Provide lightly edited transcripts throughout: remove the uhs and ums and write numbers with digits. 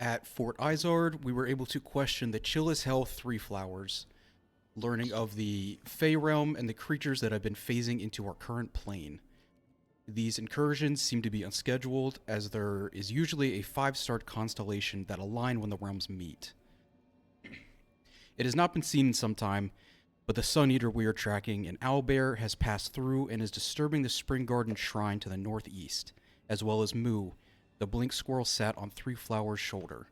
At Fort Izard, we were able to question the Chill as Hell Three Flowers, learning of the Fey realm and the creatures that have been phasing into our current plane. These incursions seem to be unscheduled, as there is usually a five-starred constellation that align when the realms meet. It has not been seen in some time, but the Sun Eater we are tracking, an owlbear, has passed through and is disturbing the Spring Garden Shrine to the northeast, as well as Moo, the blink squirrel sat on Three Flowers' shoulder.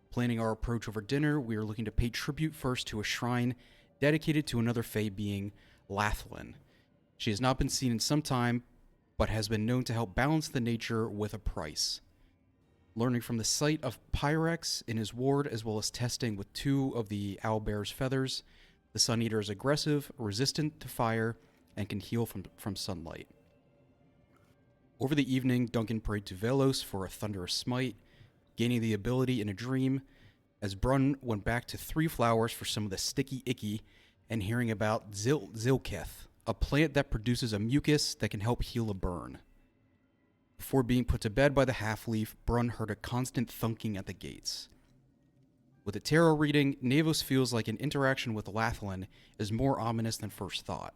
Planning our approach over dinner, we are looking to pay tribute first to a shrine dedicated to another Fae being, Lathlin. She has not been seen in some time, but has been known to help balance the nature with a price. Learning from the sight of Pyrex in his ward, as well as testing with two of the owlbear's feathers, the Sun Eater is aggressive, resistant to fire, and can heal from sunlight. Over the evening, Duncan prayed to Velos for a thunderous smite, gaining the ability in a dream, as Brun went back to Three Flowers for some of the sticky icky, and hearing about Zilketh, a plant that produces a mucus that can help heal a burn. Before being put to bed by the half-leaf, Brun heard a constant thunking at the gates. With a tarot reading, Navos feels like an interaction with Lathlin is more ominous than first thought.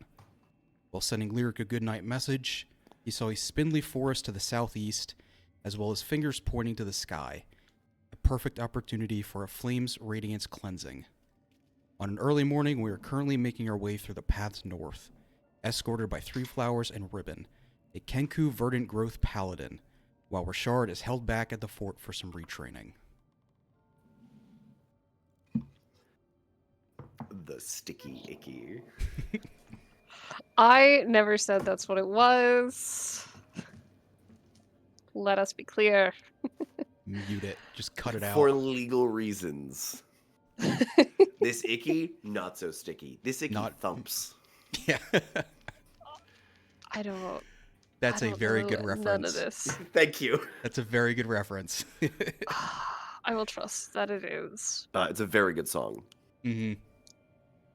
While sending Lyric a goodnight message, he saw a spindly forest to the southeast, as well as fingers pointing to the sky, a perfect opportunity for a flame's radiance cleansing. On an early morning, we are currently making our way through the paths north, escorted by Three Flowers and Ribbon, a Kenku verdant growth paladin, while Richard is held back at the fort for some retraining. The sticky icky. I never said that's what it was. Let us be clear. Mute it. Just cut it out. For legal reasons. This icky, not so sticky. This icky thumps. Yeah. I don't. That's a very good reference. None of this. Thank you. That's a very good reference. I will trust that it is. It's a very good song. Mm-hmm.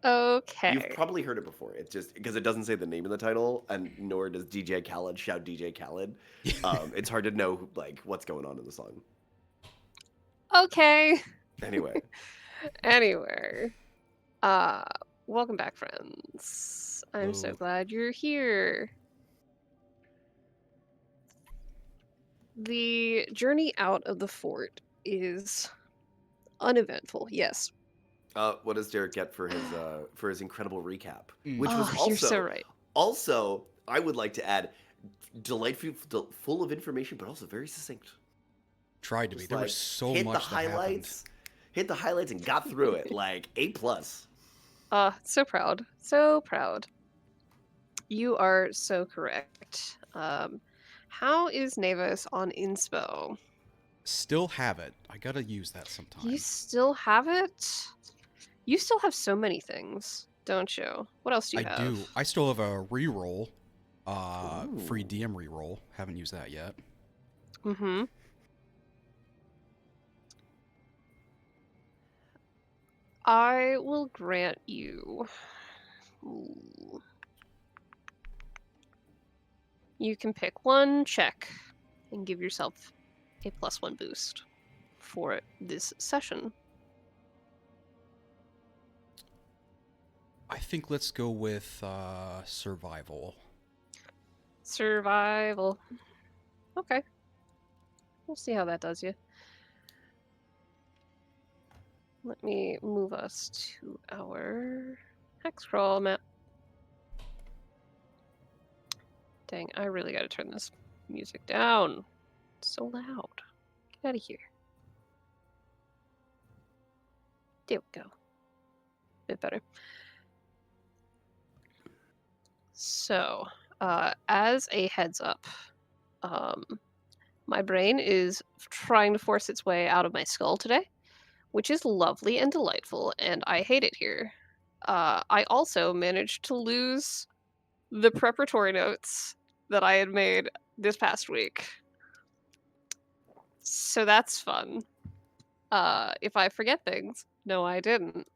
Okay. You've probably heard it before. It's just because it doesn't say the name of the title, and nor does DJ Khaled shout DJ Khaled. It's hard to know what's going on in the song. Okay. Anyway. Welcome back, friends. I'm so Hello. glad you're here. The journey out of the fort is uneventful, yes. What does Derek get for his incredible recap? Which was Oh, also you're so right. Also, I would like to add, delightful, full of information, but also very succinct. Tried to be. Just There was so hit much the that highlights, hit the highlights, and got through it. A+. So proud. So proud. You are so correct. How is Navis on Inspo? Still have it. I gotta use that sometime. You still have it? You still have so many things, don't you? What else do you have? I do. I still have a reroll. Free Ooh. DM reroll. Haven't used that yet. Mm-hmm. I will grant you. Ooh. You can pick one check and give yourself a +1 boost for this session. I think let's go with survival. Survival. Okay. We'll see how that does you. Let me move us to our Hexcrawl map. Dang, I really gotta turn this music down. It's so loud. Get out of here. There we go. Bit better. So, as a heads up, my brain is trying to force its way out of my skull today, which is lovely and delightful, and I hate it here. I also managed to lose the preparatory notes that I had made this past week. So that's fun. If I forget things, no, I didn't.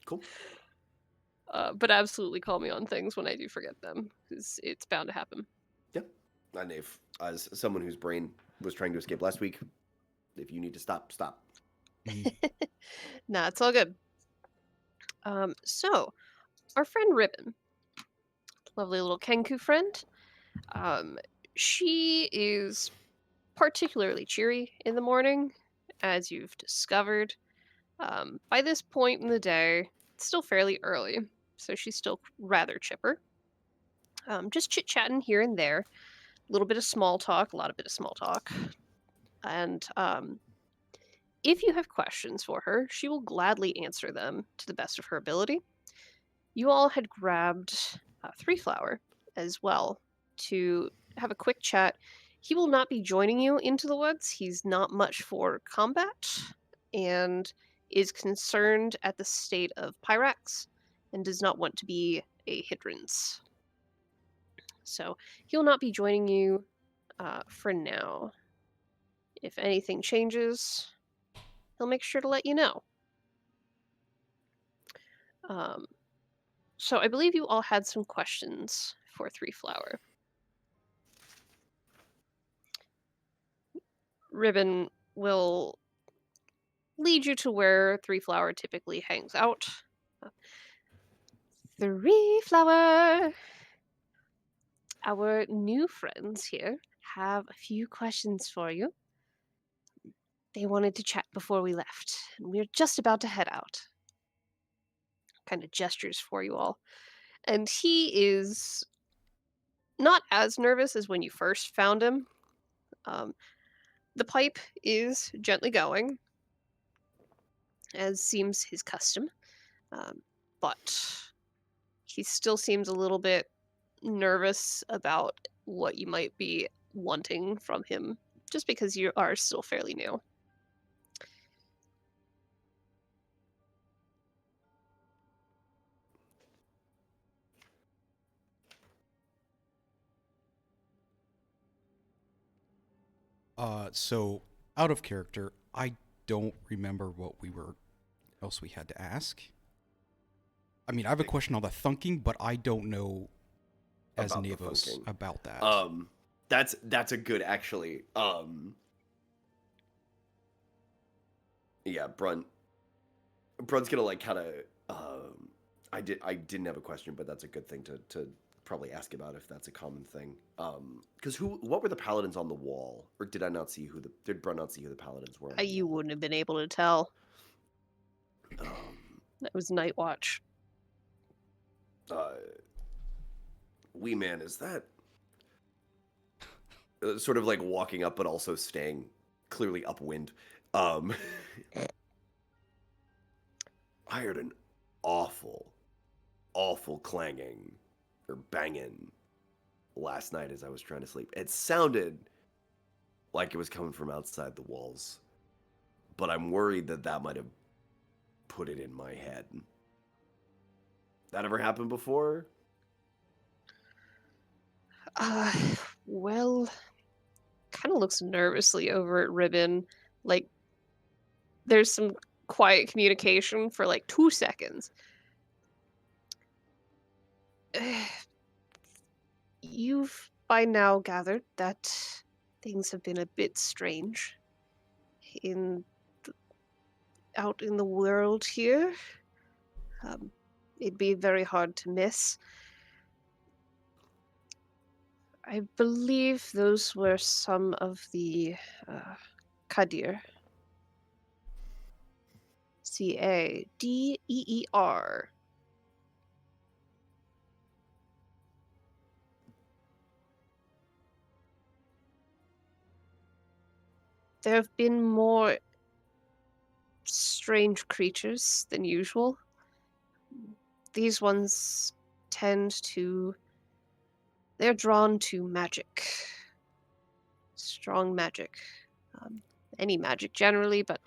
Cool. But absolutely call me on things when I do forget them, because it's bound to happen. Yep. Nave, as someone whose brain was trying to escape last week, If you need to stop, stop. Mhm. Nah, it's all good. So our friend Ribbon, lovely little Kenku friend, um, she is particularly cheery in the morning, as you've discovered. By this point in the day, it's still fairly early, so she's still rather chipper. Just chit chatting here and there, a little bit of small talk, a lot of bit of small talk, and if you have questions for her, she will gladly answer them to the best of her ability. You all had grabbed Three Flower as well to have a quick chat. He will not be joining you into the woods. He's not much for combat and is concerned at the state of Pyrax and does not want to be a hindrance. So he'll not be joining you for now. If anything changes, he'll make sure to let you know. Um, so I believe you all had some questions for Three Flower. Ribbon will lead you to where Three Flower typically hangs out. Three Flower! Our new friends here have a few questions for you. They wanted to chat before we left, and we're just about to head out. Kind of gestures for you all. And he is not as nervous as when you first found him. Um, the pipe is gently going, as seems his custom, but he still seems a little bit nervous about what you might be wanting from him, just because you are still fairly new. So out of character, I don't remember what else we had to ask. I mean, I have a question on the thunking, but I don't know as About the Navos thunking. about that. That's a good actually. Yeah, Brunt's gonna like kind of. I didn't have a question, but that's a good thing to probably ask about if that's a common thing. Because what were the paladins on the wall, or did I not see did Brunt not see who the paladins were? On the You wall? wouldn't have been able to tell. Um, That was Night Watch. uh, Wee Man, is that sort of like walking up, but also staying clearly upwind? Um, I heard an awful, awful clanging or banging last night as I was trying to sleep. It sounded like it was coming from outside the walls, but I'm worried that might have put it in my head. That ever happened before? Uh, well, kind of looks nervously over at Ribbon. Like, there's some quiet communication for like 2 seconds. You've by now gathered that things have been a bit strange in out in the world here. Um, it'd be very hard to miss. I believe those were some of the Kadir. Cadeer. There have been more strange creatures than usual. These ones tend to. They're drawn to magic. Strong magic. Any magic generally, but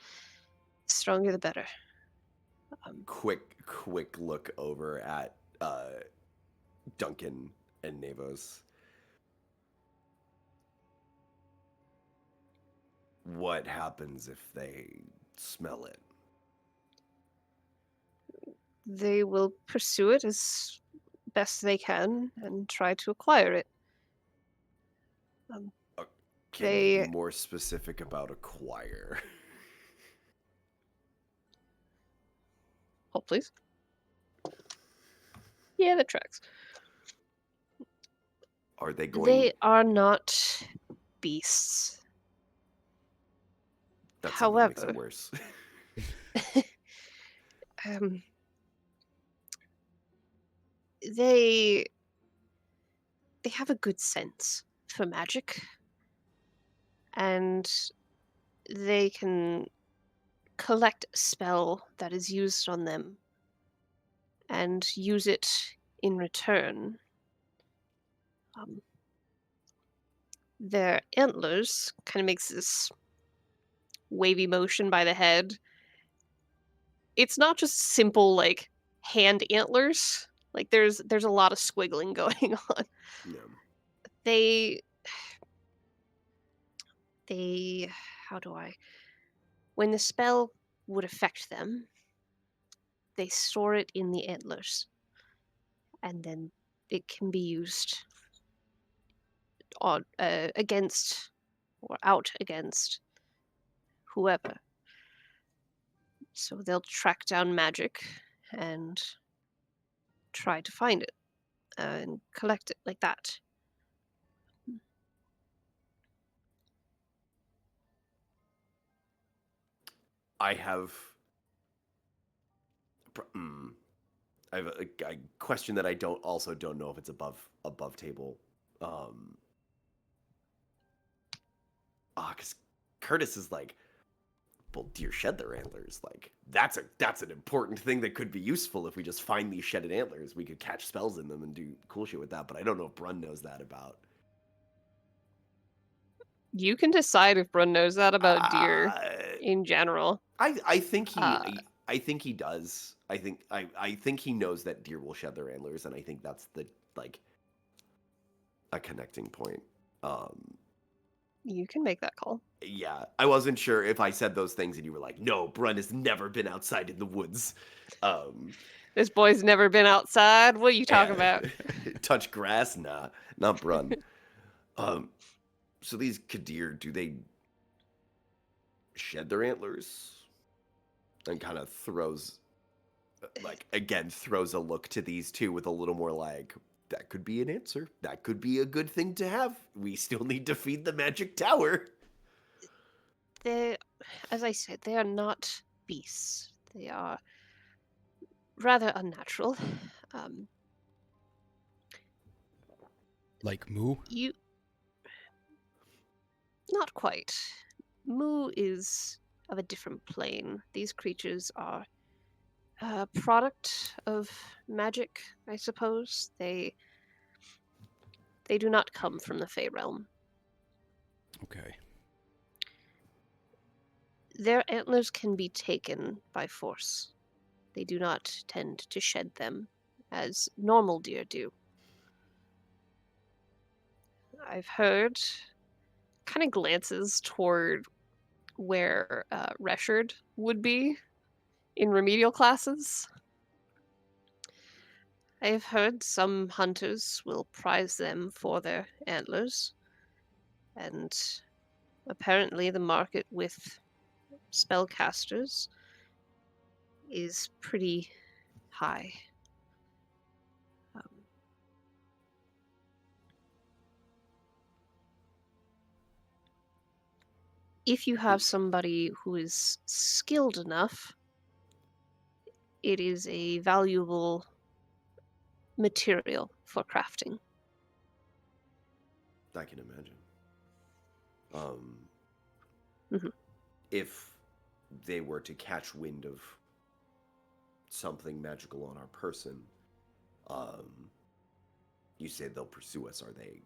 the stronger the better. Quick look over at Duncan and Navos. What happens if they smell it? They will pursue it as best they can and try to acquire it. Can you be They more specific about acquire? hold please. Yeah, that tracks. Are they going? They are not beasts. That somehow makes it However, worse. um, they have a good sense for magic, and they can collect a spell that is used on them and use it in return. Um, their antlers kind of makes this wavy motion by the head. It's not just simple like hand antlers. Like there's a lot of squiggling going on. Yeah. They they how do I when the spell would affect them, they store it in the antlers, and then it can be used on against or out against whoever. So they'll track down magic and try to find it and collect it like that. I have. I have a question that I don't know if it's above table. Um. Because Curtis is like, well, deer shed their antlers. Like that's an important thing that could be useful if we just find these shedded antlers. We could catch spells in them and do cool shit with that. But I don't know if Brun knows that about. You can decide if Brun knows that about deer Uh, in general. I think he Uh, I think he does. I think he knows that deer will shed their antlers, and I think that's the like a connecting point. you can make that call. Yeah, I wasn't sure if I said those things and you were like, no, Brun has never been outside in the woods. This boy's never been outside. What are you talking Yeah. about? Touch grass? Nah, not Brun. So these Kadir, do they shed their antlers? And kind of throws, throws a look to these two with a little more like, that could be an answer. That could be a good thing to have. We still need to feed the magic tower. They, as I said, they are not beasts. They are rather unnatural. Um, Like Moo? you, not quite. Mu is of a different plane. These creatures are a product of magic, I suppose. They do not come from the Fey realm. Okay. Their antlers can be taken by force. They do not tend to shed them as normal deer do. I've heard kind of glances toward where Reshard would be in remedial classes. I've heard some hunters will prize them for their antlers, and apparently the market with spellcasters is pretty high. Um, if you have somebody who is skilled enough, it is a valuable material for crafting. I can imagine. Mhm. If they were to catch wind of something magical on our person, you say they'll pursue us. Are they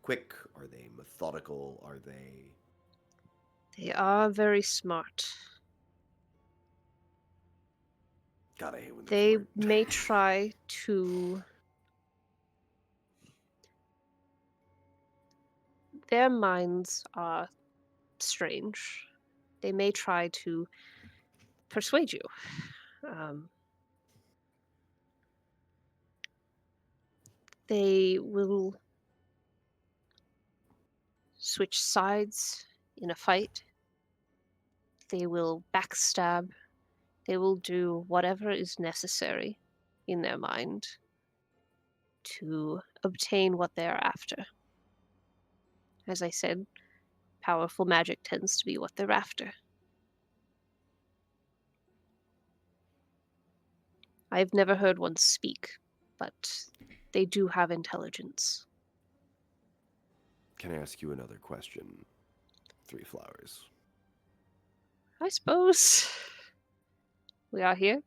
quick? Are they methodical? Are they? They are very smart. God, I hate when they're They smart. may try to. Their minds are strange. They may try to persuade you. Um, they will switch sides in a fight. They will backstab. They will do whatever is necessary in their mind to obtain what they are after. As I said, powerful magic tends to be what they're after. I've never heard one speak, but they do have intelligence. Can I ask you another question? Three Flowers. I suppose we are here.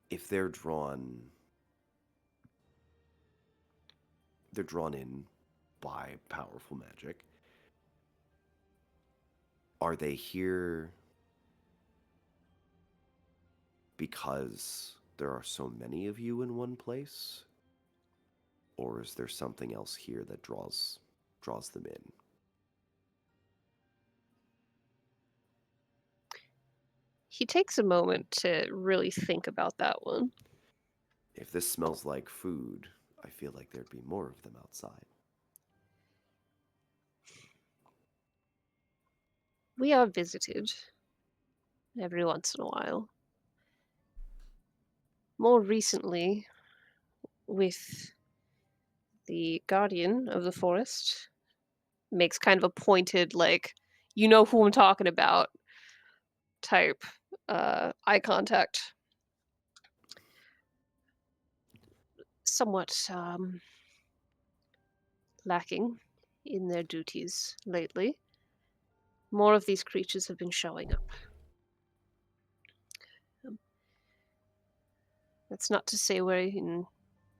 If they're drawn in by powerful magic, are they here because there are so many of you in one place? Or is there something else here that draws them in? He takes a moment to really think about that one. If this smells like food, I feel like there'd be more of them outside. We are visited every once in a while. More recently, with the guardian of the forest, makes kind of a pointed, like, you know who I'm talking about type eye contact. Somewhat lacking in their duties lately. More of these creatures have been showing up. That's not to say we're in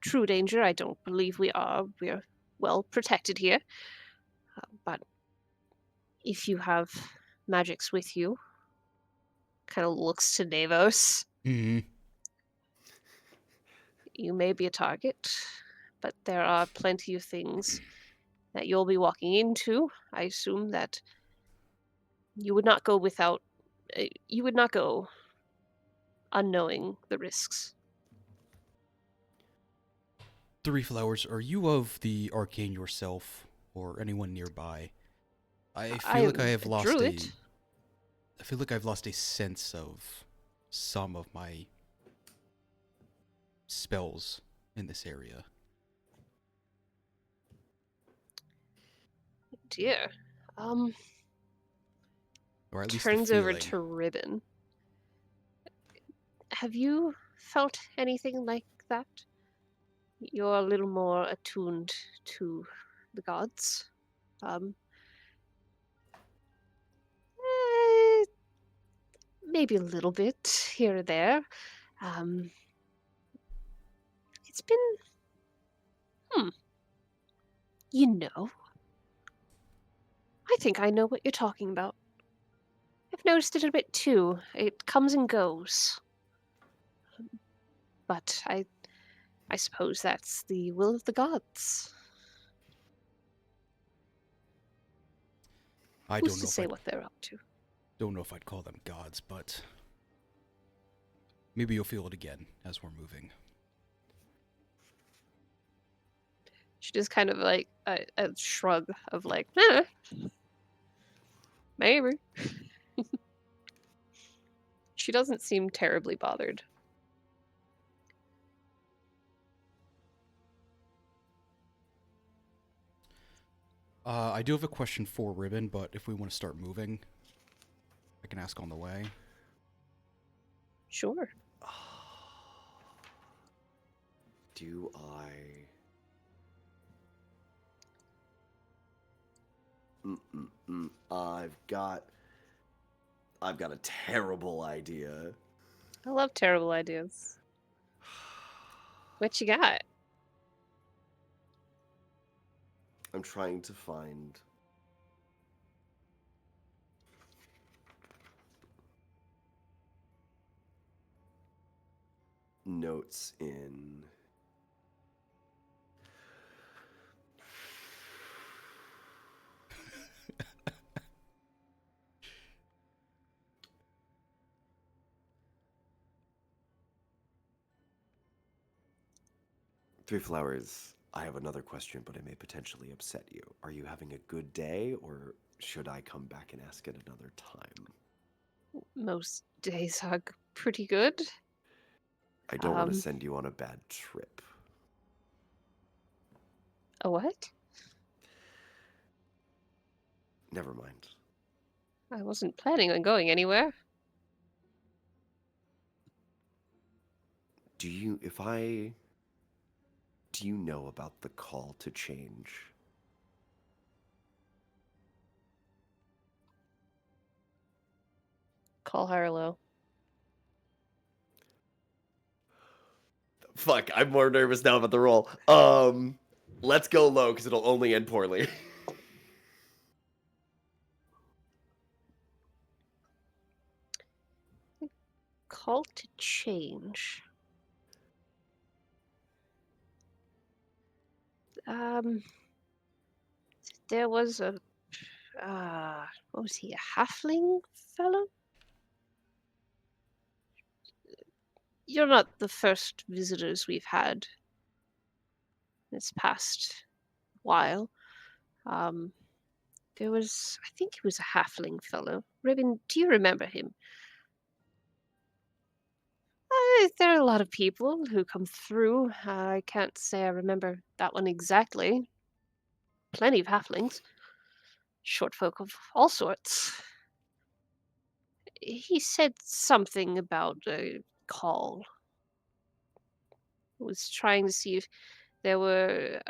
true danger. I don't believe we are. We're well protected here. But if you have magics with you, kind of looks to Davos, Mm-hmm. you may be a target, but there are plenty of things that you'll be walking into. I assume that you would not go without. You would not go unknowing the risks. Three Flowers, are you of the arcane yourself, or anyone nearby? I I feel like I am have a lost druid. I feel like I've lost a sense of some of my spells in this area. Dear. Or at least the Turns over feeling. to Ribbon. Have you felt anything like that? You're a little more attuned to the gods. Um, eh, maybe a little bit here or there. Um, it's been, hmm, you know. I think I know what you're talking about. I've noticed it a bit too. It comes and goes. But I suppose that's the will of the gods. I Who's don't to know if say I'd what they're up to? call them gods, but maybe you'll feel it again as we're moving. She just kind of like a shrug of like, maybe. She doesn't seem terribly bothered. I do have a question for Ribbon, but if we want to start moving, I can ask on the way. Sure. Do I... I've got a terrible idea. I love terrible ideas. What you got? I'm trying to find notes in Three Flowers, I have another question, but it may potentially upset you. Are you having a good day, or should I come back and ask it another time? Most days are pretty good. I don't want to Um, send you on a bad trip. a what? Never mind. I wasn't planning on going anywhere. Do you know about the call to change? Call Harlow. Fuck, I'm more nervous now about the roll. Let's go low because it'll only end poorly. Call to change. Um, there was a what was he, a halfling fellow? You're not the first visitors we've had this past while. Um, there was, I think he was a halfling fellow. Ribbon, do you remember him? There are a lot of people who come through. I can't say I remember that one exactly. Plenty of halflings. Short folk of all sorts. He said something about a call. Was trying to see if there were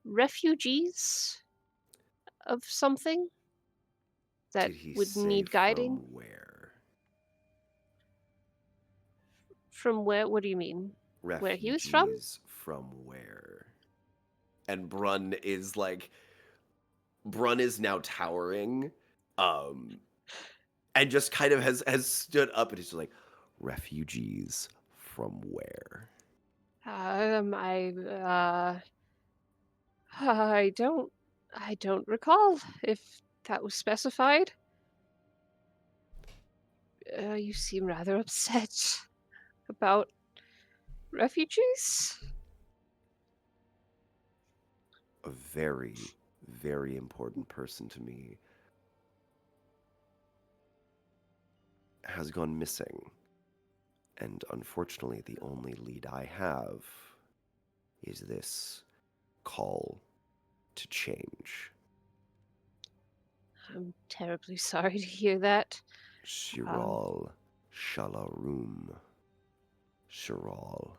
refugees of something that Did he would say need guiding. from where? From where? What do you mean? Where he was from? Refugees from where? And Brun is now towering, and just kind of has stood up and he's just like, refugees from where? I don't recall if that was specified. You seem rather upset about refugees. A very, very important person to me has gone missing. And unfortunately, the only lead I have is this call to change. I'm terribly sorry to hear that. Shiral Shalarum. Shiral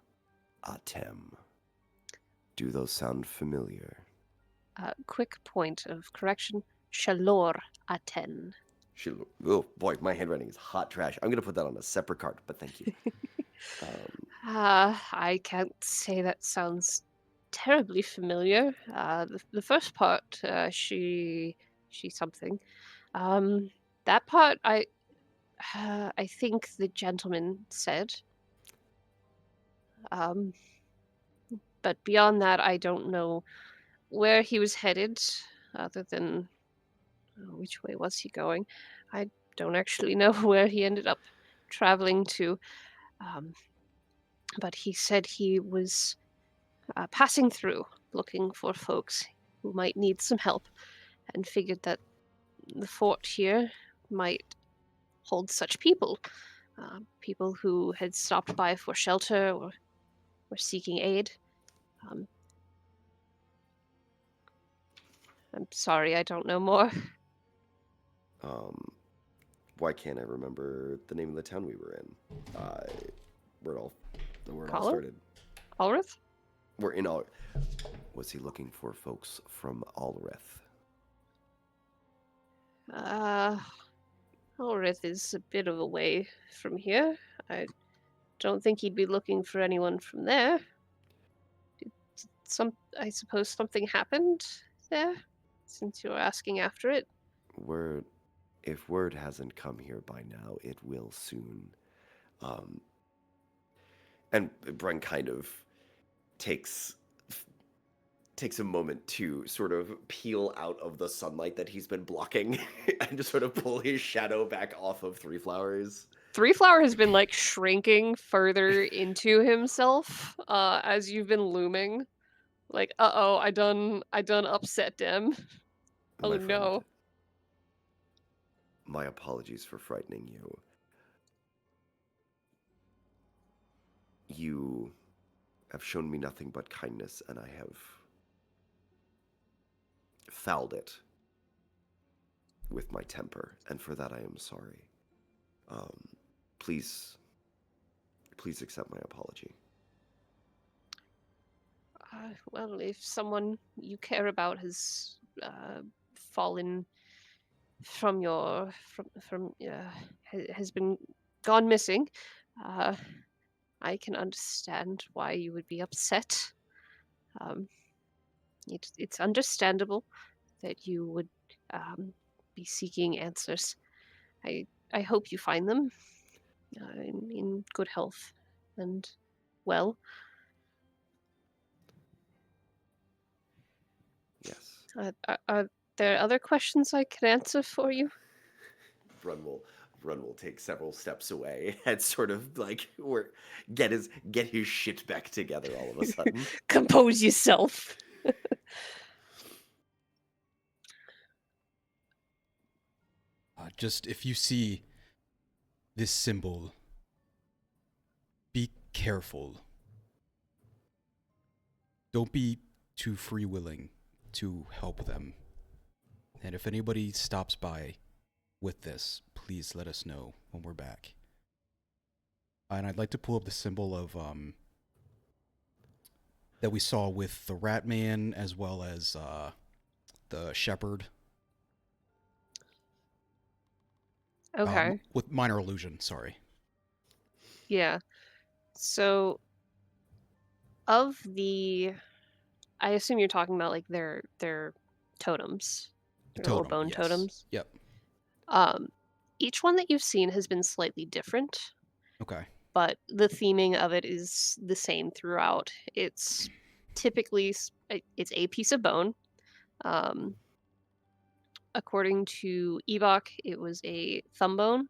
Atem. Do those sound familiar? Quick point of correction. Shalor Aten. Oh boy, my handwriting is hot trash. I'm gonna put that on a separate card, but thank you. I can't say that sounds terribly familiar. The first part, she something. That part, I think the gentleman said. Um, but beyond that, I don't know where he was headed, other than which way was he going. I don't actually know where he ended up traveling to. Um, but he said he was passing through looking for folks who might need some help and figured that the fort here might hold such people. People who had stopped by for shelter or were seeking aid. Um, I'm sorry, I don't know more. Why can't I remember the name of the town we were in? Where it all Colin? started. Ulrith? We're in all. Was he looking for folks from Alrith? Ulrith is a bit of a way from here. I don't think he'd be looking for anyone from there. I suppose something happened there, since you're asking after it. If word hasn't come here by now, it will soon. And Brun kind of takes a moment to sort of peel out of the sunlight that he's been blocking and just sort of pull his shadow back off of Three Flowers. Three Flower has been like shrinking further into himself as you've been looming. Like, uh-oh, I done upset them. Oh My friend, no. my apologies for frightening you. You have shown me nothing but kindness, and I have fouled it with my temper, and for that I am sorry. Um, please accept my apology. Well, if someone you care about has fallen from your has been gone missing, uh, I can understand why you would be upset. Um, it's understandable that you would be seeking answers. I hope you find them in good health and well. Yes. Are there other questions I can answer for you? Brun will take several steps away and sort of like get his shit back together all of a sudden. Compose yourself. Just if you see this symbol, be careful. Don't be too free willing to help them. And if anybody stops by with this, please let us know when we're back. And I'd like to pull up the symbol of that we saw with the Rat Man as well as the Shepherd. Okay. With minor illusion, sorry. Yeah. So of the I assume you're talking about like their totems. Their little Totem, bone yes. totems. Yep. Um each one that you've seen has been slightly different, Okay. but the theming of it is the same throughout. It's typically it's a piece of bone. Um According to Ebok, it was a thumb bone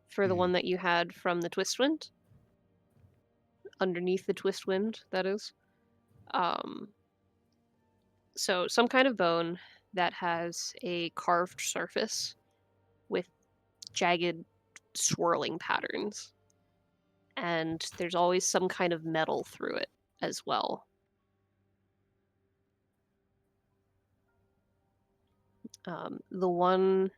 for the one that you had from the Twistwind. Underneath the Twistwind, that is. Um, so some kind of bone that has a carved surface with jagged, swirling patterns. And there's always some kind of metal through it as well. The one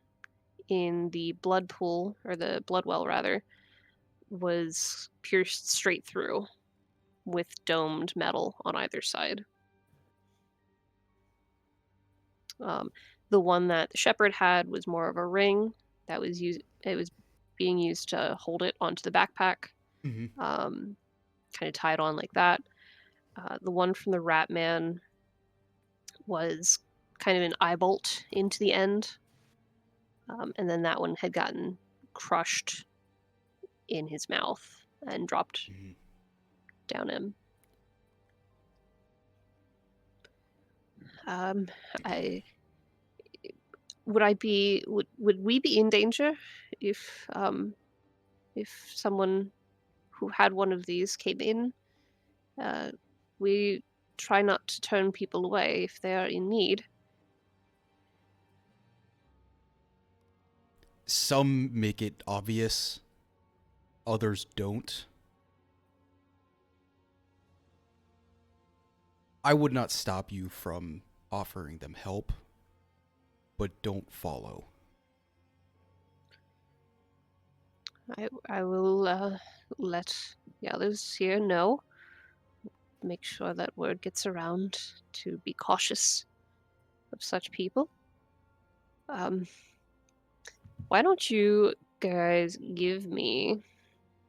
in the blood pool, or the blood well rather, was pierced straight through with domed metal on either side. The one that the shepherd had was more of a ring that was used. It was being used to hold it onto the backpack, Mm-hmm. kind of tied on like that. The one from the rat man was kind of an eye bolt into the end, and then that one had gotten crushed in his mouth and dropped Mm-hmm. down him. I would we be in danger if someone who had one of these came in? We try not to turn people away if they are in need. Some make it obvious, others don't. I would not stop you from offering them help, but don't follow. I will let the others here know. Make sure that word gets around to be cautious of such people. Why don't you guys give me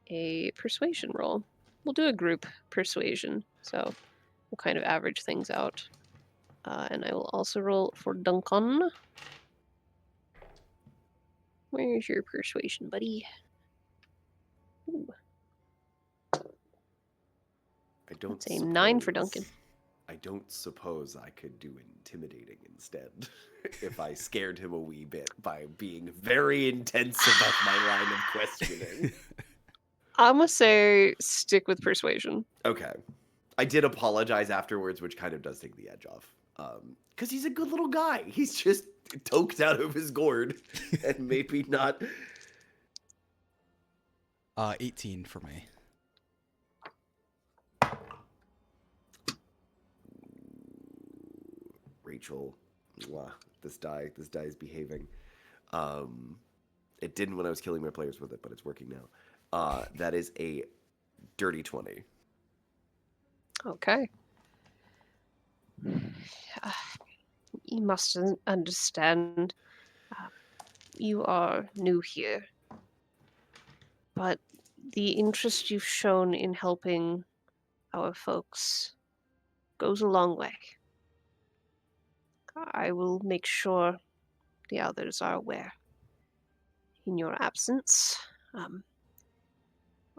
a persuasion roll? We'll do a group persuasion, so we'll kind of average things out. And I will also roll for Duncan. Where's your persuasion, buddy? Ooh, I don't that's a 9 for suppose Duncan. I don't suppose I could do intimidating instead if I scared him a wee bit by being very intense about my line of questioning. I'm gonna say stick with persuasion. Okay. I did apologize afterwards, which kind of does take the edge off. Because he's a good little guy. He's just toked out of his gourd and maybe not. 18 for me. Rachel, mwah, this die is behaving. It didn't when I was killing my players with it, but it's working now. That is a dirty 20. Okay. You must understand. You are new here. But the interest you've shown in helping our folks goes a long way. I will make sure the others are aware. In your absence,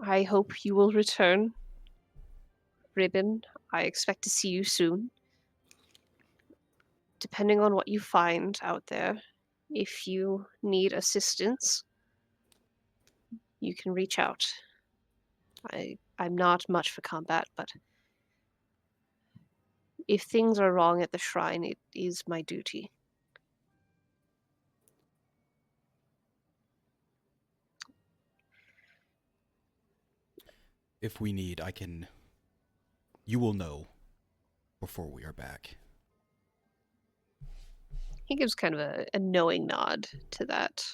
I hope you will return. Ribbon, I expect to see you soon. Depending on what you find out there, if you need assistance, you can reach out. I'm not much for combat, but if things are wrong at the shrine, it is my duty. If we need, I can. You will know before we are back. He gives kind of a knowing nod to that.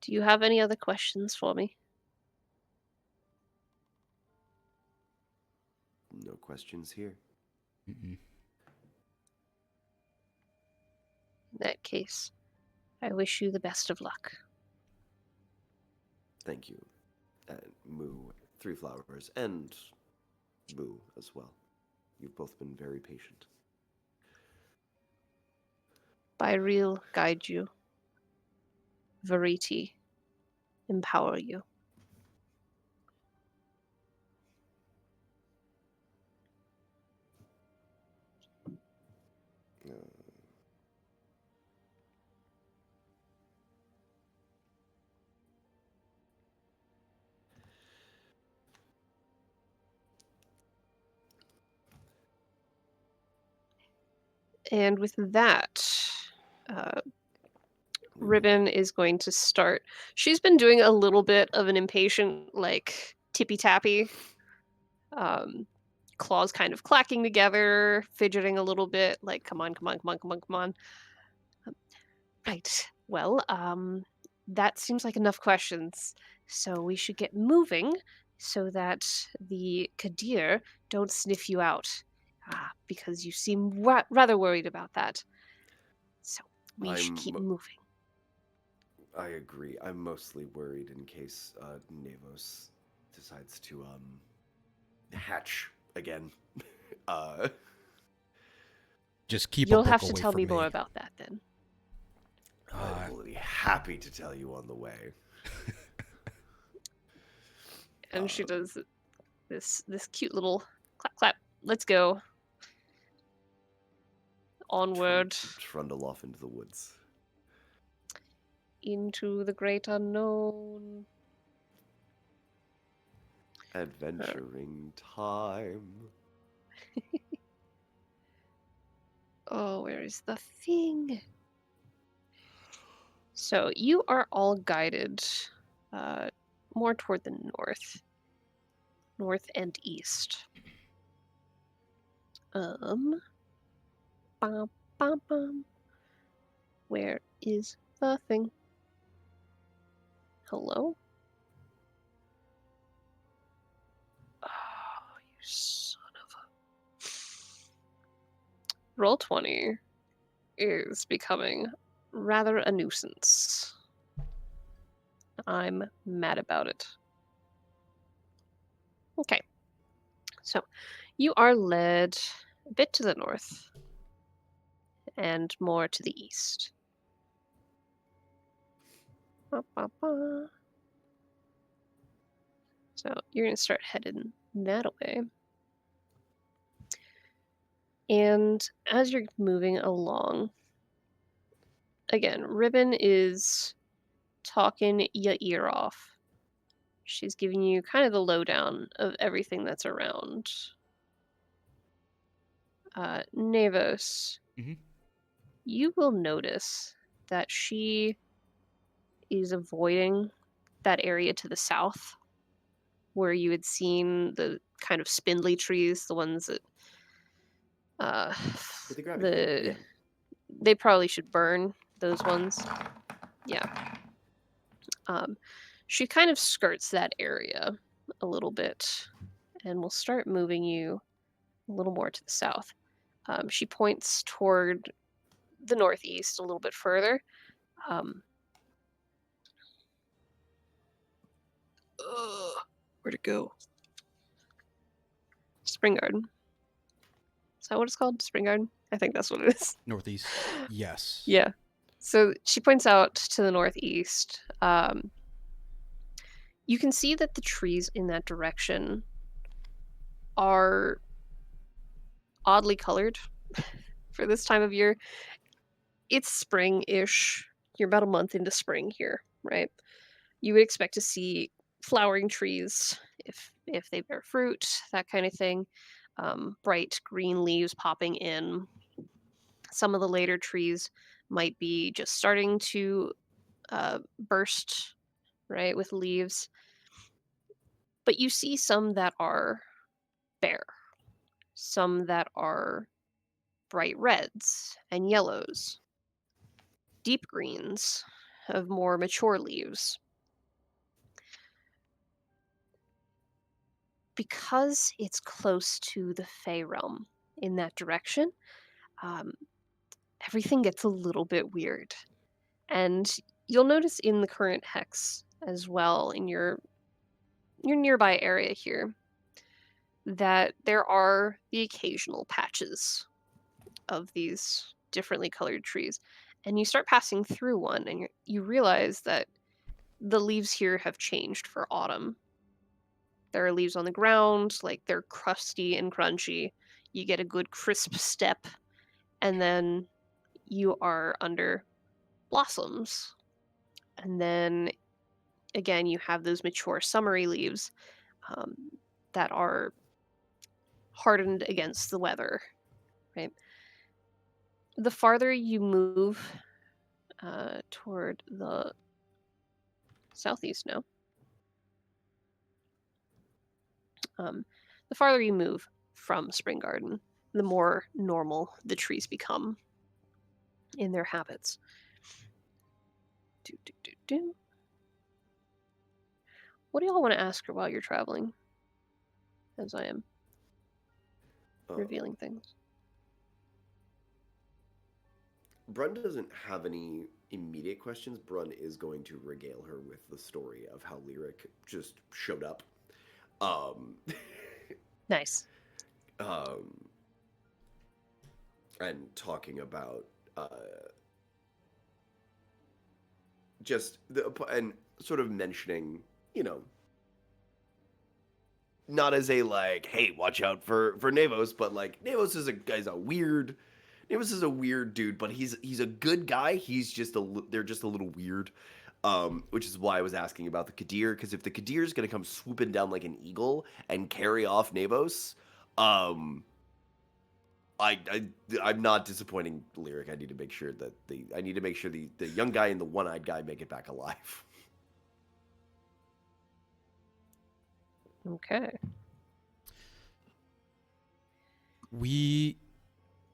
Do you have any other questions for me? No questions here. Mm-mm. In that case, I wish you the best of luck. Thank you. And Moo, Three Flowers, and Moo as well. You've both been very patient. Byreel guide you. Veriti empower you. And with that, Ribbon is going to start. She's been doing a little bit of an impatient, like, tippy-tappy. Claws kind of clacking together, fidgeting a little bit, like, come on, come on, come on, come on, come on. Right. Well, that seems like enough questions. So we should get moving so that the Kadir don't sniff you out. Because you seem rather worried about that. So we should keep moving. I agree. I'm mostly worried in case Nevos decides to hatch again. Just keep. You'll a book have to away tell from me more about that then. I will be happy to tell you on the way. And she does this cute little clap clap. Let's go. Onward. Trundle off into the woods. Into the great unknown. Adventuring time. Oh, where is the thing? So you are all guided more toward the north and east. Bum, bum, bum. Where is the thing? Hello? Oh, you son of a... Roll20 is becoming rather a nuisance. I'm mad about it. Okay. So, you are led a bit to the north and more to the east. Ba, ba, ba. So you're going to start heading that way. And as you're moving along, again, Ribbon is talking your ear off. She's giving you kind of the lowdown of everything that's around. Nevos, Mm-hmm. you will notice that she is avoiding that area to the south where you had seen the kind of spindly trees, the ones that With the gravity field. Yeah. they probably should burn those ones. Yeah. She kind of skirts that area a little bit and will start moving you a little more to the south. She points toward the northeast a little bit further. Where'd it go? Spring Garden. Is that what it's called? Spring Garden? I think that's what it is. Northeast. Yes. Yeah. So she points out to the northeast. You can see that the trees in that direction are oddly colored for this time of year. It's spring-ish. You're about a month into spring here, right? You would expect to see flowering trees if they bear fruit, that kind of thing. Bright green leaves popping in. Some of the later trees might be just starting to burst, right, with leaves. But you see some that are bare, some that are bright reds and yellows, deep greens of more mature leaves. Because it's close to the Fey realm in that direction, um, everything gets a little bit weird. And you'll notice in the current hex as well, in your nearby area here, that there are the occasional patches of these differently colored trees. And you start passing through one, and you realize that the leaves here have changed for autumn. There are leaves on the ground, like they're crusty and crunchy. You get a good crisp step, and then you are under blossoms. And then again, you have those mature summery leaves um, that are hardened against the weather, right? The farther you move toward the southeast now, the farther you move from Spring Garden, the more normal the trees become in their habits. What do y'all want to ask her while you're traveling? As I am revealing things. Brun doesn't have any immediate questions. Brun is going to regale her with the story of how Lyric just showed up. Nice. And talking about just and sort of mentioning, not as a like, hey, watch out for Nevos, but like Nevos is a weird dude, but he's a good guy. He's just they're just a little weird. Which is why I was asking about the Kadir, because if the Kadir is gonna come swooping down like an eagle and carry off Nevos, I'm not disappointing Lyric. I need to make sure that the young guy and the one-eyed guy make it back alive. Okay.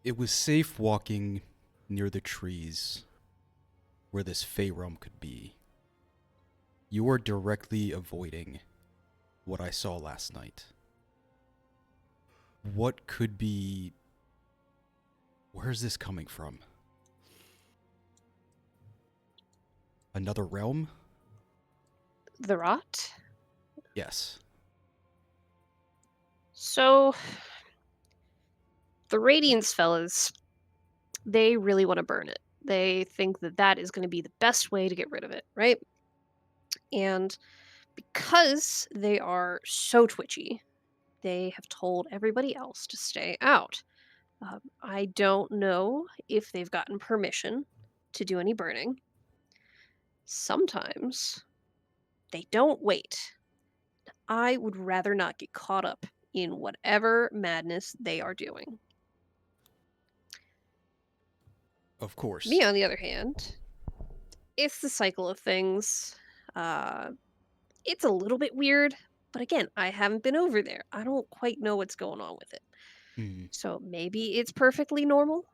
It was safe walking near the trees where this Fey realm could be. You are directly avoiding what I saw last night. What could be... Where's this coming from? Another realm? The rot? Yes. So, the Radiance fellas, they really want to burn it. They think that that is going to be the best way to get rid of it, right? And Because they are so twitchy, they have told everybody else to stay out. I don't know if they've gotten permission to do any burning. Sometimes they don't wait. I would rather not get caught up in whatever madness they are doing. Of course. Me, on the other hand, it's the cycle of things. Uh, it's a little bit weird, but again, I haven't been over there. I don't quite know what's going on with it. Mhm. So maybe it's perfectly normal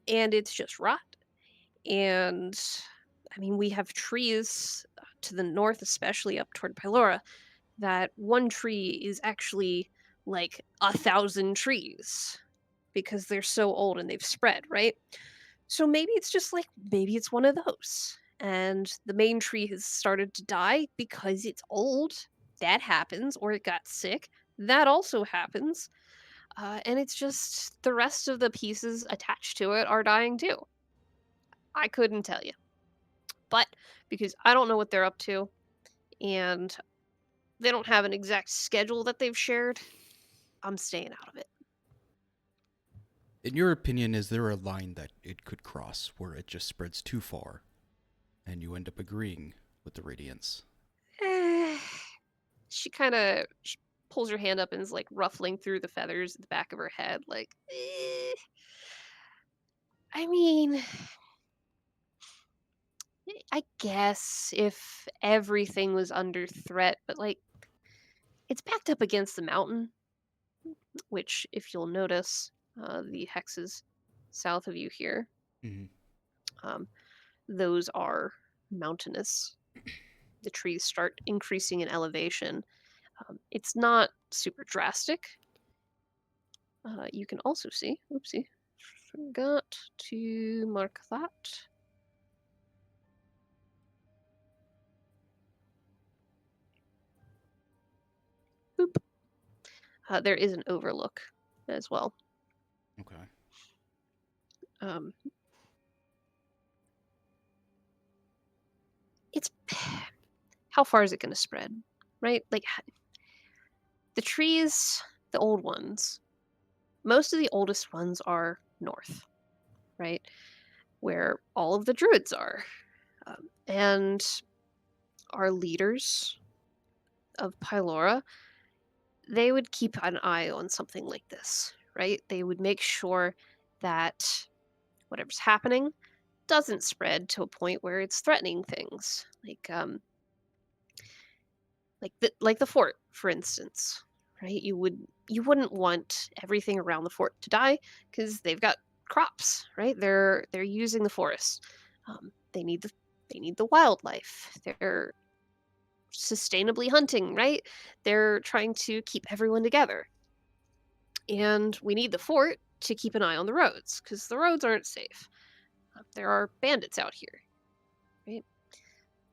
and it's just rot. And I mean, we have trees to the north, especially up toward Pylora, that one tree is actually like 1,000 trees because they're so old and they've spread, right? So maybe it's just like, maybe it's one of those. And the main tree has started to die because it's old. That happens. Or it got sick. That also happens. And it's just the rest of the pieces attached to it are dying too. I couldn't tell you. But because I don't know what they're up to, and they don't have an exact schedule that they've shared, I'm staying out of it. In your opinion, is there a line that it could cross where it just spreads too far and you end up agreeing with the Radiance? She kind of pulls her hand up and is like ruffling through the feathers at the back of her head, like, I mean, I guess if everything was under threat, but like, it's backed up against the mountain, which, if you'll notice, the hexes south of you here, Mhm. um, those are mountainous. The trees start increasing in elevation. It's not super drastic. You can also see, oopsie, forgot to mark that. Boop. There is an overlook as well. Okay. Um, it's how far is it going to spread, right? Like the trees, the old ones, most of the oldest ones are north, right, where all of the druids are, and our leaders of Pylora, they would keep an eye on something like this, right? They would make sure that whatever's happening doesn't spread to a point where it's threatening things, like the fort, for instance, right? You wouldn't want everything around the fort to die because they've got crops, right? They're using the forest. They need the wildlife. They're sustainably hunting, right? They're trying to keep everyone together. And we need the fort to keep an eye on the roads because the roads aren't safe. There are bandits out here, right?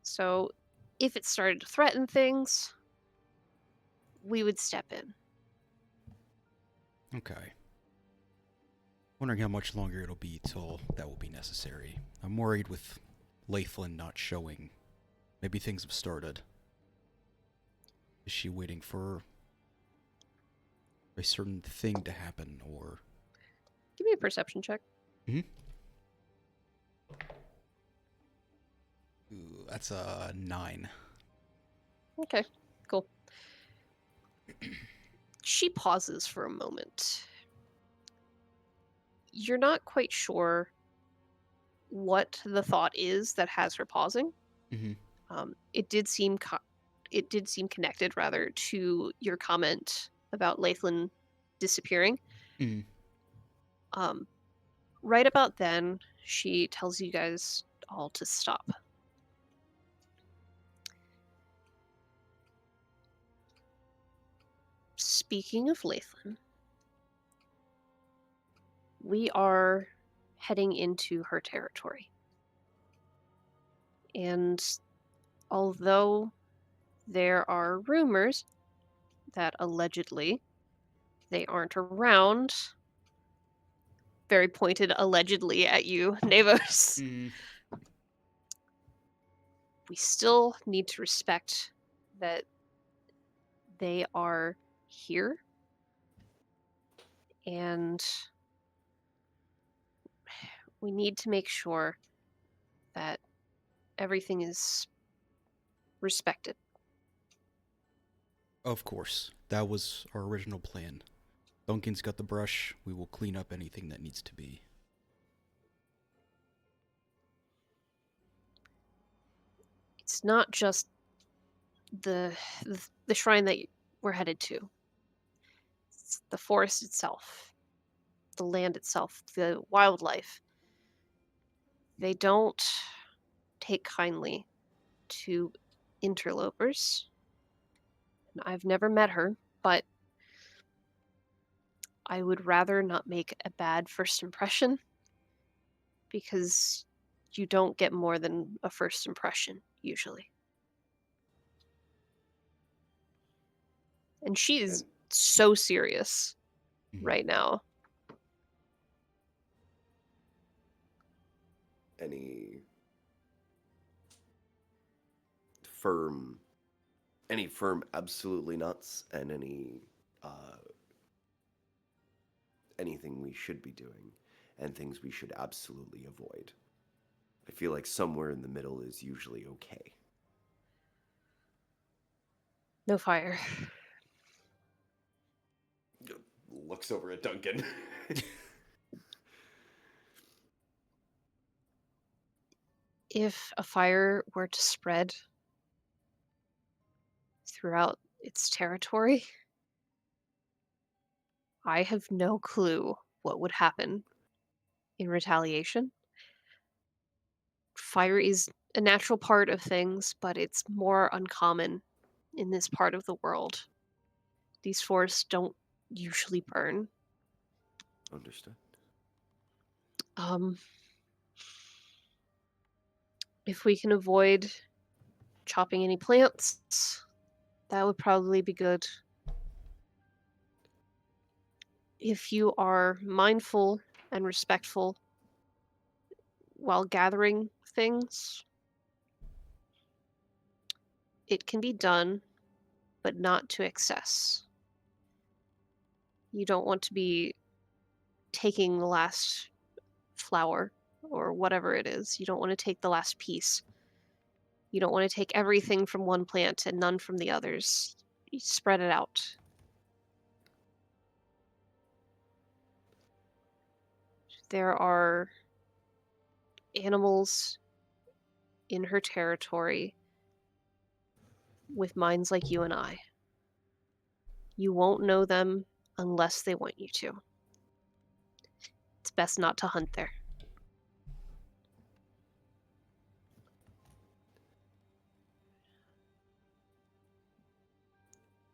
So if it started to threaten things, we would step in. Okay. Wondering how much longer it'll be till that will be necessary. I'm worried with Lathlin not showing. Maybe things have started. Is she waiting for a certain thing to happen, or... Give me a perception check. Ooh, that's a 9. Okay, cool. She pauses for a moment. You're not quite sure what the thought is that has her pausing. Mm-hmm. It did seem connected rather to your comment about Lathlin disappearing. Mm-hmm. Right about then, she tells you guys all to stop. Speaking of Lathlin, we are heading into her territory. And although there are rumors that allegedly they aren't around, very pointed allegedly at you, Navos, Mm-hmm. we still need to respect that they are here, and we need to make sure that everything is respected. Of course, that was our original plan. Duncan's got the brush. We will clean up anything that needs to be. It's not just the the shrine that we're headed to. It's the forest itself, the land itself, the wildlife. They don't take kindly to interlopers. And I've never met her, but I would rather not make a bad first impression because you don't get more than a first impression usually. And she is And so serious Mhm. right now. any firm, any firm absolutely nuts, and anything we should be doing, and things we should absolutely avoid. I feel like somewhere in the middle is usually okay. No fire. Looks over at Duncan. If a fire were to spread throughout its territory, I have no clue what would happen in retaliation. Fire is a natural part of things, but it's more uncommon in this part of the world. These forests don't usually burn. Understood. Um, if we can avoid chopping any plants, that would probably be good. If you are mindful and respectful while gathering things, it can be done, but not to excess. You don't want to be taking the last flower or whatever it is. You don't want to take the last piece. You don't want to take everything from one plant and none from the others. You spread it out. There are animals in her territory with minds like you and I. You won't know them unless they want you to. It's best not to hunt there.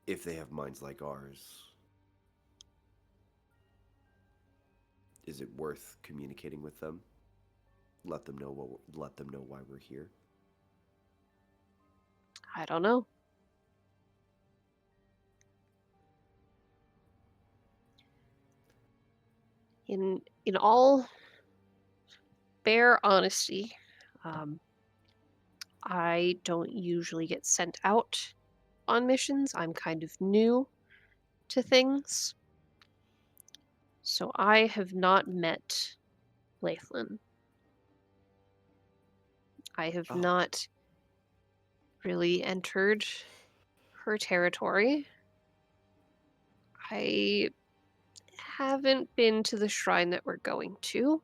If they have minds like ours, is it worth communicating with them? Let them know why we're here. I don't know. In all bare honesty, um, I don't usually get sent out on missions. I'm kind of new to things. So I have not met Laithlin. I have Oh, not really entered her territory. I haven't been to the shrine that we're going to,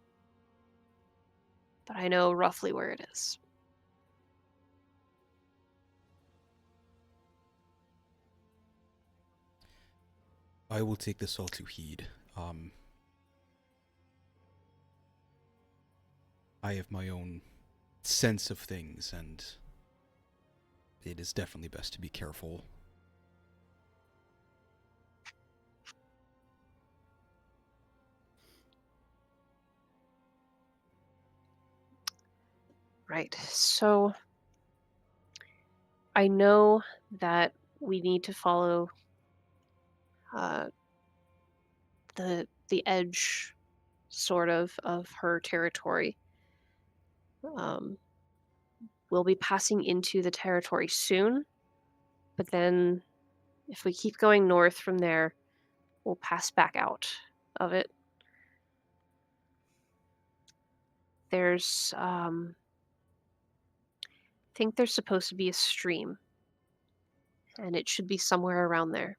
but I know roughly where it is. I will take this all to heed. I have my own sense of things, and it is definitely best to be careful. Right. So I know that we need to follow uh, the edge, sort of her territory. Um, we'll be passing into the territory soon, But then, if we keep going north from there, we'll pass back out of it. There's, I think there's supposed to be a stream, and it should be somewhere around there.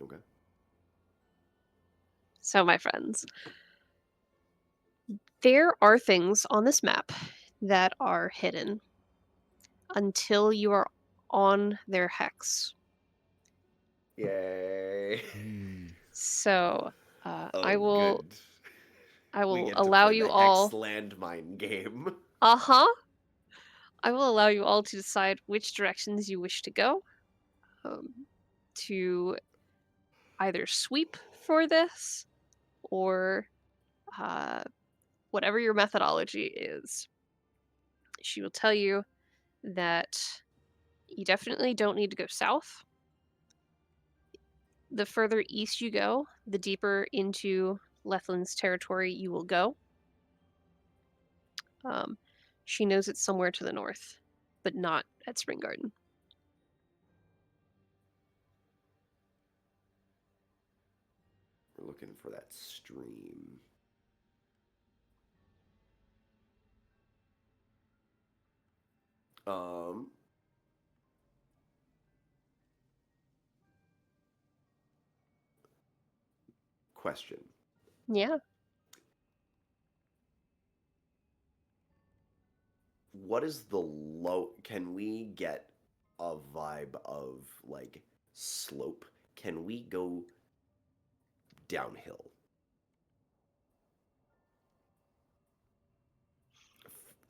Okay. So, my friends, there are things on this map that are hidden until you are on their hex. Yay. So, Oh, I will good. I We will get to allow play you the all. Hex landmine game. Uh-huh. I will allow you all to decide which directions you wish to go. To either sweep for this or whatever your methodology is. She will tell you that you definitely don't need to go south. The further east you go, the deeper into Lethland's territory you will go. She knows it's somewhere to the north, but not at Spring Garden. We're looking for that stream. Question. Yeah. What is the low? Can we get a vibe of like slope? Can we go downhill?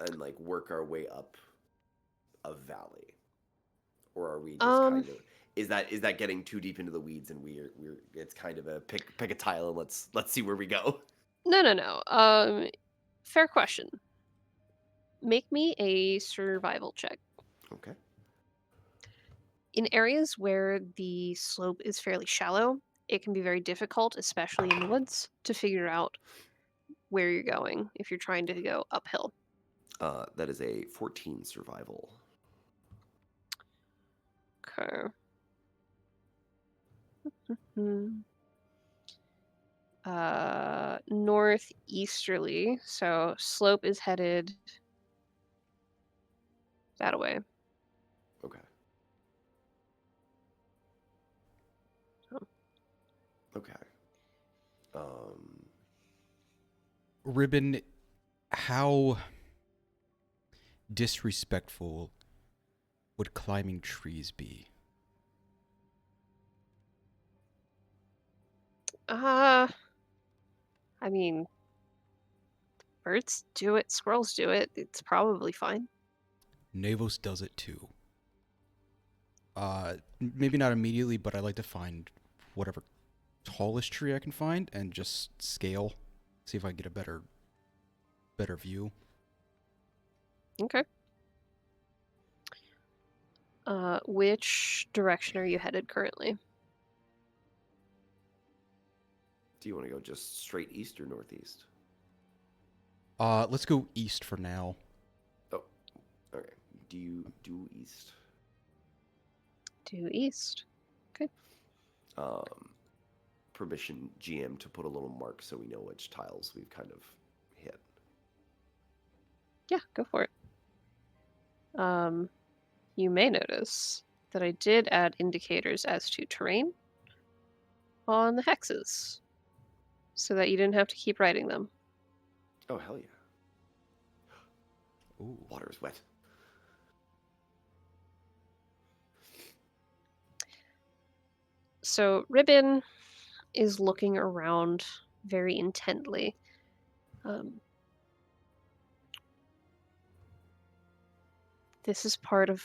And like work our way up a valley? Or are we just kind of is that getting too deep into the weeds and we're it's kind of a pick a tile and let's see where we go? No. Fair question. Make me a survival check. Okay. In areas where the slope is fairly shallow, it can be very difficult, especially in the woods, to figure out where you're going if you're trying to go uphill. That is a 14 survival. Okay. Northeasterly, so slope is headed that way. Okay. Oh. Okay. Ribbon, how disrespectful would climbing trees be? I mean, birds do it, squirrels do it. It's probably fine. Navos does it too. Maybe not immediately, but I like to find whatever tallest tree I can find and just scale, see if I can get a better view. Okay. Which direction are you headed currently? Do you want to go just straight east or northeast? Let's go east for now. Oh, okay. Do you do east? Due east. Okay. Permission GM to put a little mark so we know which tiles we've kind of hit. Yeah, go for it. You may notice that I did add indicators as to terrain on the hexes so that you didn't have to keep writing them. Oh, hell yeah. Ooh. Water is wet. So Ribbon is looking around very intently. This is part of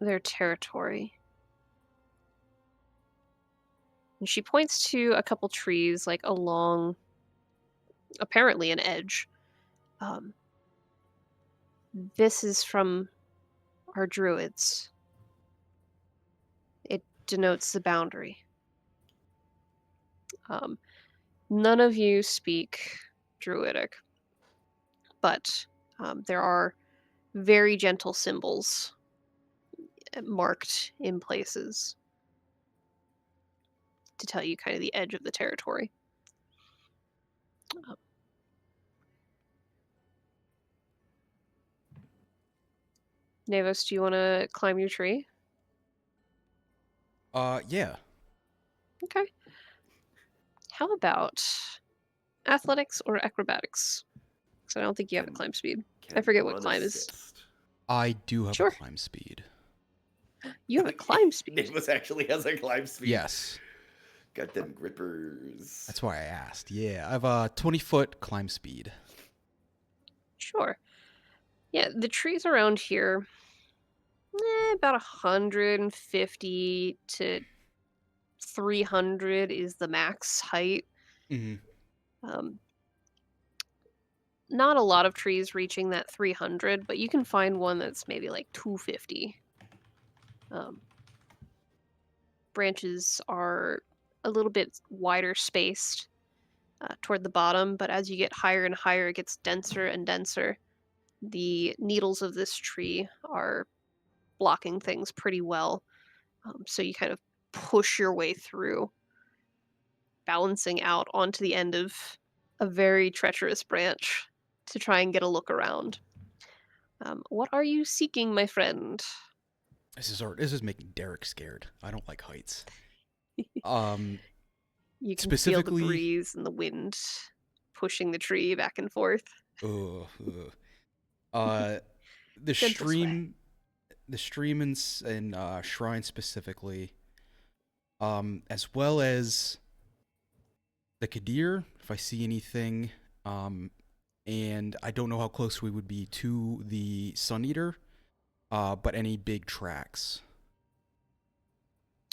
their territory. And she points to a couple trees, like along, apparently, an edge. This is from our druids. It denotes the boundary. None of you speak Druidic, but there are very gentle symbols marked in places to tell you kind of the edge of the territory. Nevos, do you want to climb your tree? Yeah. Okay. How about athletics or acrobatics? Because I don't think you have a Can- climb speed. I Can forget what Brun climb is. assist? I do have a Sure. climb speed. You have a climb speed. Nameless actually has a climb speed. Yes. Got them grippers. That's why I asked. Yeah, I have a 20-foot climb speed. Sure. Yeah, the trees around here, about 150 to 300 is the max height. Mm-hmm. Um, not a lot of trees reaching that 300, but you can find one that's maybe like 250. Branches are a little bit wider spaced toward the bottom, but as you get higher and higher, it gets denser and denser. The needles of this tree are blocking things pretty well, so you kind of push your way through, balancing out onto the end of a very treacherous branch to try and get a look around. What are you seeking, my friend? This is making Derek scared. I don't like heights. Um, You can feel the specifically, breeze and the wind pushing the tree back and forth. ugh, ugh. Uh, the Gentle sway. stream and shrine specifically, as well as the Kadir, if I see anything, and I don't know how close we would be to the Sun Eater, but any big tracks.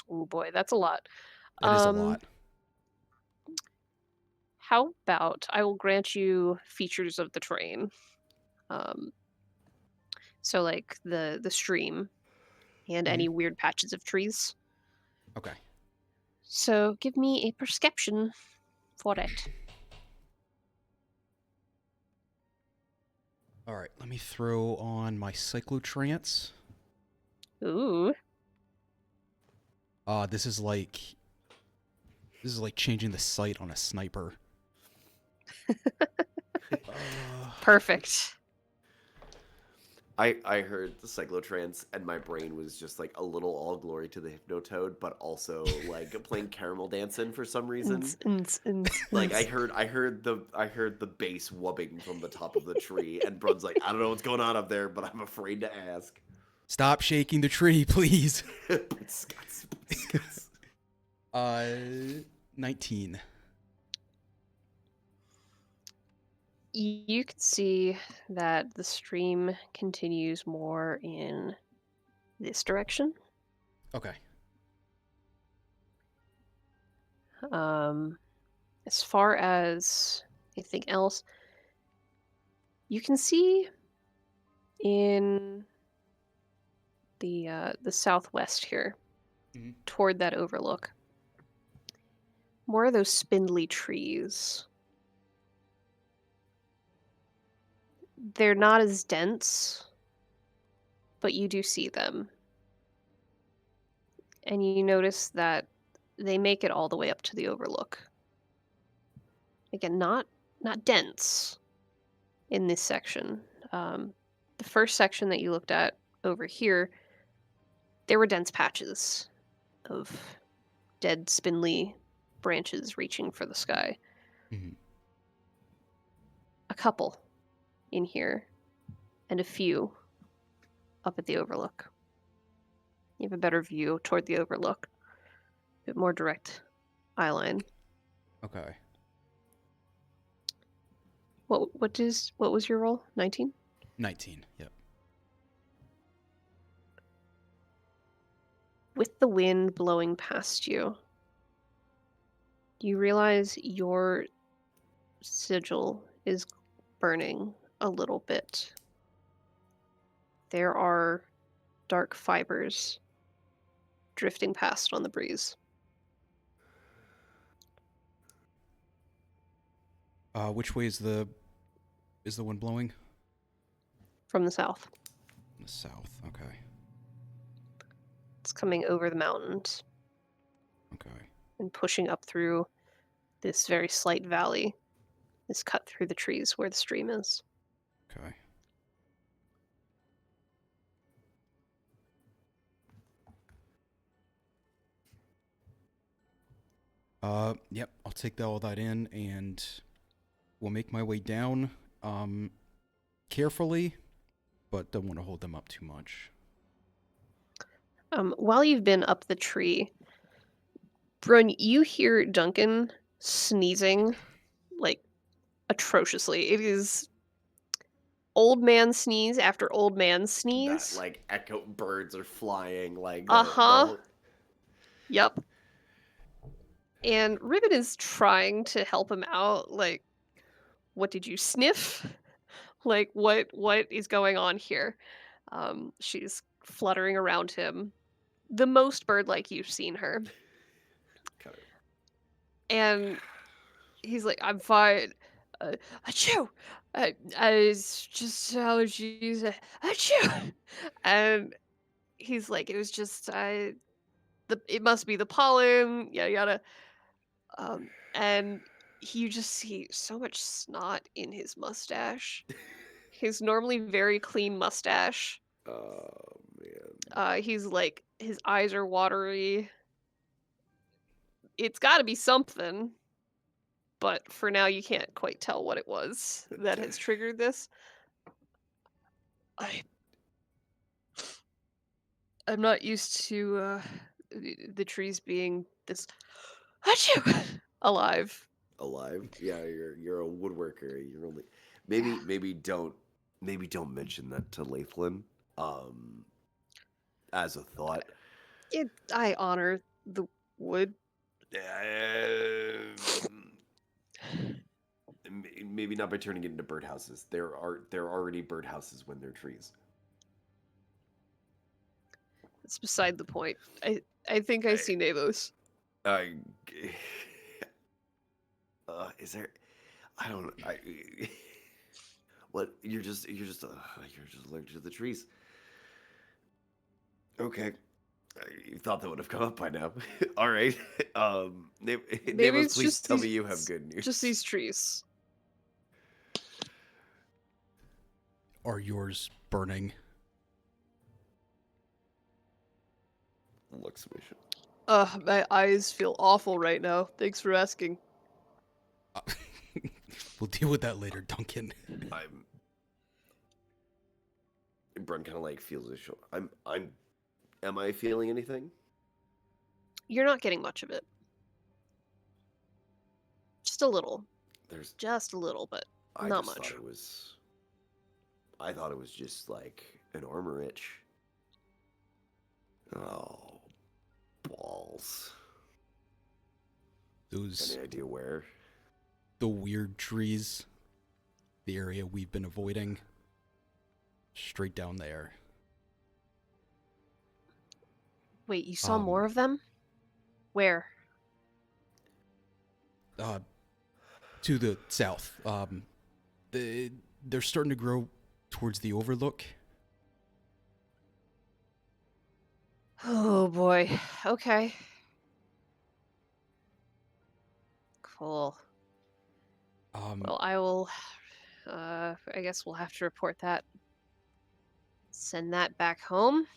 Oh boy, that's a lot. That is a lot. How about I will grant you features of the terrain. So like the stream and any weird patches of trees. Okay. So give me a perception for it. All right, let me throw on my cyclotrance. Ooh. This is like changing the sight on a sniper. Perfect. I heard the cyclotrance and my brain was just like a little all glory to the Hypnotoad, but also like playing caramel dancing for some reason. Like I heard the bass wubbing from the top of the tree, and Brun's like, I don't know what's going on up there, but I'm afraid to ask. Stop shaking the tree, please. Scots. 19. You can see that the stream continues more in this direction. Okay. As far as anything else, you can see in the southwest here, toward that overlook, more of those spindly trees. They're not as dense, but you do see them. And you notice that they make it all the way up to the overlook. Again, not dense in this section. The first section that you looked at over here, there were dense patches of dead, spindly branches reaching for the sky. Mhm. A couple in here, and a few up at the overlook. You have a better view toward the overlook. A bit more direct eyeline. Okay. What was your roll? 19? 19. Yep. With the wind blowing past you, you realize your sigil is burning a little bit. There are dark fibers drifting past on the breeze. Which way is the wind blowing? From the south. the south. Okay. It's coming over the mountains Okay. and pushing up through this very slight valley. Is cut through the trees where the stream is. Okay. Yep. I'll take all that in, and we'll make my way down. Carefully, but don't want to hold them up too much. While you've been up the tree, Brun, you hear Duncan sneezing, like, atrociously. It is old man sneeze after old man That sneeze. like echo birds are flying like Uh-huh. Yep. And Ribbon is trying to help him out, like, what did you sniff? Like, what is going on here? She's fluttering around him. The most bird-like you've seen her. kind of And he's like, "I'm fine. Achoo! It's just allergies. Achoo!" And he's like, "It was just it must be the pollen, yada yada." And you just see so much snot in his mustache. His normally very clean mustache. oh man. He's like, his eyes are watery. It's got to be something, but for now you can't quite tell what it was that has triggered this. I I'm not used to the trees being this achoo, alive. Alive? Yeah, you're a woodworker. You're only maybe don't mention that to Lathlin. Um as a thought. I honor the wood. Maybe not by turning it into birdhouses. There are already birdhouses when they're trees. It's beside the point. I think I see Navos. Uh, is there? I don't. What? You're just allergic to the trees. Okay. You thought that would have come up by now. All right. Maybe Neighbors, it's please just tell me you have good news. just these trees. Are yours burning? Looks mission. My eyes feel awful right now. Thanks for asking. We'll deal with that later, Duncan. Brun kind of like feels his shoulder. Am I feeling anything? You're not getting much of it. Just a little. There's. Just a little, but I not just much. thought it was. I thought it was just like an armor itch. Oh, balls. Those Any idea where? the weird trees, the area we've been avoiding. Straight down there. Wait, you saw more of them? Where? To the south. They're starting to grow towards the overlook. Oh boy. Okay. Cool. Well, I will. I guess we'll have to report that. Send that back home.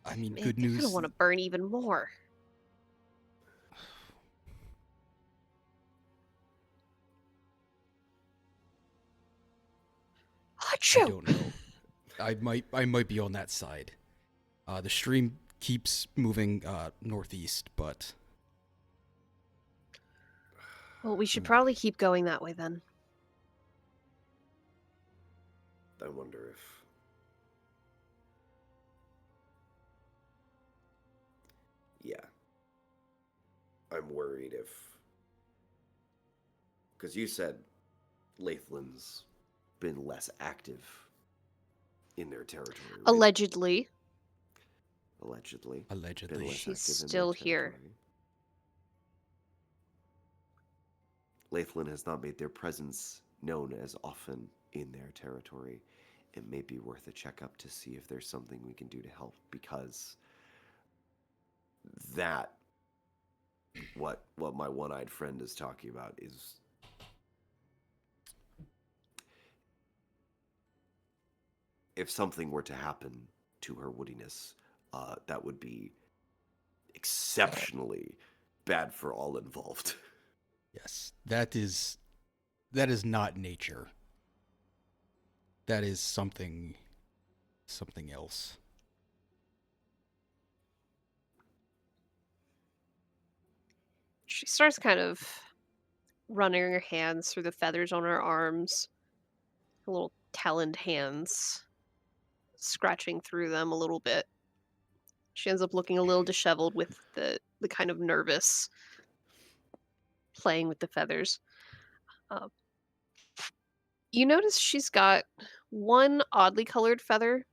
I mean, Man, good they're news. gonna want to burn even more. Achoo! I don't know. I might be on that side. The stream keeps moving northeast, but Well, we should probably keep going that way then. I wonder if. Yeah. I'm worried if. Because you said Lathlin's been less active in their territory. Right? Allegedly. Allegedly. allegedly. Been less She's active in their still here. territory. Lathlin has not made their presence known as often in their territory. it may be worth a checkup to see if there's something we can do to help, because that what my one-eyed friend is talking about is if something were to happen to her woodiness, that would be exceptionally bad for all involved. Yes, that is not nature. That is something else. She starts kind of running her hands through the feathers on her arms, her little taloned hands, scratching through them a little bit. She ends up looking a little disheveled with the kind of nervous playing with the feathers. Um, you notice she's got one oddly colored feather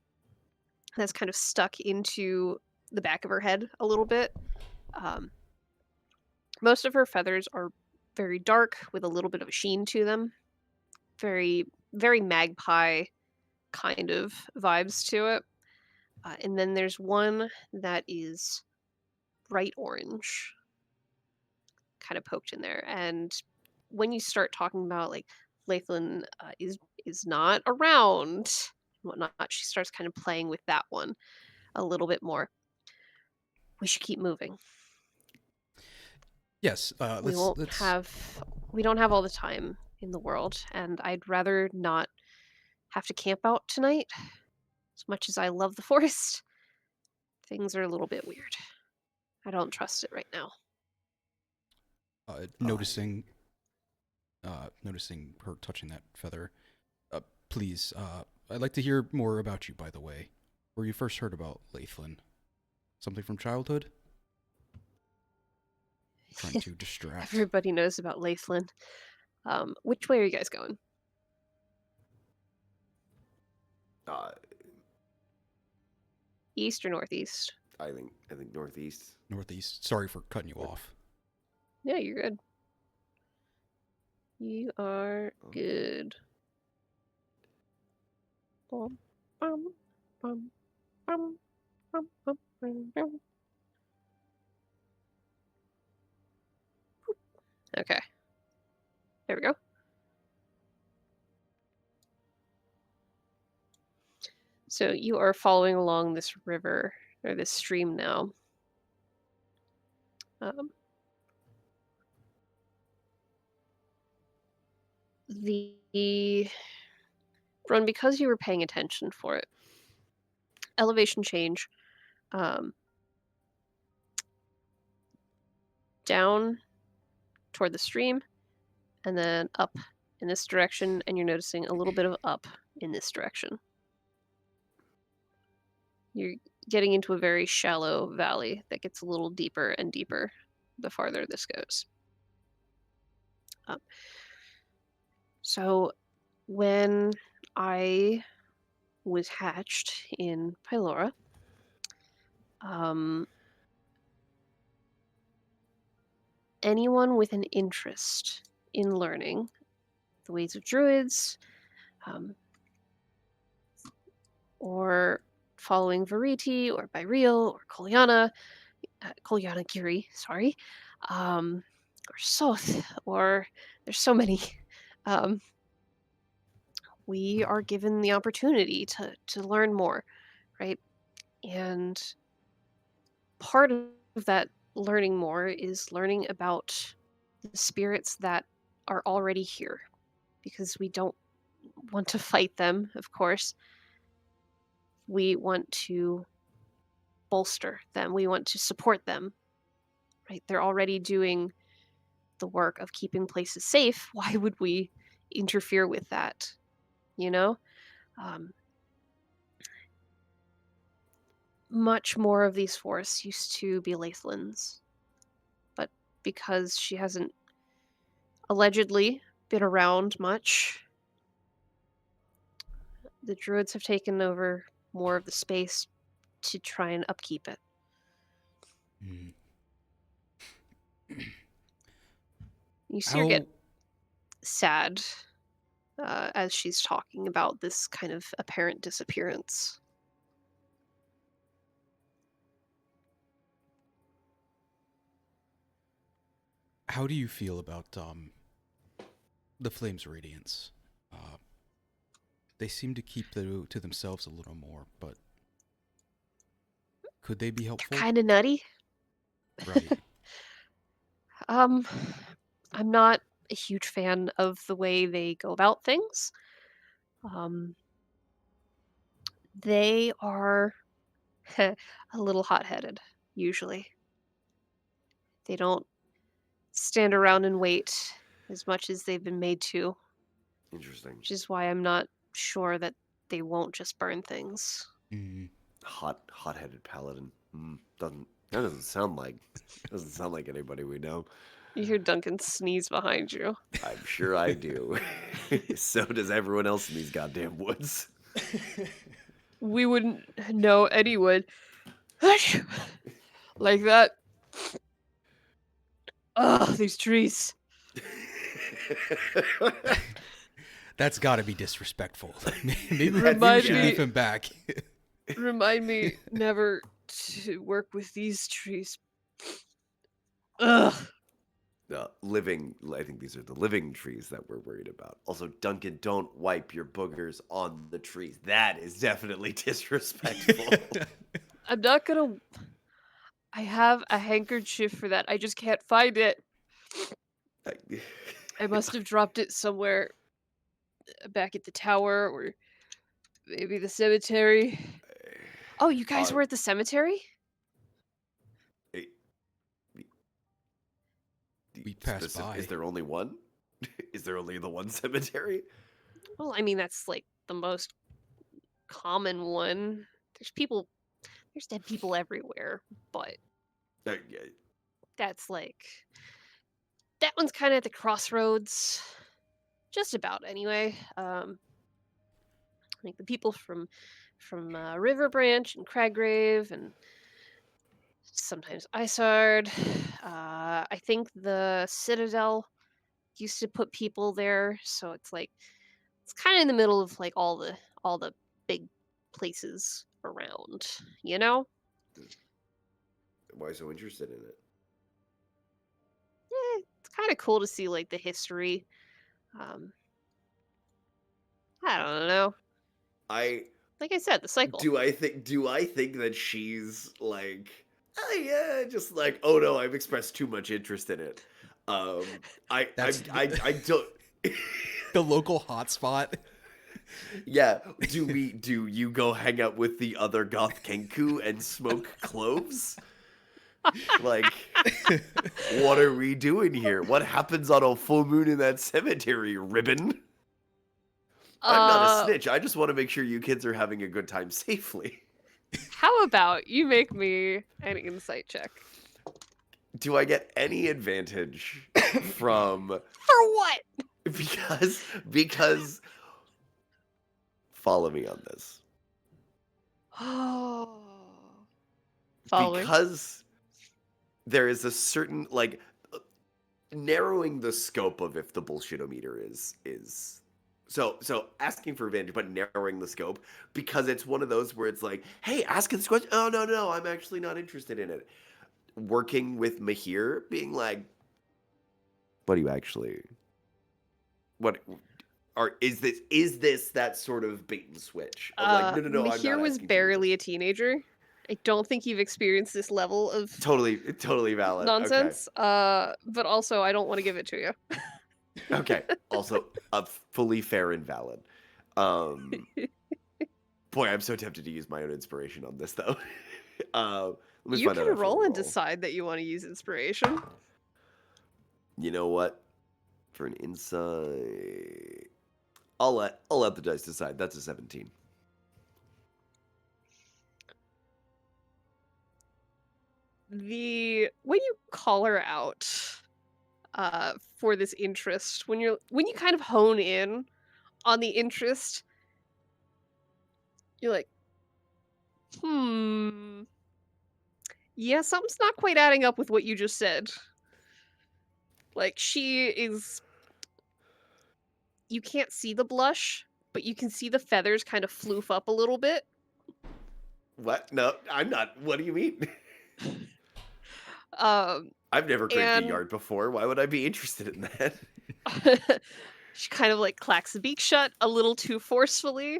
that's kind of stuck into the back of her head a little bit. Um, most of her feathers are very dark with a little bit of a sheen to them. Very, very magpie kind of vibes to it. And then there's one that is bright orange, kind of poked in there. And when you start talking about like Laithlin is not around and whatnot, she starts kind of playing with that one a little bit more. We should keep moving. Yes, We let's won't have we don't have all the time in the world, and I'd rather not have to camp out tonight. As much as I love the forest, things are a little bit weird. I don't trust it right now. noticing noticing her touching that feather. Please, I'd like to hear more about you. By the way, where you first heard about Laithlin? Something from childhood? Trying to distract. Everybody knows about Laithlin. Which way are you guys going? Uh, East or northeast? I think northeast. Northeast. Sorry for cutting you off. Yeah, you're good. You are good. Bum, bum, bum, bum, bum, bum, bum, bum. Okay. There we go. So you are following along this river or this stream now. The run, because you were paying attention for it, elevation change, down toward the stream and then up in this direction, and you're noticing a little bit of up in this direction. You're getting into a very shallow valley that gets a little deeper and deeper the farther this goes. So when I was hatched in Pylora, anyone with an interest in learning the ways of druids, or following Veriti or Byreal or Kolyana Giri, sorry, or Soth, or there's so many. We are given the opportunity to learn more, right? And part of that learning more is learning about the spirits that are already here, because we don't want to fight them, of course. We want to bolster them. We want to support them, right? They're already doing the work of keeping places safe. Why would we interfere with that? You know? Much more of these forests used to be Laithlin's, but because she hasn't allegedly been around much, the druids have taken over more of the space to try and upkeep it. Mm. You see her get sad as she's talking about this kind of apparent disappearance. How do you feel about the flames' radiance? They seem to keep to themselves a little more, but could they be helpful? Kind of nutty. Right. Um, I'm not a huge fan of the way they go about things. Um, they are a little hot-headed, usually. They don't stand around and wait as much as they've been made to, Interesting. which is why I'm not sure that they won't just burn things. Mm. Hot-headed paladin. Doesn't sound like anybody we know. You hear Duncan sneeze behind you. I'm sure I do. So does everyone else in these goddamn woods. We wouldn't know anyone like that. Ugh, these trees. That's got to be disrespectful. Maybe we Remind should me- leave him back. Remind me never to work with these trees. Ugh. I think these are the living trees that we're worried about. Also, Duncan, don't wipe your boogers on the trees. That is definitely disrespectful. I'm not gonna. I have a handkerchief for that. I just can't find it. I must have dropped it somewhere back at the tower or maybe the cemetery. Oh, you guys were at the cemetery? We passed by. Is there only one? Is there only the one cemetery? Well, I mean, that's like the most common one. There's dead people everywhere, but Yeah. that's like. That one's kind of at the crossroads. Just about, anyway. Like the people from River Branch and Craggrave and sometimes Isard. I think the Citadel used to put people there, so it's like it's kind of in the middle of like all the big places around, you know? Why so interested in it? It's kind of cool to see like the history. Um, I don't know. Like I said, the cycle. Do I think that she's like, oh yeah, just like, oh no, I've expressed too much interest in it. I don't. The local hotspot. Yeah. Do you go hang out with the other goth Kenku and smoke cloves? Like, what are we doing here? What happens on a full moon in that cemetery, Ribbon? I'm not a snitch. I just want to make sure you kids are having a good time safely. How about you make me an insight check? Do I get any advantage from For what? because follow me on this. Oh. Following. Because there is a certain like narrowing the scope of if the bullshitometer is so asking for advantage but narrowing the scope because it's one of those where it's like, hey, ask this question. Oh no, I'm actually not interested in it. Working with Mahir being like, what do you actually is this that sort of bait and switch of like, no, I'm Mahir not was asking for barely a teenager. I don't think you've experienced this level of totally valid nonsense. But also I don't want to give it to you. Okay. Also, fully fair and valid. Boy, I'm so tempted to use my own inspiration on this, though. Let me You find out can if I roll and decide that you want to use inspiration. You know what? For an insight, I'll let the dice decide. That's a 17. When you call her out for this interest, when you kind of hone in on the interest, you're like, yeah, something's not quite adding up with what you just said. Like, she is you can't see the blush, but you can see the feathers kind of floof up a little bit. What? No, I'm not. What do you mean? Um, I've never creeped a and yard before. Why would I be interested in that? she kind of like clacks the beak shut a little too forcefully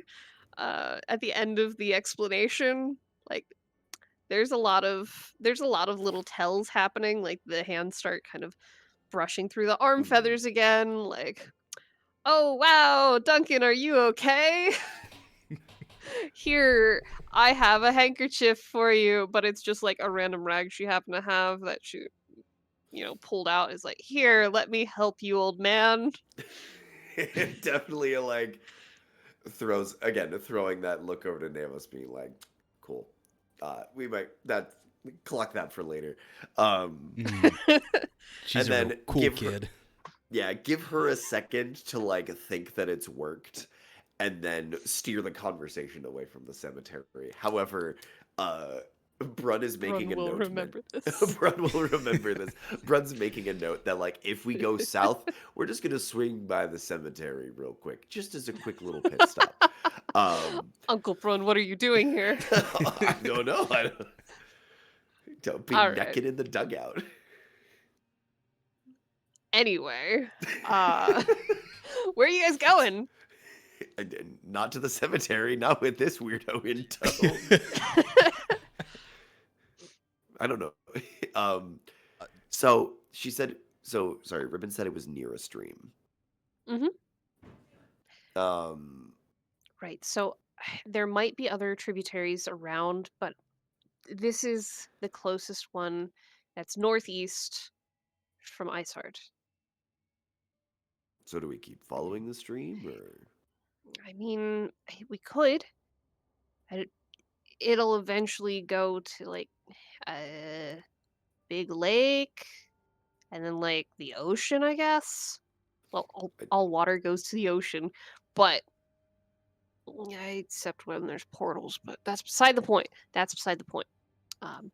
at the end of the explanation. Like there's a lot of little tells happening. Like the hands start kind of brushing through the arm Hmm. feathers again. Like, oh wow, Duncan, are you okay? Here, I have a handkerchief for you, but it's just like a random rag she happened to have that she, pulled out. Is like, here, let me help you, old man. Definitely like throwing that look over to Namus, being like, cool. We might clock that for later. Mhm. She's And a real then cool kid. give her a second to like think that it's worked, and then steer the conversation away from the cemetery. However, Brun is making Brun a will note. remember this. Brun will remember this. Brun's making a note that like if we go south, we're just gonna swing by the cemetery real quick, just as a quick little pit stop. Uncle Brun, what are you doing here? I don't know. Don't be All right. naked in the dugout. Anyway, where are you guys going? Not to the cemetery, not with this weirdo in tow. I don't know. So she said. So sorry, Ribbon said it was near a stream. Mhm. Um, Right. So there might be other tributaries around, but this is the closest one that's northeast from Iceheart. so do we keep following the stream, or I mean, we could. I- It'll eventually go to like a big lake and then like the ocean, I guess. Well, I- all water goes to the ocean, but yeah, except when there's portals. But that's beside the point. That's beside the point. Um,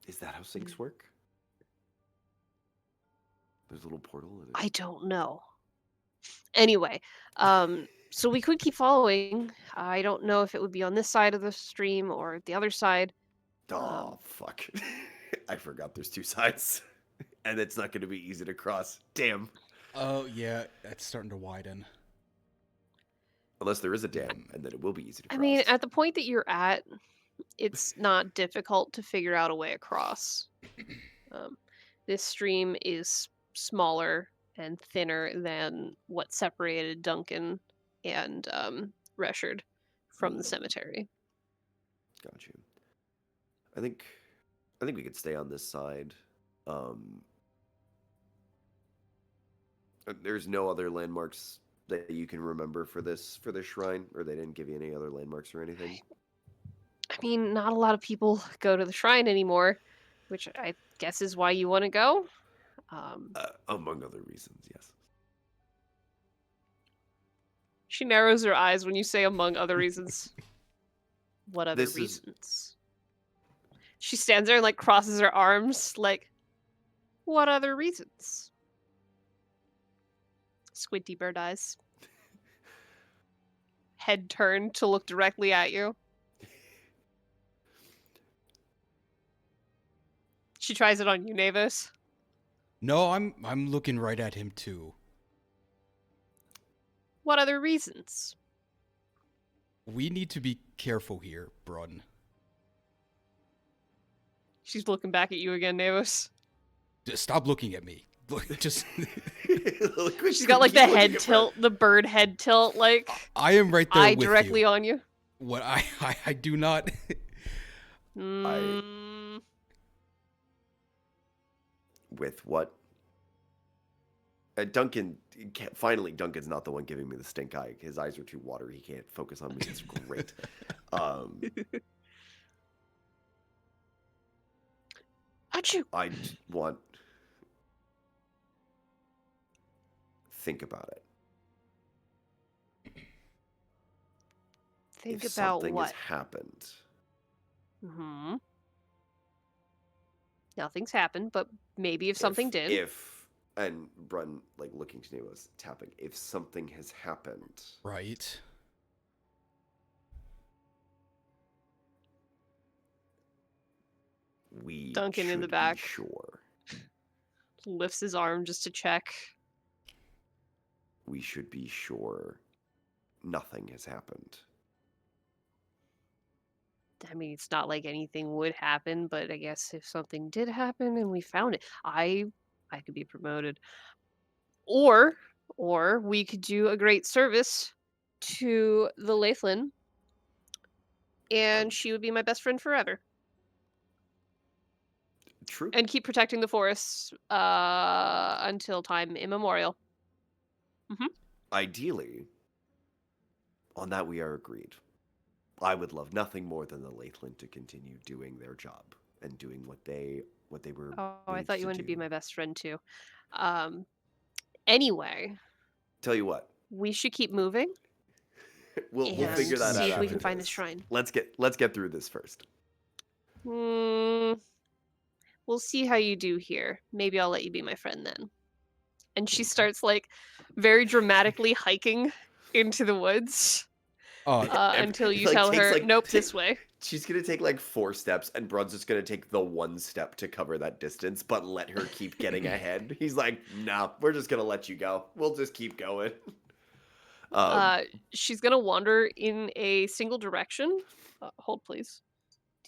is that how sinks work? There's a little portal in it. I don't know. Anyway, so we could keep following. I don't know if it would be on this side of the stream or the other side. Oh fuck! I forgot there's two sides, and it's not going to be easy to cross. Damn. Oh, yeah, that's starting to widen. Unless there is a dam, and then it will be easy to I cross. mean, at the point that you're at, it's not difficult to figure out a way across. This stream is smaller and thinner than what separated Duncan and Reshard from the cemetery. Got you. I think we could stay on this side. There's no other landmarks that you can remember for this shrine, or they didn't give you any other landmarks or anything. I mean, not a lot of people go to the shrine anymore, which I guess is why you want to go. Among other reasons, yes. She narrows her eyes when you say among other reasons. What other This is- reasons? She stands there and like crosses her arms, like, what other reasons? Squinty bird eyes. Head turned to look directly at you. She tries it on you, Navis. No, I'm looking right at him too. What other reasons? We need to be careful here, Brun. She's looking back at you again, Navis. Just stop looking at me. Look, just She's got like the head tilt, the bird head tilt, like I am right there eye with directly you. on you. What I do not. Mm, With what? Duncan, finally, Duncan's not the one giving me the stink eye. His eyes are too watery. He can't focus on me. It's great. Achoo. I want. Think about it. Think If about something what? has happened, Nothing's happened, but maybe if something did. If And Brun, like, looking to Neos, tapping. If something has happened, Right. we Duncan in the should be back. sure. Lifts his arm just to check. We should be sure nothing has happened. I mean, it's not like anything would happen, but I guess if something did happen and we found it, I could be promoted. Or we could do a great service to the Lathlin, and she would be my best friend forever. True. And keep protecting the forests until time immemorial. Ideally, on that we are agreed. I would love nothing more than the Lathlin to continue doing their job and doing what they were. Oh, I made thought you to wanted to be do. my best friend too. Anyway, Tell you what, we should keep moving we'll and figure that see out if we after can find this. this shrine. Let's get through this first. Hmm. We'll see how you do here. Maybe I'll let you be my friend then. And she starts like very dramatically hiking into the woods until you like, tell takes, her, like, nope, this way. She's gonna take like 4 steps, and Brun's just gonna take the 1 step to cover that distance, but let her keep getting ahead. He's like, "Nah, we're just gonna let you go. We'll just keep going." She's gonna wander in a single direction. Hold, please.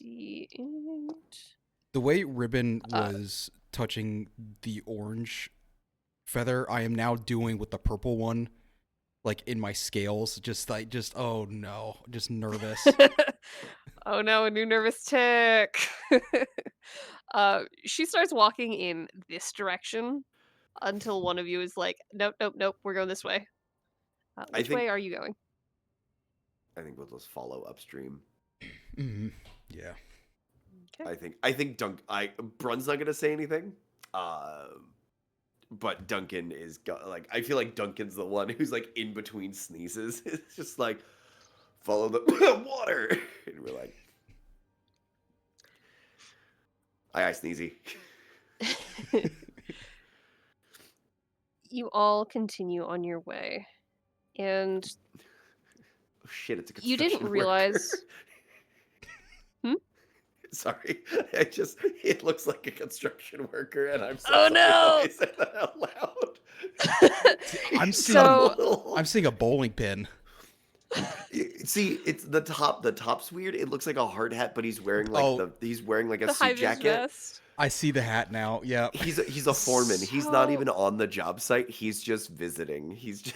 D8. The way Ribbon was touching the orange feather, I am now doing with the purple one, like in my scales. Just oh no, just nervous. Oh no, a new nervous tick. She starts walking in this direction until one of you is like, nope, nope, nope, we're going this way. Which way are you going? I think we'll just follow upstream. Mm-hmm. Yeah. Okay. I think Brun's not gonna say anything. But Duncan is like, I feel like Duncan's the one who's like in between sneezes. It's just like, follow the water, and we're like, aye, Sneezy. You all continue on your way, and Oh shit, it's a you construction didn't realize. Sorry, it looks like a construction worker, and I'm so Oh, sorry no! that I said that out loud. I'm So- seeing a bowling pin. See, it's the top's weird. It looks like a hard hat, but he's wearing like Oh. he's wearing like a The suit high-vis jacket. vest. I see the hat now. Yeah. He's a foreman. He's not So- even on the job site. He's just visiting. He's just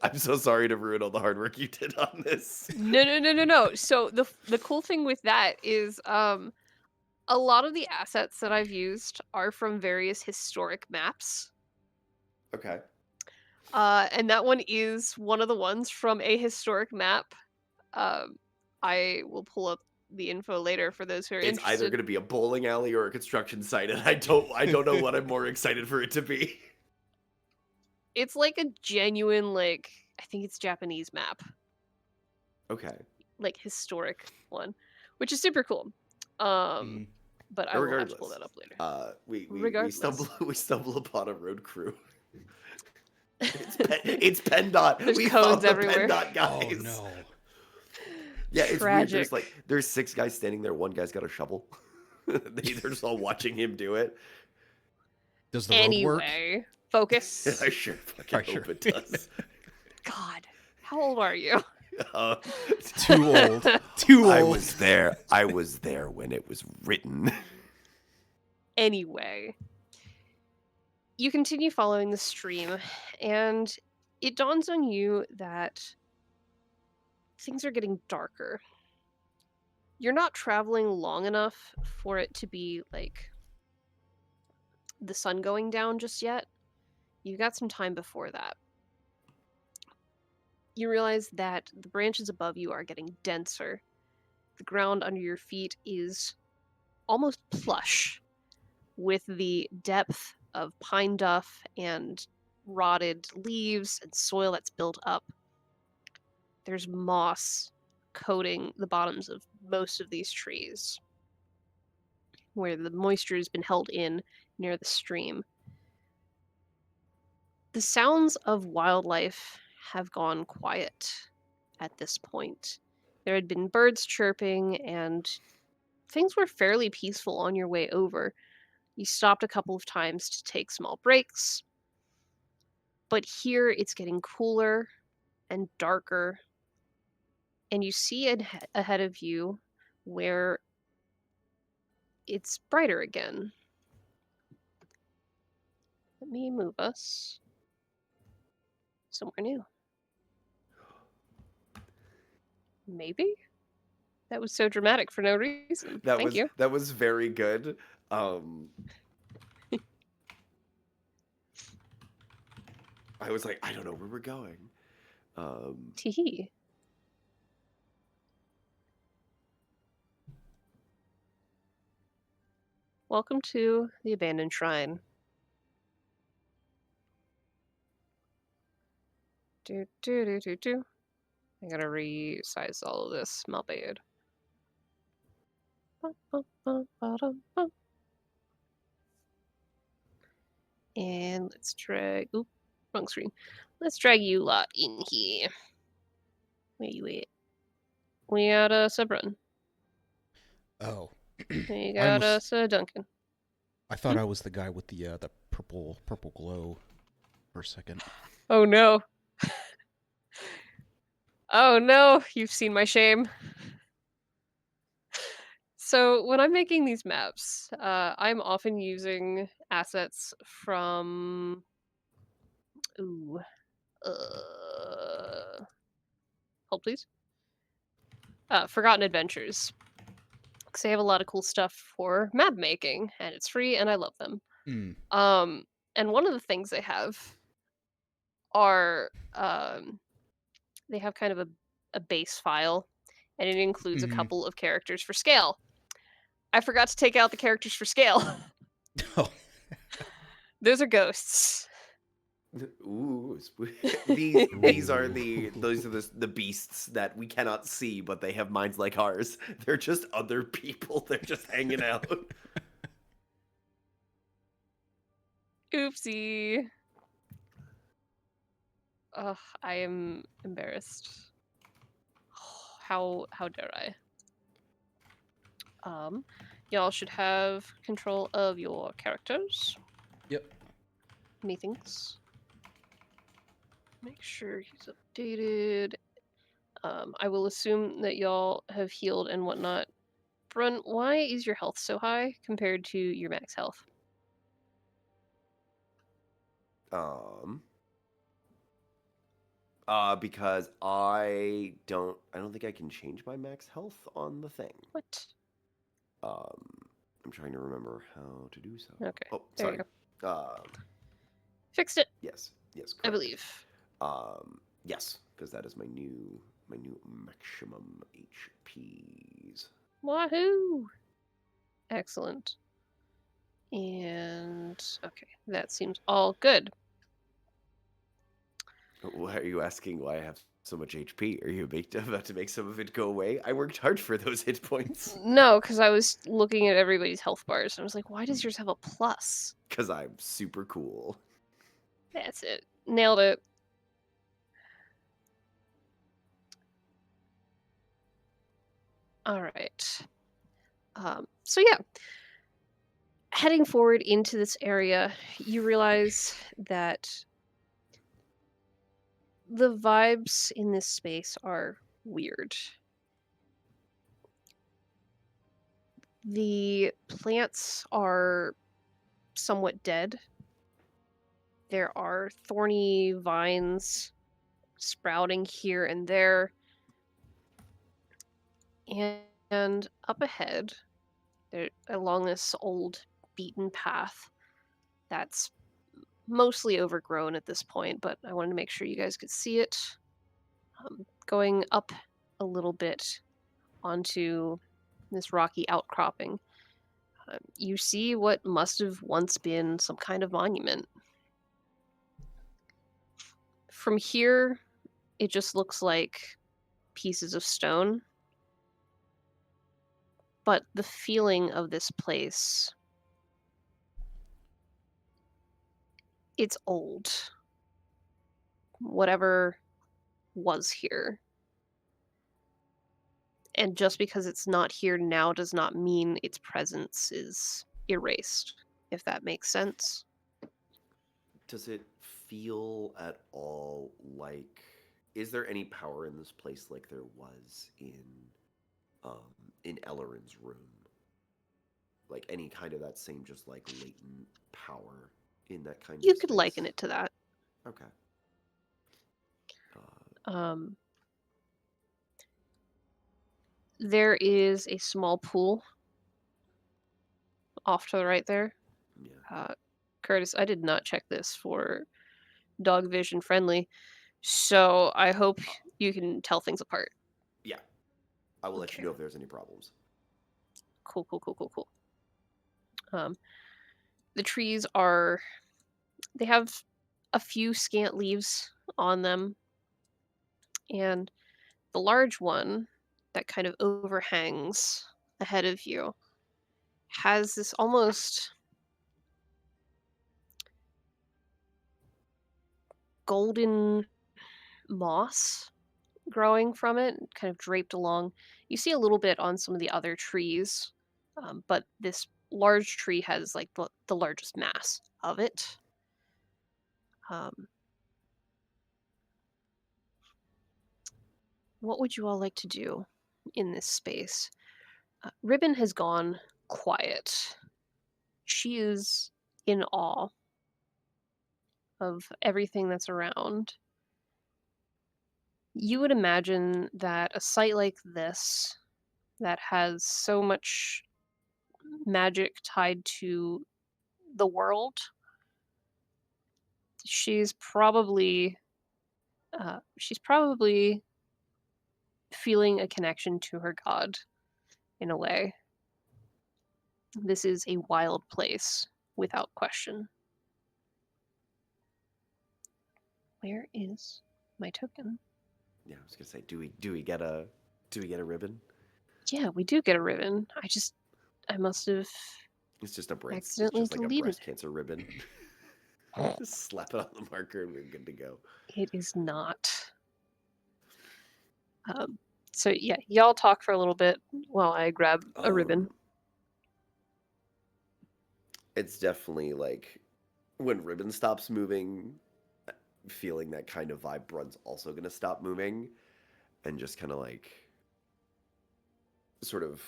I'm so sorry to ruin all the hard work you did on this. No. So the cool thing with that is a lot of the assets that I've used are from various historic maps. Okay. And that one is one of the ones from a historic map. I will pull up the info later for those who are It's interested. either going to be a bowling alley or a construction site, and I don't know what I'm more excited for it to be. It's like a genuine, like, I think it's Japanese map, Okay. like historic one, which is super cool. Mm. But I will have to pull that up later. We Regardless. stumble upon a road crew. It's PennDOT. There's we codes found the everywhere. PennDOT Oh guys. no. Yeah, it's Tragic. weird. There's 6 guys standing there. One guy's got a shovel. They're just all watching him do it. Does the road work? Anyway, focus. I sure fucking I sure. hope it does. God, how old are you? Uh, Too old. Too old. I was there. I was there when it was written. Anyway, you continue following the stream, and it dawns on you that things are getting darker. You're not traveling long enough for it to be like the sun going down just yet. You've got some time before that. You realize that the branches above you are getting denser. The ground under your feet is almost plush with the depth of pine duff and rotted leaves and soil that's built up. There's moss coating the bottoms of most of these trees, where the moisture has been held in near the stream. The sounds of wildlife have gone quiet at this point. There had been birds chirping, and things were fairly peaceful on your way over. You stopped a couple of times to take small breaks, but here it's getting cooler and darker, and you see ahead of you where it's brighter again. Let me move us somewhere new. Maybe? That was so dramatic for no reason. Thank you. That was very good. I was like, I don't know where we're going. Teehee. Welcome to the abandoned shrine. Do do do do do. I gotta resize all of this. My bad. And let's drag. Oop, wrong screen. Let's drag you lot in here. Where you at? We got us a Brun. Oh. We I got almost, us a Duncan. I thought I was the guy with the purple glow for a second. Oh no. Oh no, you've seen my shame. So when I'm making these maps, I'm often using assets from ooh, hold please. Forgotten Adventures, because they have a lot of cool stuff for map making, and it's free, and I love them. Hmm. And one of the things they have are they have kind of a base file, and it includes a Mhm. couple of characters for scale. I forgot to take out the characters for scale. Oh. Those are ghosts. Ooh, these are Ooh. those are the beasts that we cannot see, but they have minds like ours. They're just other people. They're just hanging out. Oopsie. Ugh, I am embarrassed. How dare I? Y'all should have control of your characters. Yep. Methinks. Make sure he's updated. I will assume that y'all have healed and whatnot. Brun, why is your health so high compared to your max health? Because I don't think I can change my max health on the thing. What? I'm trying to remember how to do so. Okay, Oh, there you sorry. Fixed it, Yes, I correct. believe. Yes, because that is my new maximum HPs. Wahoo! Excellent. And okay, that seems all good. Why are you asking why I have so much HP? Are you about to make some of it go away? I worked hard for those hit points. No, because I was looking at everybody's health bars and I was like, why does yours have a plus? Because I'm super cool. That's it. Nailed it. All right. So yeah, heading forward into this area, you realize that the vibes in this space are weird. The plants are somewhat dead. There are thorny vines sprouting here and there. And up ahead, there, along this old beaten path that's mostly overgrown at this point, but I wanted to make sure you guys could see it. Going up a little bit onto this rocky outcropping, you see what must have once been some kind of monument. From here, it just looks like pieces of stone. But the feeling of this place, it's old. whatever was here. And just because it's not here now does not mean its presence is erased, if that makes sense. Does it feel at all like? Is there any power in this place like there was in Ellorin's room? Like any kind of that same just like latent power in that kind You of could space? liken it to that. Okay. Um, there is a small pool off to the right there. Yeah. Curtis, I did not check this for dog vision friendly, so I hope you can tell things apart. Yeah. I will let Okay. you know if there's any problems. Cool, cool, cool, cool, cool. The trees are, they have a few scant leaves on them, and the large one that kind of overhangs ahead of you has this almost golden moss growing from it, kind of draped along. You see a little bit on some of the other trees, but this large tree has like the largest mass of it. Um, what would you all like to do in this space? Ribbon has gone quiet. She is in awe of everything that's around. You would imagine that a site like this, that has so much magic tied to the world, she's probably feeling a connection to her god in a way. This is a wild place, without question. Where is my token? Yeah, I was gonna say, do we get a ribbon? Yeah, we do get a ribbon. I must have It's just a breast. It's accidentally just like a deleted breast cancer ribbon. it. Just slap it on the marker and we're good to go. It is not. So yeah, y'all talk for a little bit while I grab a ribbon. It's definitely like when ribbon stops moving, feeling that kind of vibe. Brun's also gonna stop moving, and just kind of like sort of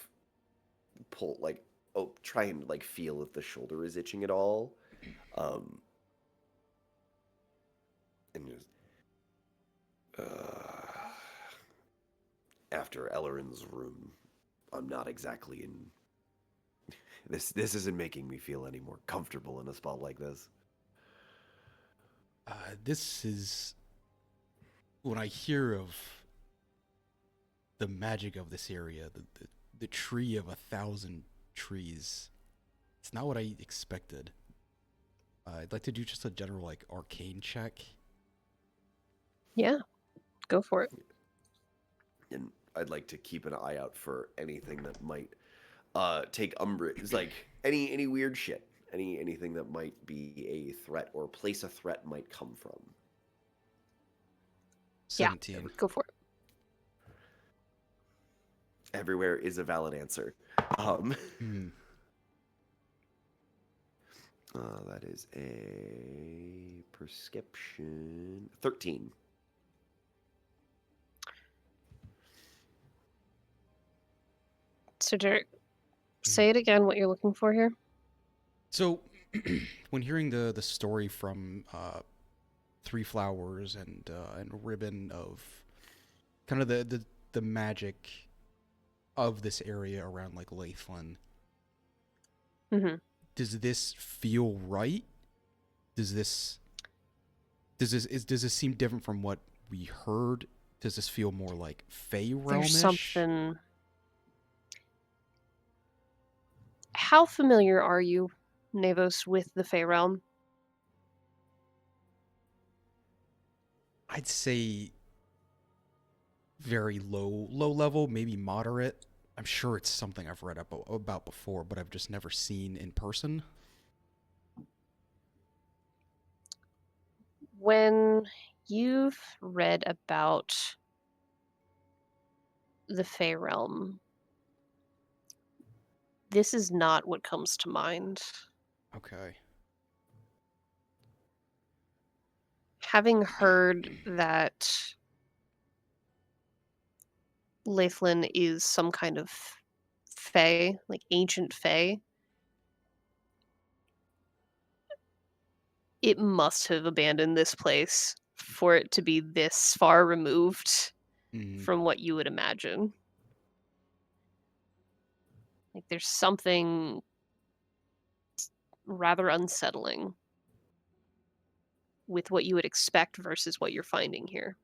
pull like try and like feel if the shoulder is itching at all, um, and just after Ellerin's room, I'm not exactly in. This isn't making me feel any more comfortable in a spot like this. This is when I hear of the magic of this area, the tree of 1,000 trees. It's not what I expected. I'd like to do just a general like arcane check. Yeah, go for it. And I'd like to keep an eye out for anything that might take umbrage. It's like any weird shit, anything that might be a threat or place a threat might come from. 17. Yeah, go for it. Everywhere is a valid answer. Hmm. That is a perception 13. So Derek, say it again. What you're looking for here? So, when hearing the story from Three Flowers and Ribbon of kind of the magic of this area around like Lathlin, Mm-hmm. does this feel right? Does this seem different from what we heard? Does this feel more like Fey There's realm-ish? something. How familiar are you, Navos, with the Fey realm? I'd say very low level, maybe moderate. I'm sure it's something I've read about before, but I've just never seen in person. When you've read about the Fey realm. This is not what comes to mind. Okay. Having heard that Laithlin is some kind of Fey, like ancient Fey, it must have abandoned this place for it to be this far removed Mm, from what you would imagine. Like there's something rather unsettling with what you would expect versus what you're finding here.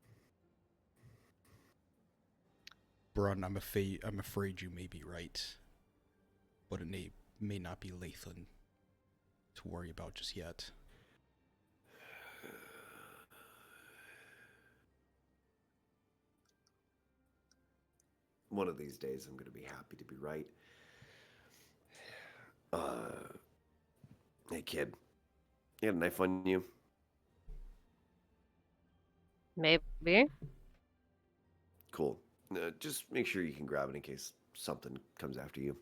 Brun, I'm afraid you may be right, but it may not be Lathan to worry about just yet. One of these days, I'm going to be happy to be right. Hey, kid. You got a knife on you? Maybe. Cool. Just make sure you can grab it in case something comes after you.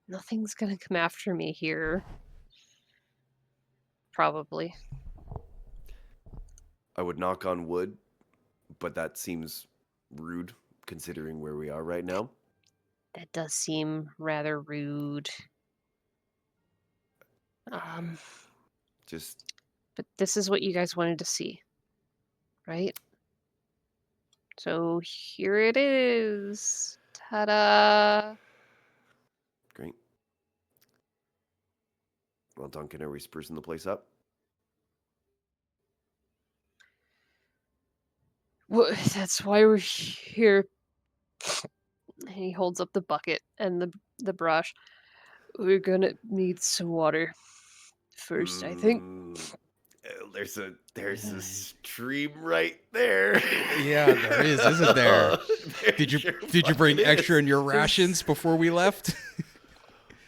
Nothing's gonna come after me here. Probably. I would knock on wood, but that seems rude considering where we are right now. That does seem rather rude. Um, Just but this is what you guys wanted to see, right? So here it is. Ta-da! great. Well, Duncan, are we sprucing the place up? Well, that's why we're here. And he holds up the bucket and the brush. We're gonna need some water first, I think. There's a stream right there. Yeah, there is, isn't there? Did you bring fucking extra is. in your rations before we left?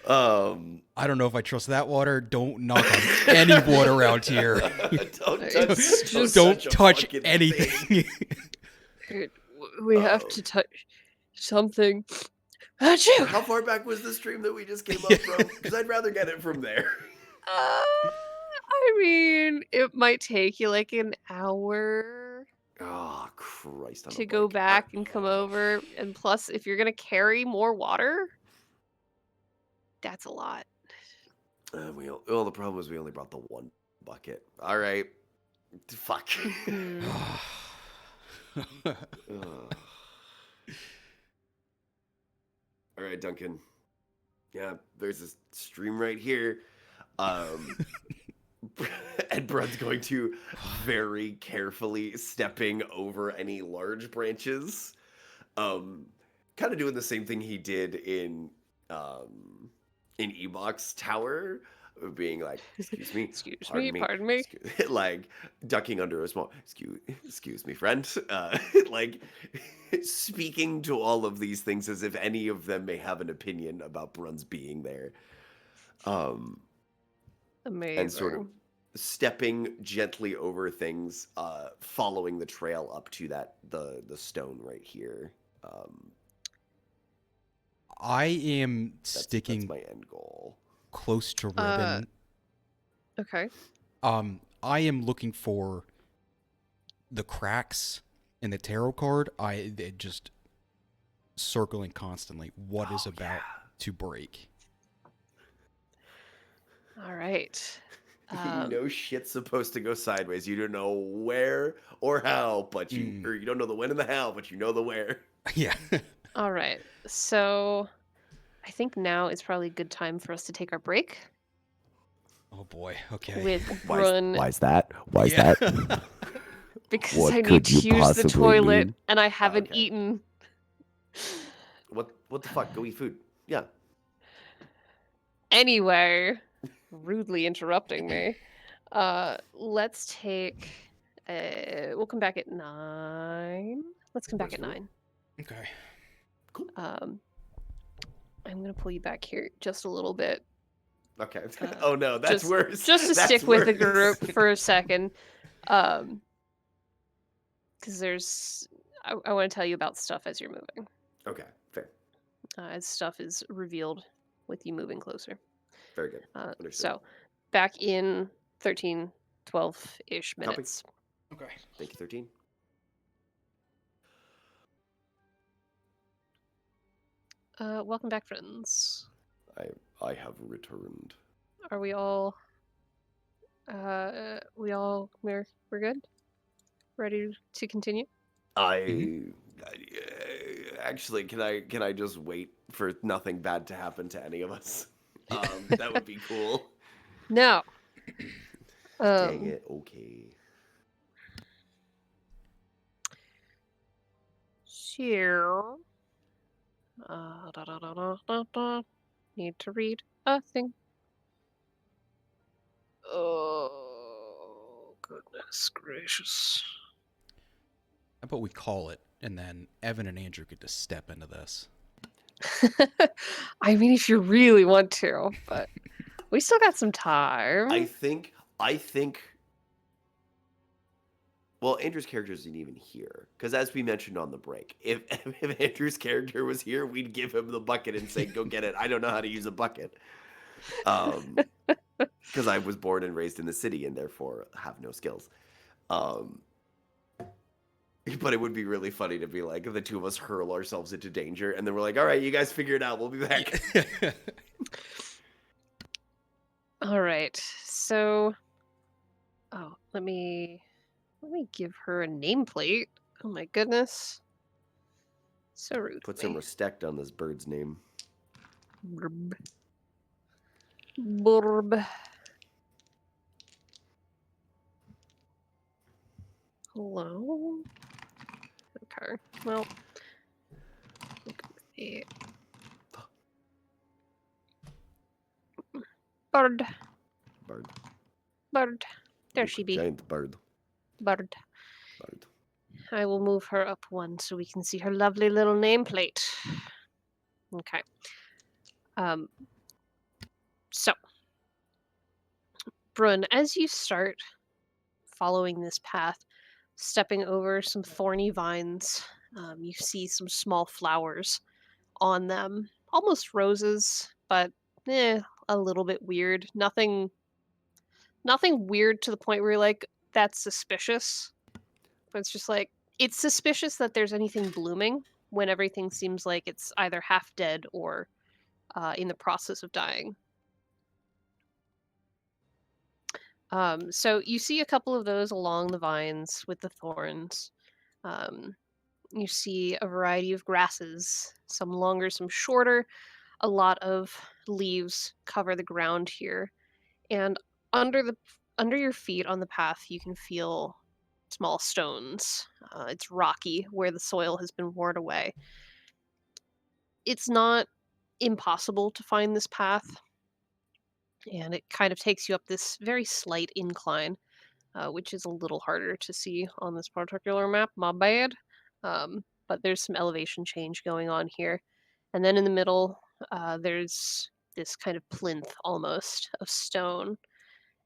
I don't know if I trust that water. Don't knock on any wood around here. Don't touch anything. We have to touch something. Achoo! How far back was the stream that we just came up from? Because I'd rather get it from there. I mean, it might take you like an hour Oh, Christ. to go back and come over. And plus, if you're going to carry more water, that's a lot. Well, the problem was we only brought the one bucket. All right. Fuck. Ugh. All right, Duncan. Yeah, there's this stream right here. And Brun's going to very carefully stepping over any large branches. Kind of doing the same thing he did in Ebox Tower, being like, excuse me, Pardon me. like ducking under a small, excuse me, friend, like speaking to all of these things as if any of them may have an opinion about Brun's being there. Amazing. And sort of stepping gently over things, following the trail up to the stone right here. I am That's sticking my end goal. close to Ribbon. Okay. I am looking for the cracks in the tarot card. It just circling constantly. What is about to break? All right. You know shit's supposed to go sideways. You don't know where or how, but or you don't know the when and the how, but you know the where. Yeah. All right. So I think now is probably a good time for us to take our break. Oh boy. Okay. With Brun. Why is that? Why is Yeah. that? Because What I need could to you use the possibly toilet mean? and I haven't Okay. eaten. What the fuck? Go eat food. Yeah. Anyway, rudely interrupting me. Let's take. We'll come back at 9. Let's come back at 9. Okay. Cool. I'm gonna pull you back here just a little bit. Okay. Uh, Oh no, that's just, worse. just to That's stick with the worse. group for a second, because I want to tell you about stuff as you're moving, Okay, fair. as stuff is revealed with you moving closer. Very good. Understood. So, back in 13, 12-ish Copy. minutes. Okay. Thank you, 13. Welcome back, friends. I have returned. Are we all? We're good. Ready to continue? Actually, can I just wait for nothing bad to happen to any of us? That would be cool. No. Dang it. Okay. So, need to read a thing. Oh, goodness gracious. How about we call it, and then Evan and Andrew get to step into this. I mean, if you really want to, but we still got some time. I think. Well, Andrew's character isn't even here because, as we mentioned on the break, if Andrew's character was here, we'd give him the bucket and say, "Go get it." I don't know how to use a bucket, because I was born and raised in the city and therefore have no skills. But it would be really funny to be like the two of us hurl ourselves into danger, and then we're like, "All right, you guys figure it out. We'll be back." All right. So, let me give her a nameplate. Oh my goodness. So rude. Put of some me. respect on this bird's name. Burb. Burb. Hello? Okay. Well, look at the bird. Bird. Bird. There Look, she be. Giant bird. Bird. Bird. I will move her up one so we can see her lovely little nameplate. Okay. So, Brun, as you start following this path, stepping over some thorny vines, you see some small flowers on them, almost roses, but a little bit weird. Nothing weird to the point where you're like, that's suspicious. But it's just like, it's suspicious that there's anything blooming when everything seems like it's either half dead or in the process of dying. So you see a couple of those along the vines with the thorns. You see a variety of grasses, some longer, some shorter. A lot of leaves cover the ground here, and under the under your feet on the path, you can feel small stones. It's rocky where the soil has been worn away. It's not impossible to find this path, and it kind of takes you up this very slight incline, which is a little harder to see on this particular map. My bad. But there's some elevation change going on here. And then in the middle, there's this kind of plinth almost of stone.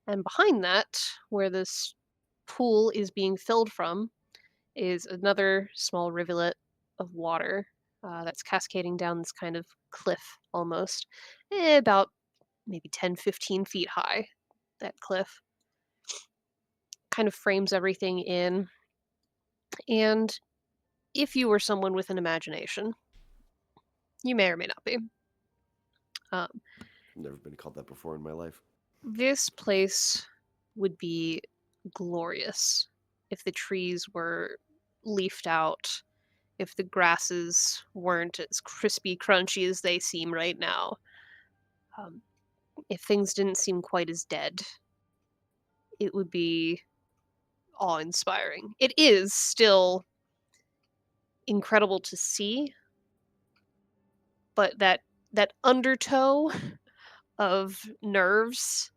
And behind that, where this pool is being filled from, is another small rivulet of water that's cascading down this kind of cliff almost, about maybe 10, 15 feet high, that cliff. Kind of frames everything in. And if you were someone with an imagination, you may or may not be. Never been called that before in my life. This place would be glorious if the trees were leafed out, if the grasses weren't as crispy, crunchy as they seem right now, if things didn't seem quite as dead. It would be awe-inspiring. It is still incredible to see, but that undertow of nerves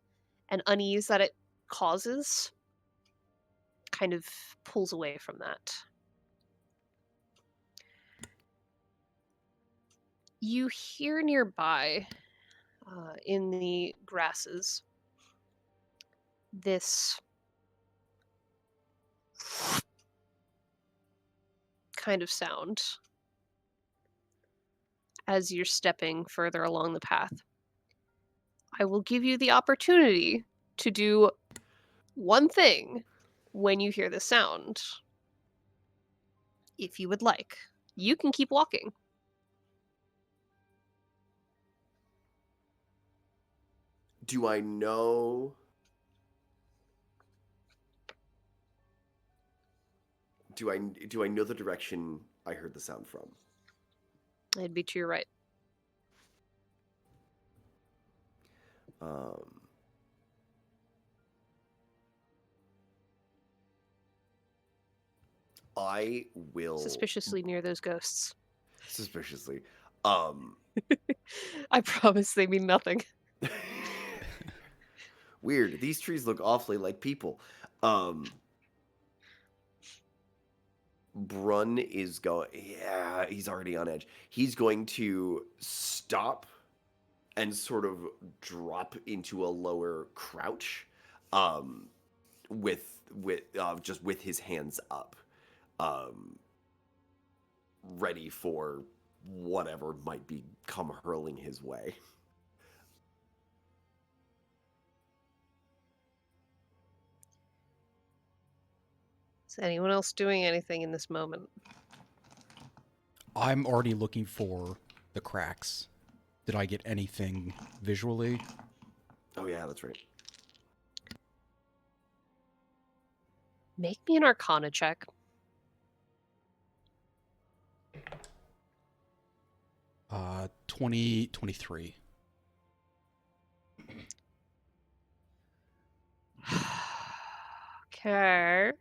and unease that it causes kind of pulls away from that. You hear nearby in the grasses, this kind of sound as you're stepping further along the path. I will give you the opportunity to do one thing when you hear the sound. If you would like, you can keep walking. Do I know? Do I know the direction I heard the sound from? It'd be to your right. Um, I will Suspiciously near those ghosts. suspiciously. I promise they mean nothing. Weird. These trees look awfully like people. Brun is going. Yeah, he's already on edge. He's going to stop and sort of drop into a lower crouch, with just with his hands up, um, ready for whatever might be come hurling his way. Is anyone else doing anything in this moment? I'm already looking for the cracks. Did I get anything visually? Oh yeah, that's right. Make me an Arcana check. 2023. Okay.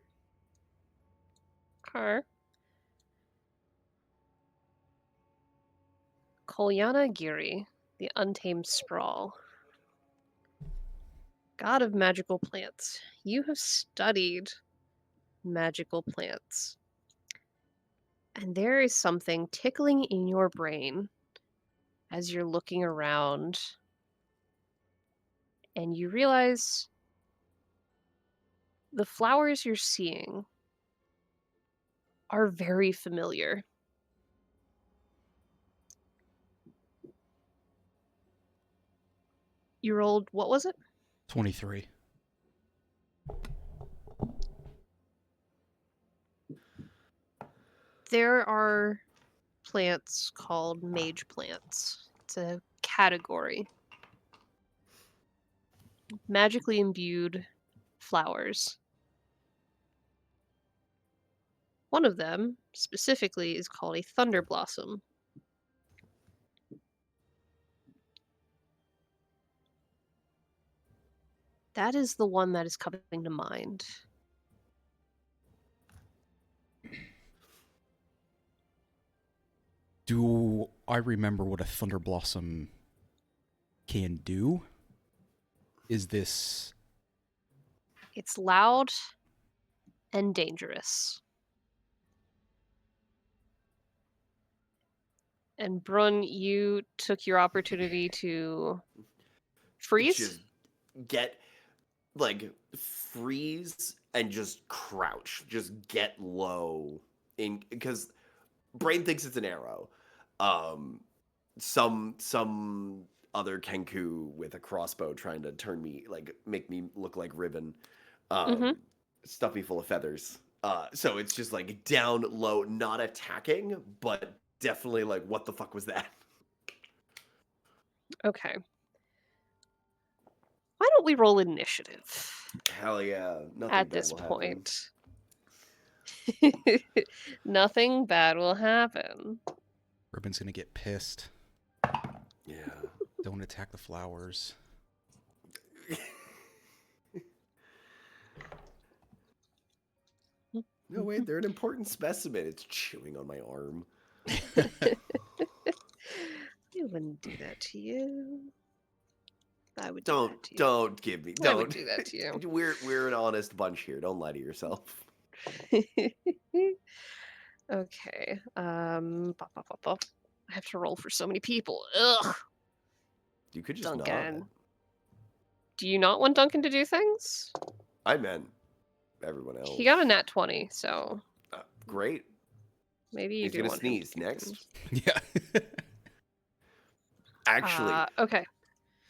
Okay. Kolyana Giri, the Untamed Sprawl. God of magical plants. You have studied magical plants. And there is something tickling in your brain as you're looking around. And you realize the flowers you're seeing are very familiar. You rolled, what was it? 23. There are plants called mage plants. It's a category. Magically imbued flowers. One of them, specifically, is called a thunder blossom. That is the one that is coming to mind. Do I remember what a thunder blossom can do? Is this... It's loud and dangerous. And Brun, you took your opportunity to freeze? Just get freeze and just crouch. Just get low in because brain thinks it's an arrow. Some other Kenku with a crossbow trying to turn me make me look like ribbon. Stuff me full of feathers. So it's just down low, not attacking, but definitely what the fuck was that? Okay. Why don't we roll initiative Hell yeah. Nothing at bad this will happen. point? Nothing bad will happen. Ribbon's gonna get pissed. Yeah. Don't attack the flowers. No, wait, they're an important specimen. It's chewing on my arm. I wouldn't do that to you. I would do that to you. Don't give me. I Don't would do that to you. We're an honest bunch here. Don't lie to yourself. Okay. I have to roll for so many people. Ugh. You could just Duncan. nod. Do you not want Duncan to do things? I meant everyone else. He got a nat 20, so Great. maybe you He's do gonna want him to sneeze do next. things. Yeah. Actually, Okay.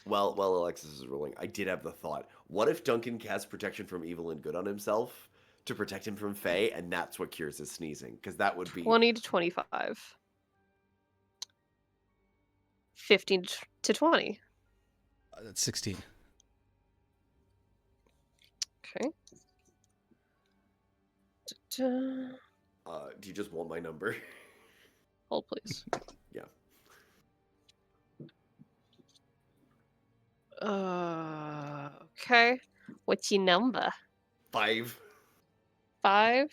while Alexis is rolling, I did have the thought: what if Duncan casts protection from evil and good on himself to protect him from Fae, and that's what cures his sneezing? Because that would be 20 to 25. 15 to 20. That's 16. Okay. Da-da. do you just want my number? Hold, please. Yeah. Okay. What's your number? 5. 5?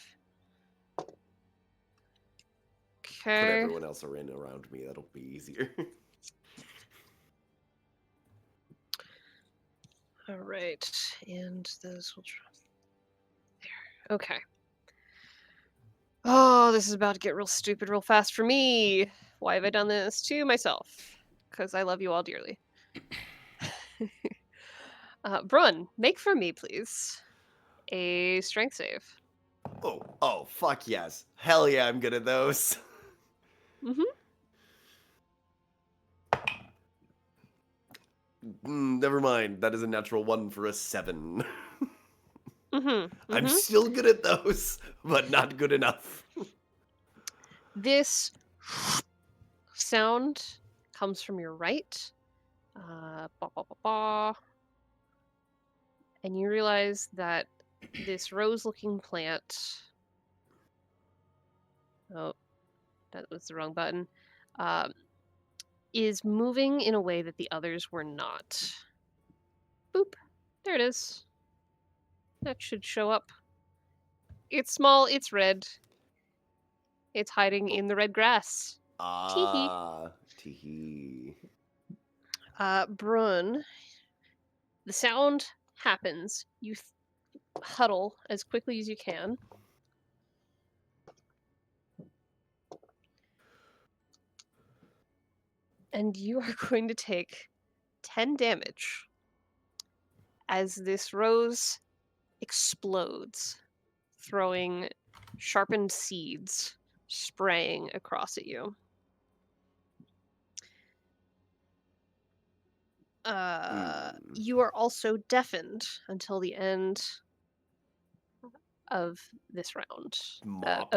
Put Okay. everyone else around me. That'll be easier. All right. And those will drop there. Okay. Oh, this is about to get real stupid real fast for me. Why have I done this to myself? Because I love you all dearly. Brun, make for me, please. A strength save. oh, fuck yes. Hell yeah, I'm good at those. Mm-hmm. Never mind. That is a natural 1 for a 7. Mm-hmm. I'm still good at those, but not good enough. This sound comes from your right. Ba, ba, ba, ba. And you realize that this rose-looking plant. Oh, that was the wrong button. Is moving in a way that the others were not. Boop. There it is. That should show up. It's small, it's red. It's hiding in the red grass. Ah, teehee. Brun, the sound happens. You huddle as quickly as you can. And you are going to take 10 damage as this rose explodes, throwing sharpened seeds spraying across at you. You are also deafened until the end of this round. Mop.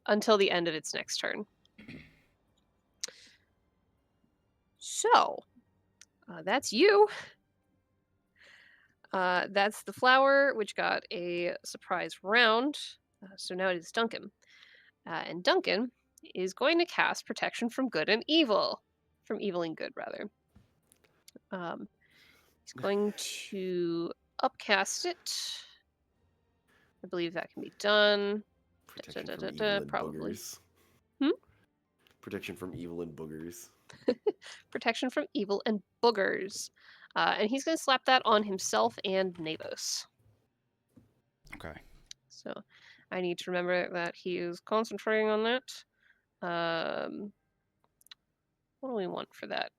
Until the end of its next turn. So, that's you. That's the flower, which got a surprise round. So now it is Duncan. And Duncan is going to cast Protection from Good and Evil. From Evil and Good, rather. He's going to upcast it. I believe that can be done. Protection from evil and Probably. boogers. Hmm? Protection from evil and boogers. Protection from Evil and Boogers. And he's going to slap that on himself and Navos. Okay. So I need to remember that he is concentrating on that. What do we want for that?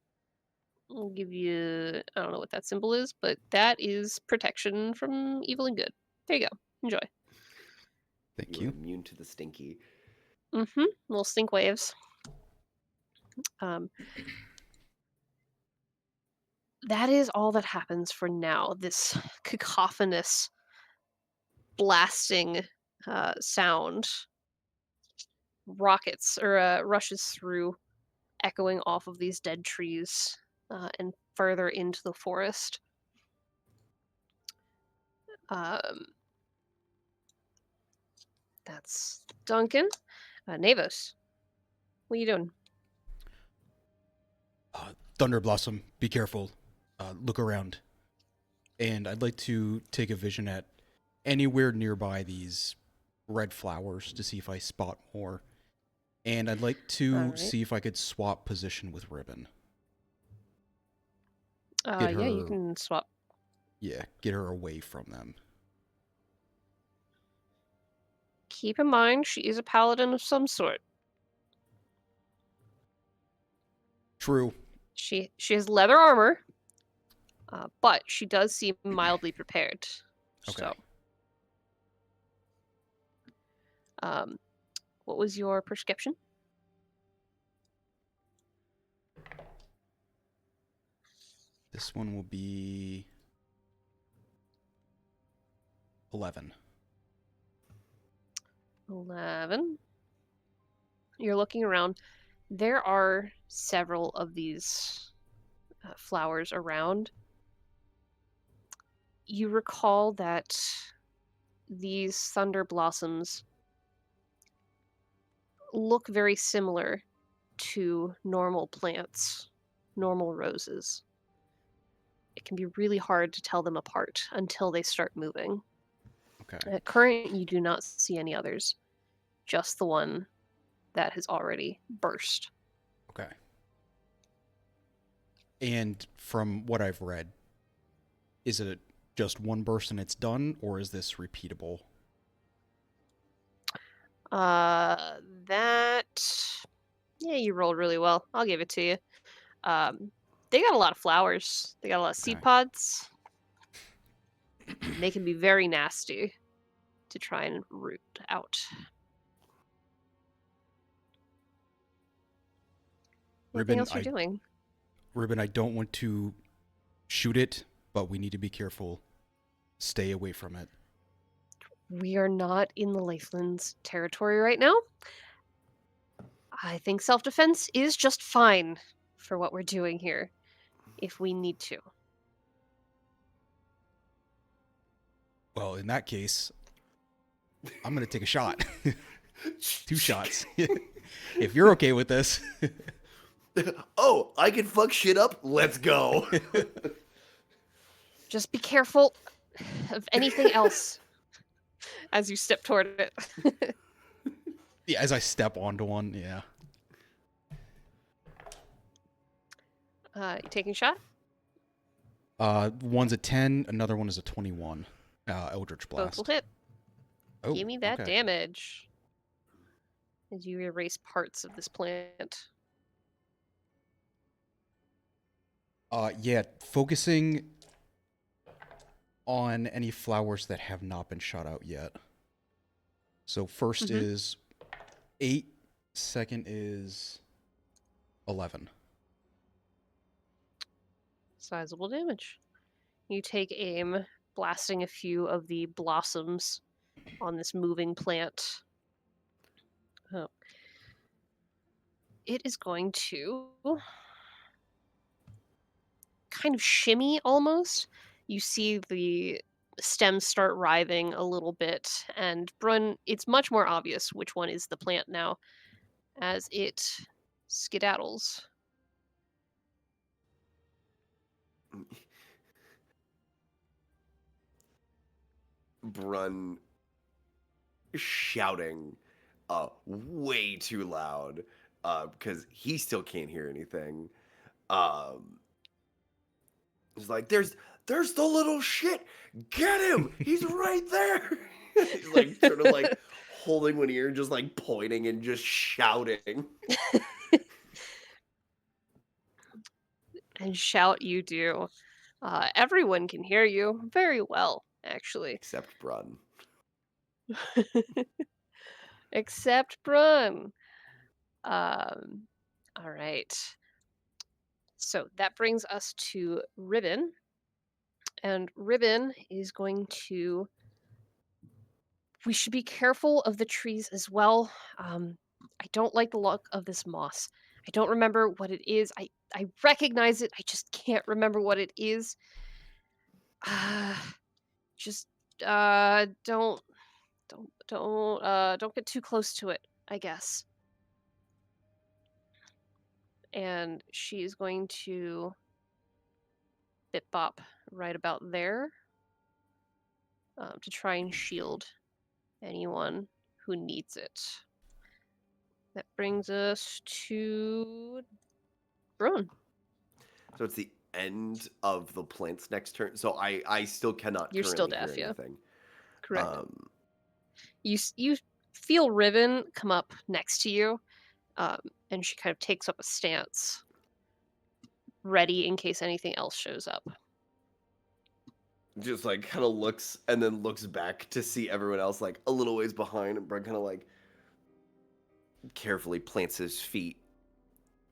I'll give you, I don't know what that symbol is, but that is protection from evil and good. There you go. Enjoy. Thank You're you. immune to the stinky. Mm-hmm. Little stink waves. That is all that happens for now. This cacophonous blasting sound rockets or rushes through, echoing off of these dead trees and further into the forest. That's Duncan. Navos, what are you doing? Thunder Blossom, be careful. Look around. And I'd like to take a vision at anywhere nearby these red flowers to see if I spot more. And I'd like to see if I could swap position with Ribbon. Yeah, you can swap. Yeah, get her away from them. Keep in mind, she is a paladin of some sort. True. She has leather armor, but she does seem mildly prepared. Okay. So, what was your perception? This one will be 11. 11. You're looking around. There are several of these flowers around. You recall that these thunder blossoms look very similar to normal plants, normal roses. It can be really hard to tell them apart until they start moving. Okay. At current, you do not see any others, just the one that has already burst. Okay. And from what I've read, is it just one burst and it's done, or is this repeatable? Yeah, you rolled really well. I'll give it to you. They got a lot of flowers. They got a lot of seed Okay. pods. They can be very nasty to try and root out. Anything else you're doing? Ribbon, I don't want to shoot it, but we need to be careful. Stay away from it. We are not in the Lakelands territory right now. I think self-defense is just fine for what we're doing here, if we need to. Well, in that case, I'm going to take a shot. 2 shots. If you're okay with this. Oh, I can fuck shit up? Let's go. Just be careful of anything else as you step toward it. Yeah, as I step onto one, yeah. You taking a shot? One's a 10, another one is a 21. Eldritch Both will Blast. hit. Oh, Give me that okay. damage. As you erase parts of this plant. Yeah, focusing on any flowers that have not been shot out yet. So first is 8, second is 11. Sizable damage. You take aim, blasting a few of the blossoms on this moving plant. Oh. It is going to kind of shimmy almost. You see the stems start writhing a little bit, and Brun, it's much more obvious which one is the plant now as it skedaddles. Brun shouting way too loud because he still can't hear anything. He's like, there's the little shit. Get him. He's right there. He's like sort of like holding one ear, just like pointing and just shouting. And shout you do. Everyone can hear you very well, actually. Except Brun. Except Brun. All right. So that brings us to Ribbon. And Ribbon is going to. We should be careful of the trees as well. I don't like the look of this moss. I don't remember what it is. I recognize it. I just can't remember what it is. Just don't get too close to it, I guess. And she's going to bit bop right about there to try and shield anyone who needs it. That brings us to Brun. So it's the end of the plant's next turn. So I still cannot You're still currently deaf, hear yeah. anything. Correct. You feel Ribbon come up next to you, and she kind of takes up a stance. ready in case anything else shows up. Just like kind of looks and then looks back to see everyone else like a little ways behind, and Brun kind of like carefully plants his feet,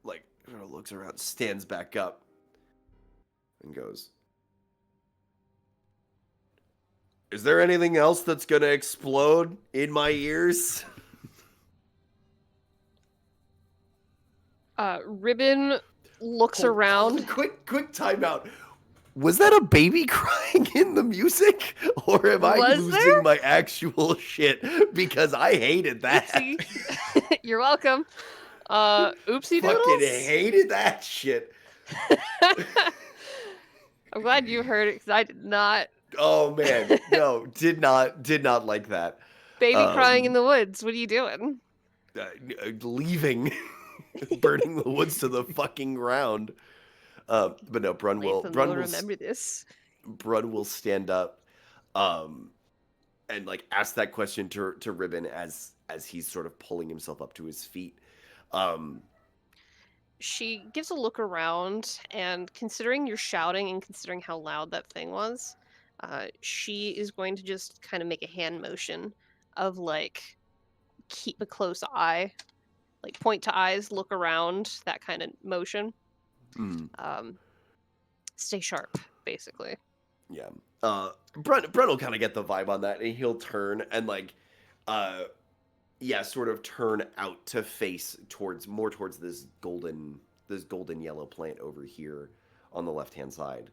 like kind of looks around, stands back up, and goes, "Is there anything else that's gonna explode in my ears?" Ribbon looks Hold around. on, quick timeout. Was that a baby crying in the music, or am I Was losing there? my actual shit? Because I hated that. Oopsie. You're welcome. Oopsie Fucking doodles. hated that shit. I'm glad you heard it because I did not. Oh man, no, did not like that. Baby crying in the woods. What are you doing? Leaving, burning the woods to the fucking ground. But no, Brun will remember this. Brun will stand up, and like ask that question to Ribbon as he's sort of pulling himself up to his feet. She gives a look around, and considering you're shouting and considering how loud that thing was, she is going to just kind of make a hand motion of like keep a close eye, like point to eyes, look around, that kind of motion. Stay sharp, basically. Yeah. Brun will kind of get the vibe on that, and he'll turn and like, sort of turn out to face towards this golden yellow plant over here on the left hand side.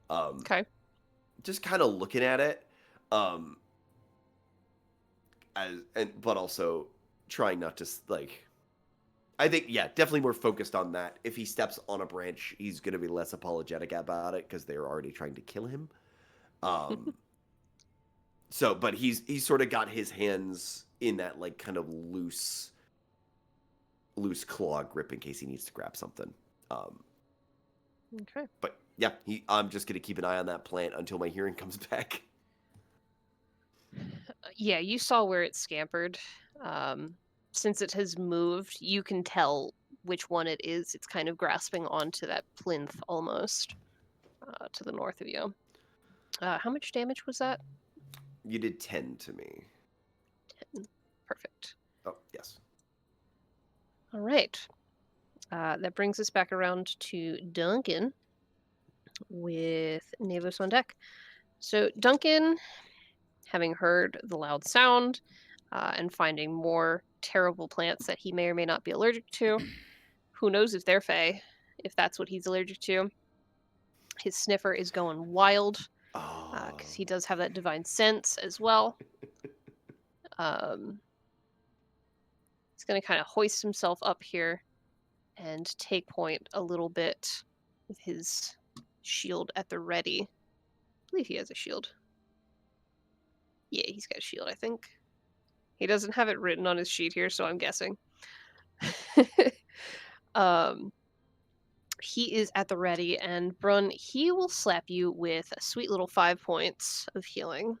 Okay. Just kind of looking at it, but also trying not to like. I think, definitely more focused on that. If he steps on a branch, he's going to be less apologetic about it because they're already trying to kill him. But he's sort of got his hands in that like kind of loose claw grip in case he needs to grab something. Okay. But yeah, I'm just going to keep an eye on that plant until my hearing comes back. Yeah, you saw where it scampered. Since it has moved, you can tell which one it is. It's kind of grasping onto that plinth almost to the north of you. How much damage was that? You did 10 to me. 10. Perfect. Oh, yes. All right. That brings us back around to Duncan with Navos on deck. So Duncan, having heard the loud sound and finding more terrible plants that he may or may not be allergic to, who knows if they're fey, if that's what he's allergic to. His sniffer is going wild because he does have that divine sense as well. He's going to kind of hoist himself up here and take point a little bit with his shield at the ready. I believe he has a shield. Yeah, he's got a shield, I think. He doesn't have it written on his sheet here, so I'm guessing. He is at the ready, and Brun, he will slap you with a sweet little 5 points of healing.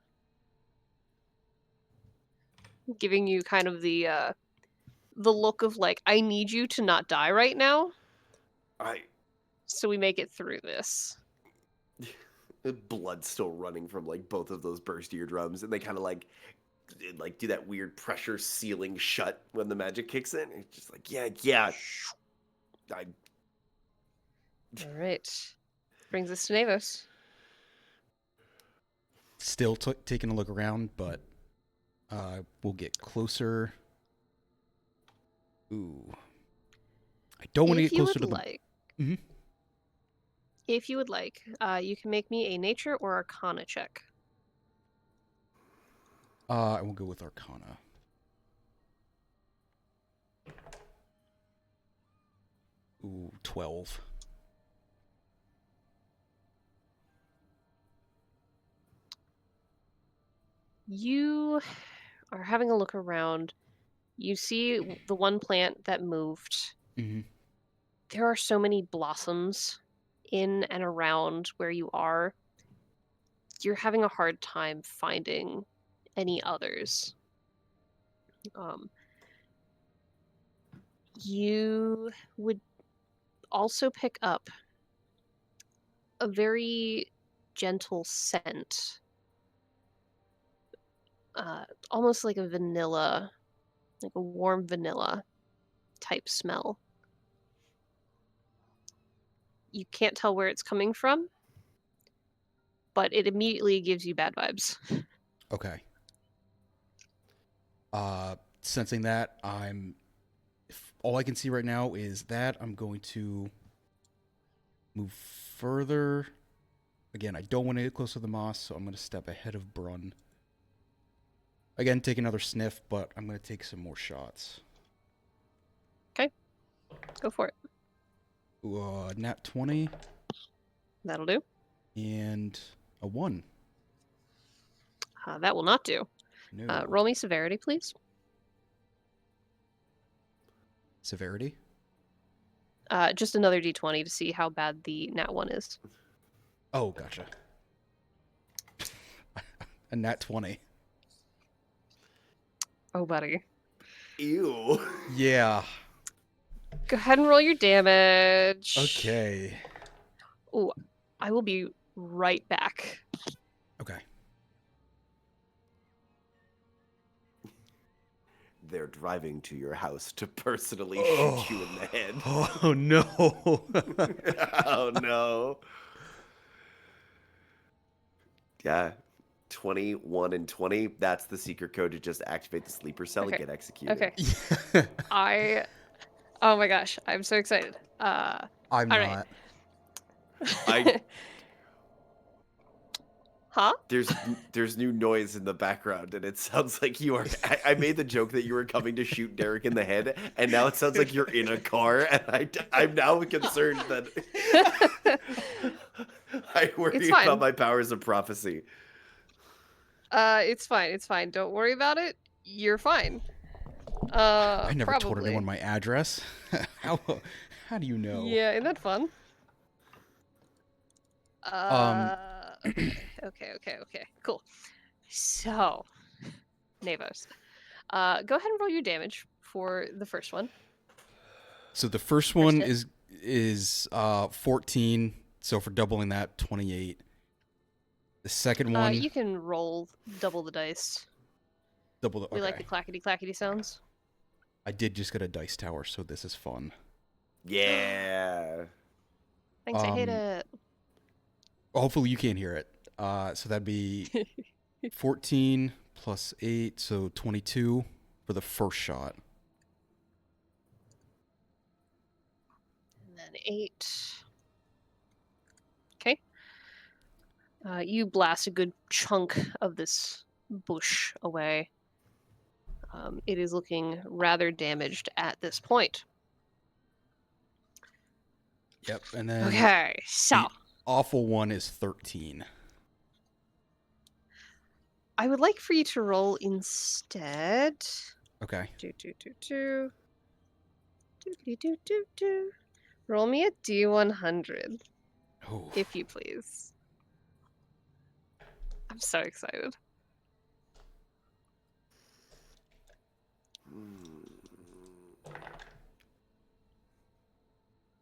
Giving you kind of the look of like, I need you to not die right now. So we make it through this. Blood's still running from like both of those burst eardrums, and they kind of like do that weird pressure sealing shut when the magic kicks in. It's just like, yeah. All right. Brings us to Navos. Still taking a look around, but we'll get closer. Ooh. I don't want to get closer to the... Mm-hmm. If you would like, you can make me a nature or arcana check. I will go with arcana. Ooh, 12. You are having a look around. You see the one plant that moved. Mm-hmm. There are so many blossoms in and around where you are. You're having a hard time finding any others. You would also pick up a very gentle scent, almost like a vanilla, like a warm vanilla type smell. You can't tell where it's coming from, but it immediately gives you bad vibes. Okay. Sensing that, if all I can see right now is that, I'm going to move further. Again, I don't want to get close to the moss, so I'm going to step ahead of Brun. Again, take another sniff, but I'm going to take some more shots. Go for it. Ooh, nat 20 That'll do. and a 1. That will not do. No. Roll me severity, please. Severity? Just another d20 to see how bad the nat 1 is. Oh, gotcha. A nat 20. Oh, buddy. Ew. Yeah. Go ahead and roll your damage. Okay. Ooh, I will be right back. Okay. They're driving to your house to personally Oh. shoot you in the head. Oh, no. Oh no. Yeah. 21 and 20. That's the secret code to just activate the sleeper cell Okay. and get executed. Okay. Oh my gosh, I'm so excited. I'm all not. right. Huh? There's new noise in the background, and it sounds like you are. I made the joke that you were coming to shoot Derek in the head, and now it sounds like you're in a car, and I'm now concerned that I worry It's fine. about my powers of prophecy. It's fine. It's fine. Don't worry about it. You're fine. I never told probably. anyone my address. How do you know? Yeah, isn't that fun? Okay. Cool. So, Navos, go ahead and roll your damage for the first one. So the first one hit. is 14. So for doubling that, 28. The second one, You can roll double the dice. double the. We like Okay. the clackety clackety sounds. I did just get a dice tower, so this is fun. Yeah. Thanks, I hate it. Hopefully you can't hear it. So that'd be 14 plus 8, so 22 for the first shot. And then 8. Okay. You blast a good chunk of this bush away. It is looking rather damaged at this point. Yep, and then Okay, so the awful one is 13. I would like for you to roll instead. Okay. Roll me a D100, Oh. if you please. I'm so excited.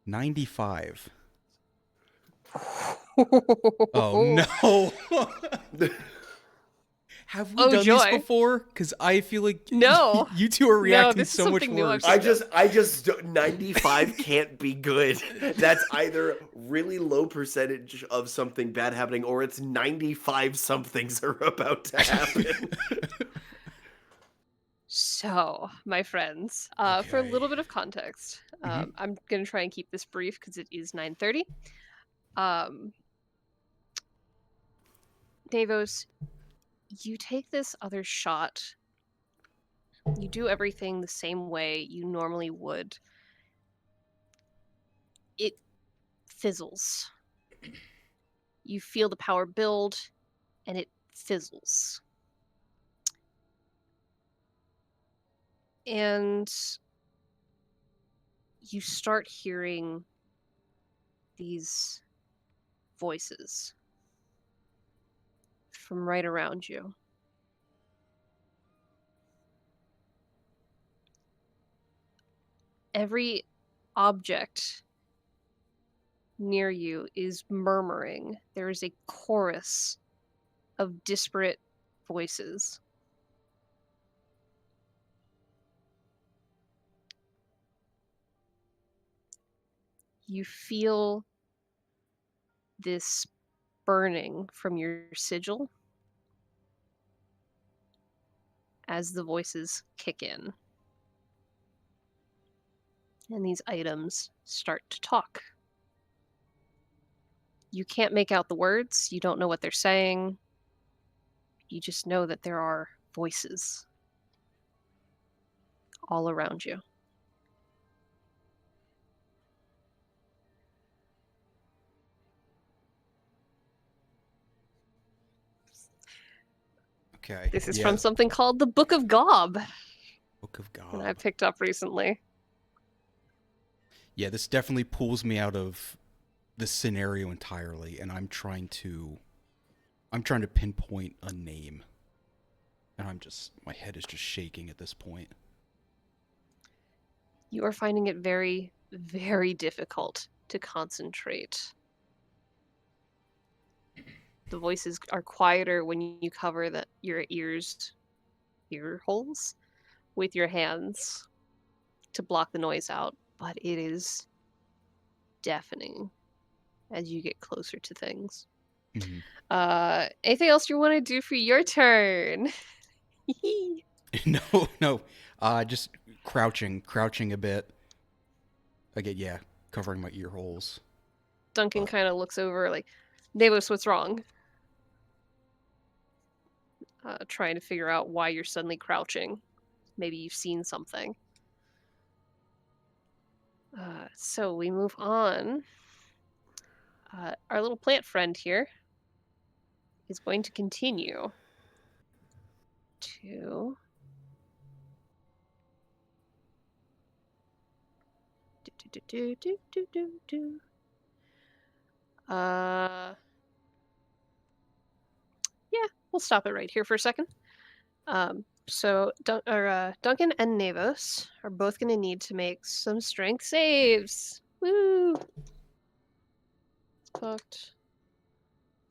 95. Oh no. Have we Oh, done joy. these before? Because I feel like No. you two are reacting this is so much something new I've worse. seen. I just 95 can't be good. That's either really low percentage of something bad happening, or it's 95 somethings are about to happen. So, my friends, for a Okay. little bit of context, Mhm. I'm going to try and keep this brief because it is 9:30. Davos, you take this other shot. You do everything the same way you normally would. It fizzles. You feel the power build, and it fizzles. And you start hearing these voices from right around you. Every object near you is murmuring. There is a chorus of disparate voices. You feel this burning from your sigil as the voices kick in. And these items start to talk. You can't make out the words, you don't know what they're saying. You just know that there are voices all around you. Okay. This is yeah. from something called the Book of Gob Book of that I God. picked up recently. Yeah, this definitely pulls me out of the scenario entirely, and I'm trying to pinpoint a name. And my head is just shaking at this point. You are finding it very, very difficult to concentrate. The voices are quieter when you cover your ear holes with your hands to block the noise out, but it is deafening as you get closer to things. Mhm. Anything else you want to do for your turn? No. Just crouching a bit. Again, yeah, covering my ear holes. Duncan kind of looks over like, Davos, what's wrong? Trying to figure out why you're suddenly crouching. Maybe you've seen something. So we move on. Our little plant friend here is going to continue to yeah, we'll stop it right here for a second. So Duncan and Navos are both going to need to make some strength saves. Woo! Fucked.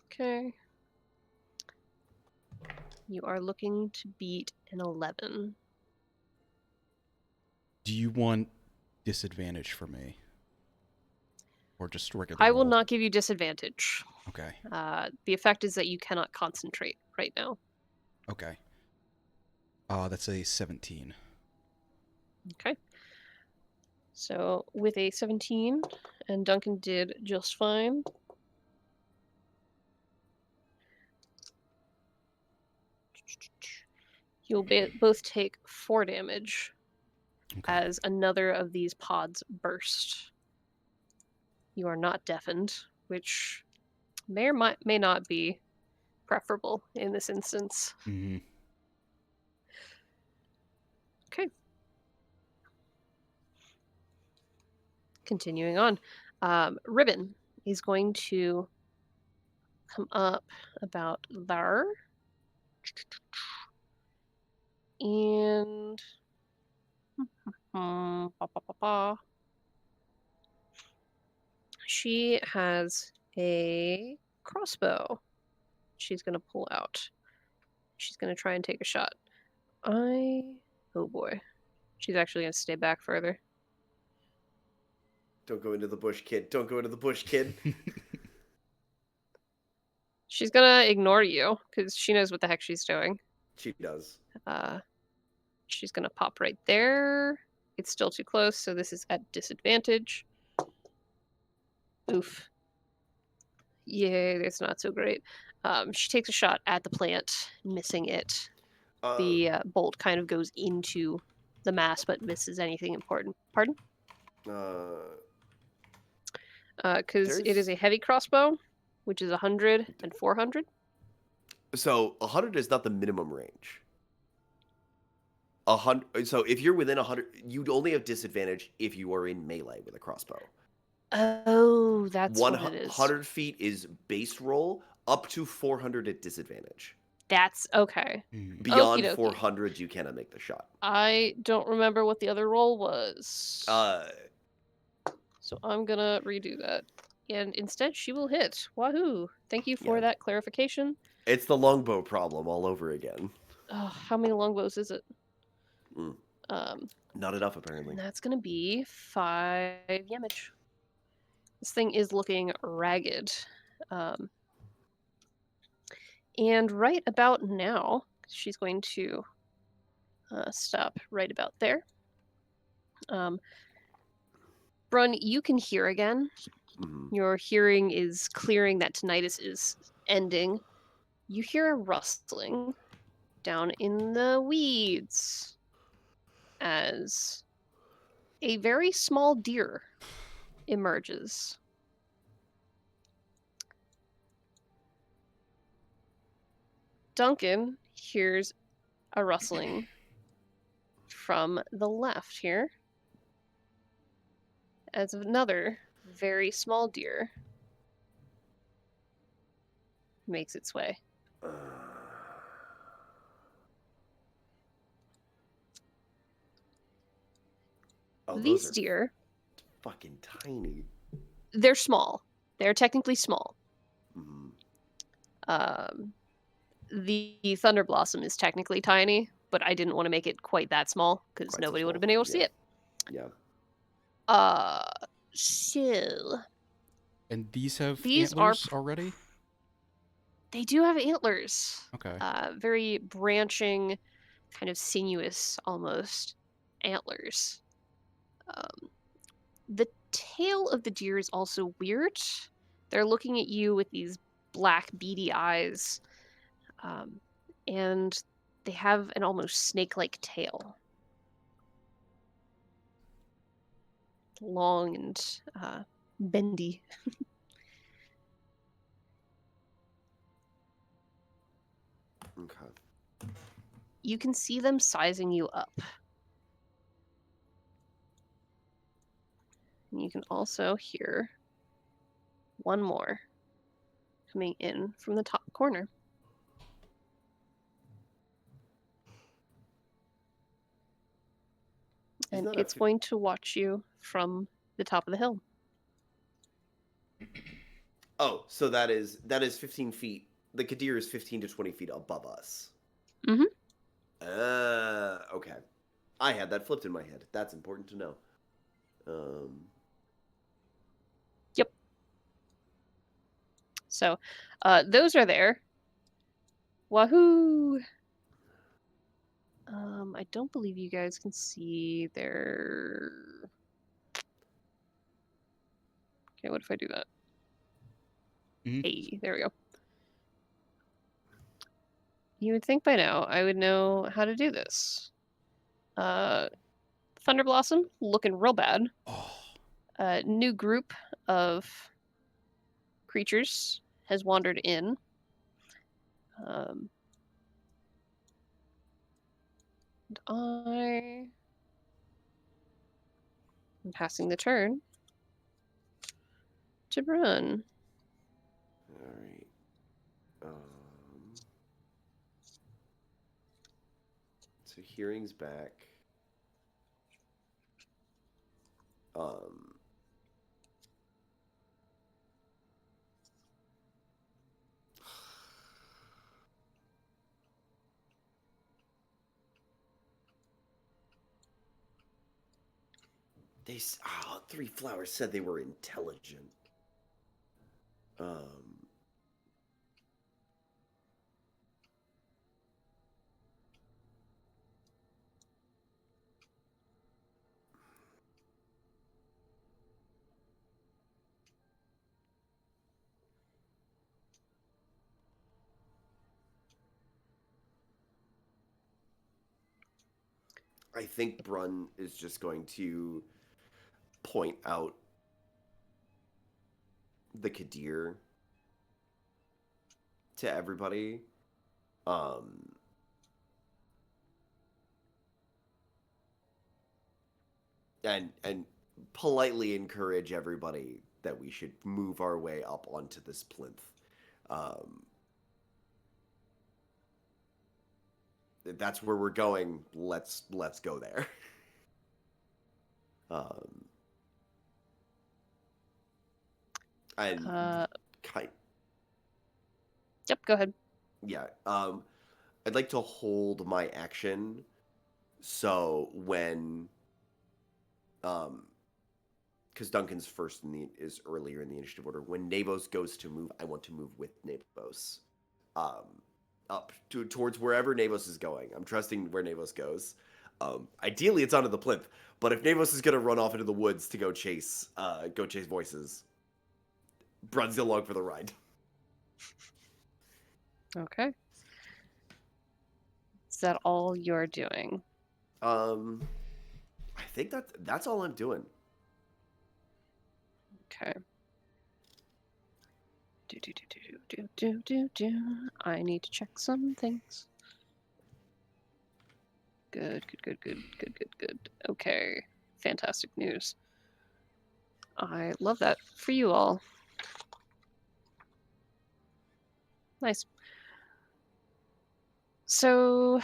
Okay. You are looking to beat an 11. Do you want disadvantage for me? Or just regular I will roll? not give you disadvantage. Okay. The effect is that you cannot concentrate right now. Okay. That's a 17. Okay. So with a 17, and Duncan did just fine. You'll both take 4 damage Okay. as another of these pods burst. You are not deafened, which may or may not be preferable in this instance. Mm-hmm. Okay. Continuing on. Ribbon is going to come up about there. And she has a crossbow she's going to pull out. She's going to try and take a shot. Oh boy. She's actually going to stay back further. Don't go into the bush, kid. Don't go into the bush, kid. She's going to ignore you because she knows what the heck she's doing. She does. She's going to pop right there. It's still too close, so this is at disadvantage. Oof. Yeah, that's not so great. She takes a shot at the plant, missing it. The bolt kind of goes into the mass, but misses anything important. Pardon? Because it is a heavy crossbow, which is 100 and 400. So 100 is not the minimum range. 100. So if you're within 100, you'd only have disadvantage if you are in melee with a crossbow. Oh, that's what it is. 100 feet is base roll, up to 400 at disadvantage. That's okay. Beyond Okie dokie. 400, you cannot make the shot. I don't remember what the other roll was. So I'm gonna redo that. and instead she will hit. Wahoo! Thank you for Yeah. that clarification. It's the longbow problem all over again. How many longbows is it? Mm. Um, Not enough, apparently. that's gonna be 5 damage. This thing is looking ragged. Um, and right about now, she's going to stop right about there. Brun, you can hear again. Mhm. Your hearing is clearing, that tinnitus is ending. You hear a rustling down in the weeds as a very small deer emerges. Duncan hears a rustling from the left here as another very small deer makes its way. Uh, oh, those These are deer, fucking tiny. they're small. They're technically small. Mhm. The Thunder Blossom is technically tiny, but I didn't want to make it quite that small because Quite so nobody would have small. been able to see Yeah. it. Yeah. Uh, so And these have these antlers already? they do have antlers. Okay. Very branching, kind of sinuous almost antlers. The tail of the deer is also weird. They're looking at you with these black, beady eyes, um, and they have an almost snake-like tail, long and bendy. Okay. You can see them sizing you up. And you can also hear one more coming in from the top corner. Isn't And that it's going to watch you from the top of the hill. Oh, so that is 15 feet. The Kadir is 15 to 20 feet above us. Mhm. Okay. I had that flipped in my head. That's important to know. Yep. So, those are there. Wahoo! I don't believe you guys can see their. Okay, what if I do that? Mhm. Hey, there we go. You would think by now I would know how to do this. Thunder Blossom, looking real bad. Oh, New group of creatures has wandered in. And I am passing the turn to Brun. All right. So hearing's back. Um. Three Flowers said they were intelligent. I think Brun is just going to point out the Kadir to everybody. And politely encourage everybody that we should move our way up onto this plinth. That's where we're going. Let's go there. And Uh, kind, yep, go ahead. yeah. I'd like to hold my action, so when because Duncan's first is earlier in the initiative order. When Navos goes to move, I want to move with Navos, um, up towards wherever Navos is going. I'm trusting where Navos goes. Ideally, it's onto the plinth, but if Navos is gonna run off into the woods to go chase voices, Brun's along for the ride. Okay. Is that all you're doing? I think that's all I'm doing. Okay. Do. I need to check some things. Good. Okay. Fantastic news. I love that for you all. Nice. So,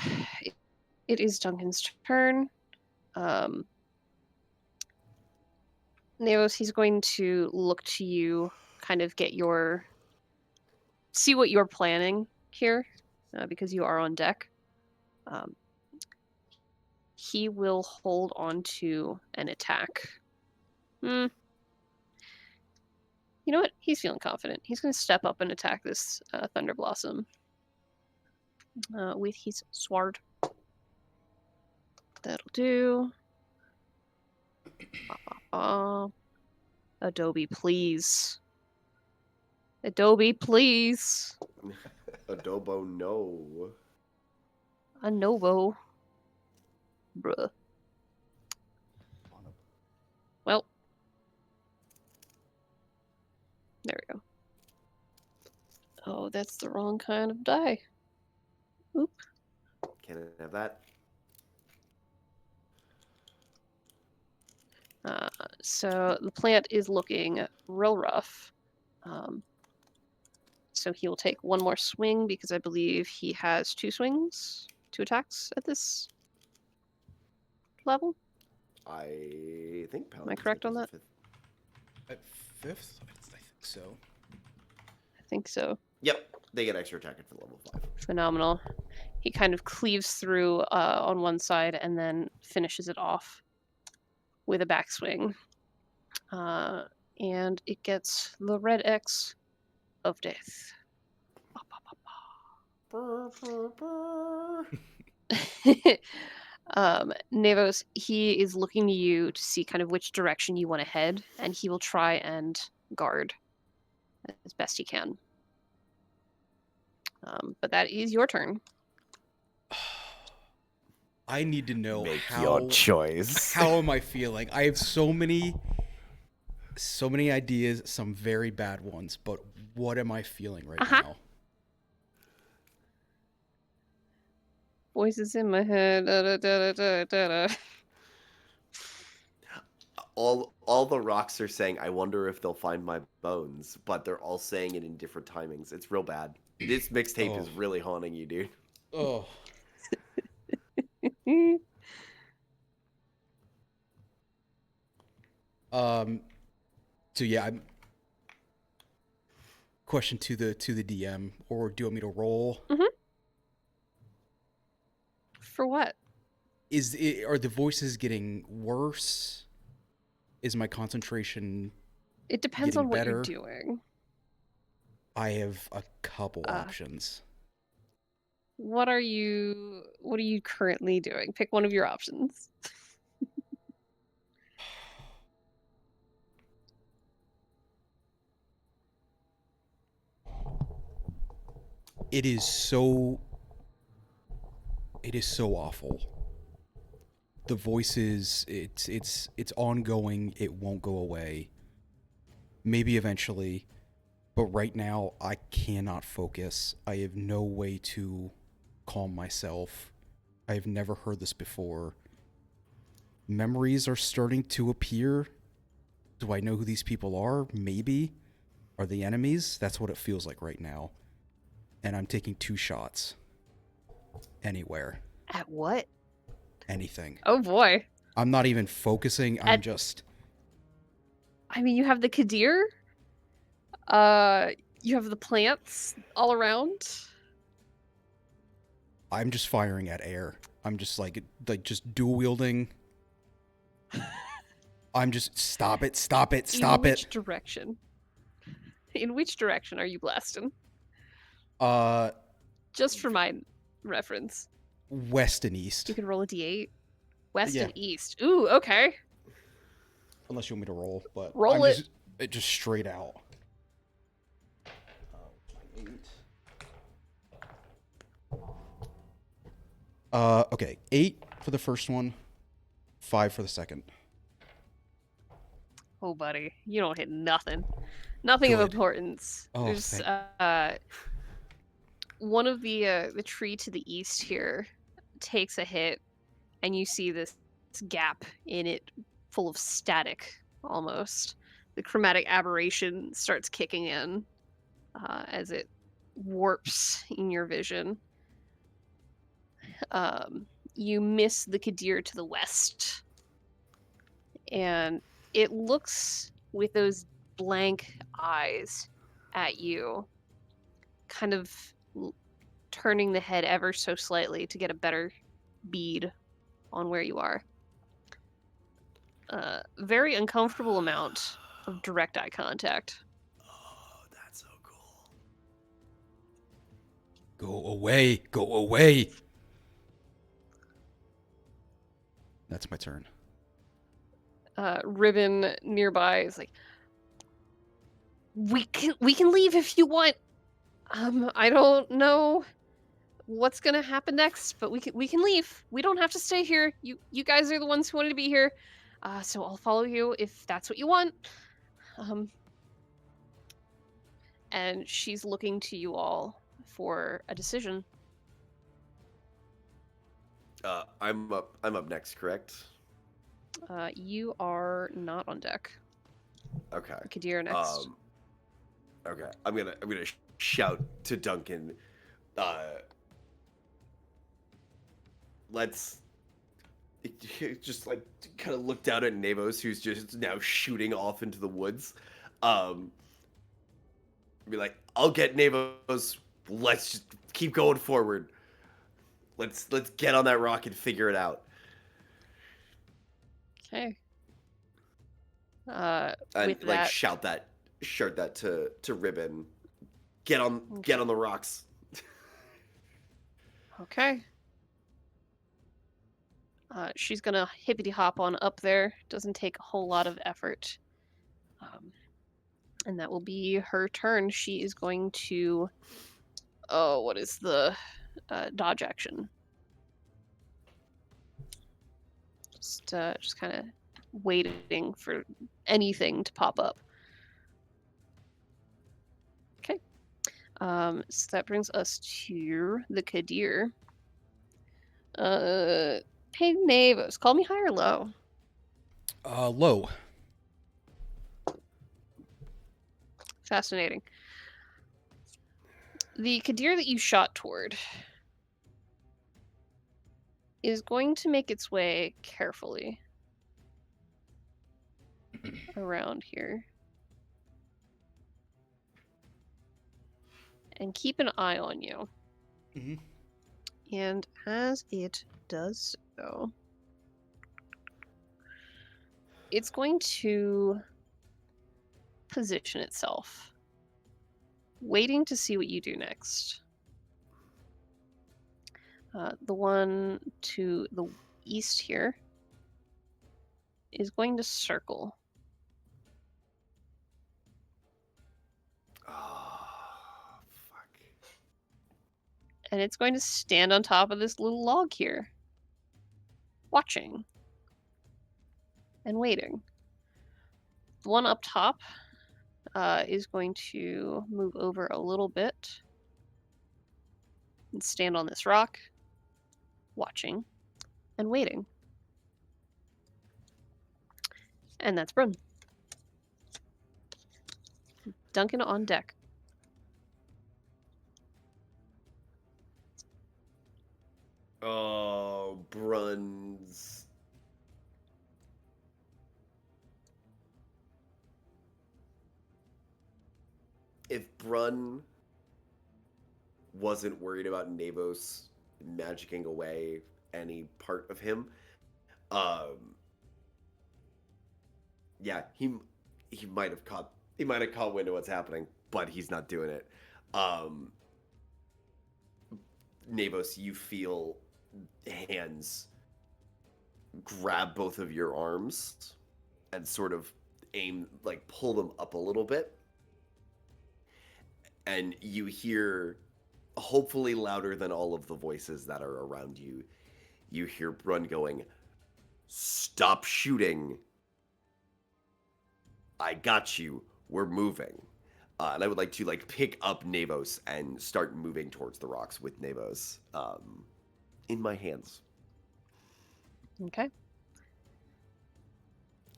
it is Duncan's turn. Neos, he's going to look to you, kind of see what you're planning here, because you are on deck. He will hold on to an attack. You know what? He's feeling confident. He's going to step up and attack this Thunder Blossom with his sword. That'll do. Adobe, please. Adobe, please. Adobo, no. A Novo. Bruh. Well. There we go. Oh, that's the wrong kind of die. Oop. Can I have that? So the plant is looking real rough. So he'll take one more swing because I believe he has 2 attacks at this level. I think Am I correct on that? At 5th? I think so. I think so. Yep, they get extra attack for level 5. Phenomenal. He kind of cleaves through on one side and then finishes it off with a backswing. And it gets the red X of death. Nevos, he is looking to you to see kind of which direction you want to head, and he will try and guard as best he can. But that is your turn. I need to know Make how your choice. How am I feeling? I have so many ideas, some very bad ones, but what am I feeling right now? Voices in my head. All the rocks are saying, I wonder if they'll find my bones, but they're all saying it in different timings. It's real bad. This mixtape is really haunting you, dude. Oh. So yeah, I'm question to the DM, or do you want me to roll? For what? Are the voices getting worse? Is my concentration It depends on what better? you're doing. I have a couple options. What are you currently doing? Pick one of your options. It is so awful. The voices, it's ongoing. It won't go away. Maybe eventually, but right now I cannot focus. I have no way to calm myself. I have never heard this before. Memories are starting to appear. Do I know who these people are? Maybe. Are they enemies? That's what it feels like right now. And I'm taking 2 shots. Anywhere. At what? Anything. Oh boy. I'm not even focusing. I'm just... I mean, you have the Kadir? You have the plants all around. I'm just firing at air. I'm just like just dual wielding. I'm just stop it. In which direction? In which direction are you blasting? Just for my reference. West and east. You can roll a d8. West Yeah. and east. Ooh, okay. Unless you want me to roll, but Roll I'm it. just straight out. Okay, 8 for the first one, 5 for the second. Oh, buddy, you don't hit nothing. Nothing of Good. importance. Oh, There's one of the tree to the east here takes a hit, and you see this gap in it full of static almost. The chromatic aberration starts kicking in as it warps in your vision. You miss the Kadir to the west, and it looks with those blank eyes at you, kind of turning the head ever so slightly to get a better bead on where you are. Very uncomfortable amount of direct eye contact. Oh, that's so cool. Go away. Go away. That's my turn. Ribbon nearby is like, we can leave if you want. I don't know what's gonna happen next, but we can leave. We don't have to stay here. You guys are the ones who wanted to be here. So I'll follow you if that's what you want. And she's looking to you all for a decision. I'm up next, correct? You are not on deck. Okay. Kadir next. Okay. I'm gonna shout to Duncan. Let's just like kind of look down at Navos, who's just now shooting off into the woods. Be like, I'll get Navos. Let's just keep going forward. Let's get on that rock and figure it out. Okay. And with like that, shout that to Ribbon. Get on the rocks. okay. She's gonna hippity hop on up there. Doesn't take a whole lot of effort. And that will be her turn. She is going to. Oh, what is the dodge action? Just kind of waiting for anything to pop up. Okay. So that brings us to the Kadir. Hey, Navos, call me high or low? Low. Fascinating. The Kadir that you shot toward is going to make its way carefully around here. And keep an eye on you. Mm-hmm. And as it does so, it's going to position itself, waiting to see what you do next. The one to the east here is going to circle. Oh, fuck. And it's going to stand on top of this little log here, watching and waiting. The one up top is going to move over a little bit and stand on this rock, watching and waiting. And that's Bryn. Duncan on deck. Oh, Bruns. if Brun wasn't worried about Navos magicking away any part of him, yeah, he might have caught wind of what's happening, but he's not doing it. Navos, you feel hands grab both of your arms and sort of pull them up a little bit. And you hear, hopefully louder than all of the voices that are around you, you hear Brun going, "Stop shooting. I got you. We're moving." And I would like to pick up Navos and start moving towards the rocks with Navos in my hands. Okay.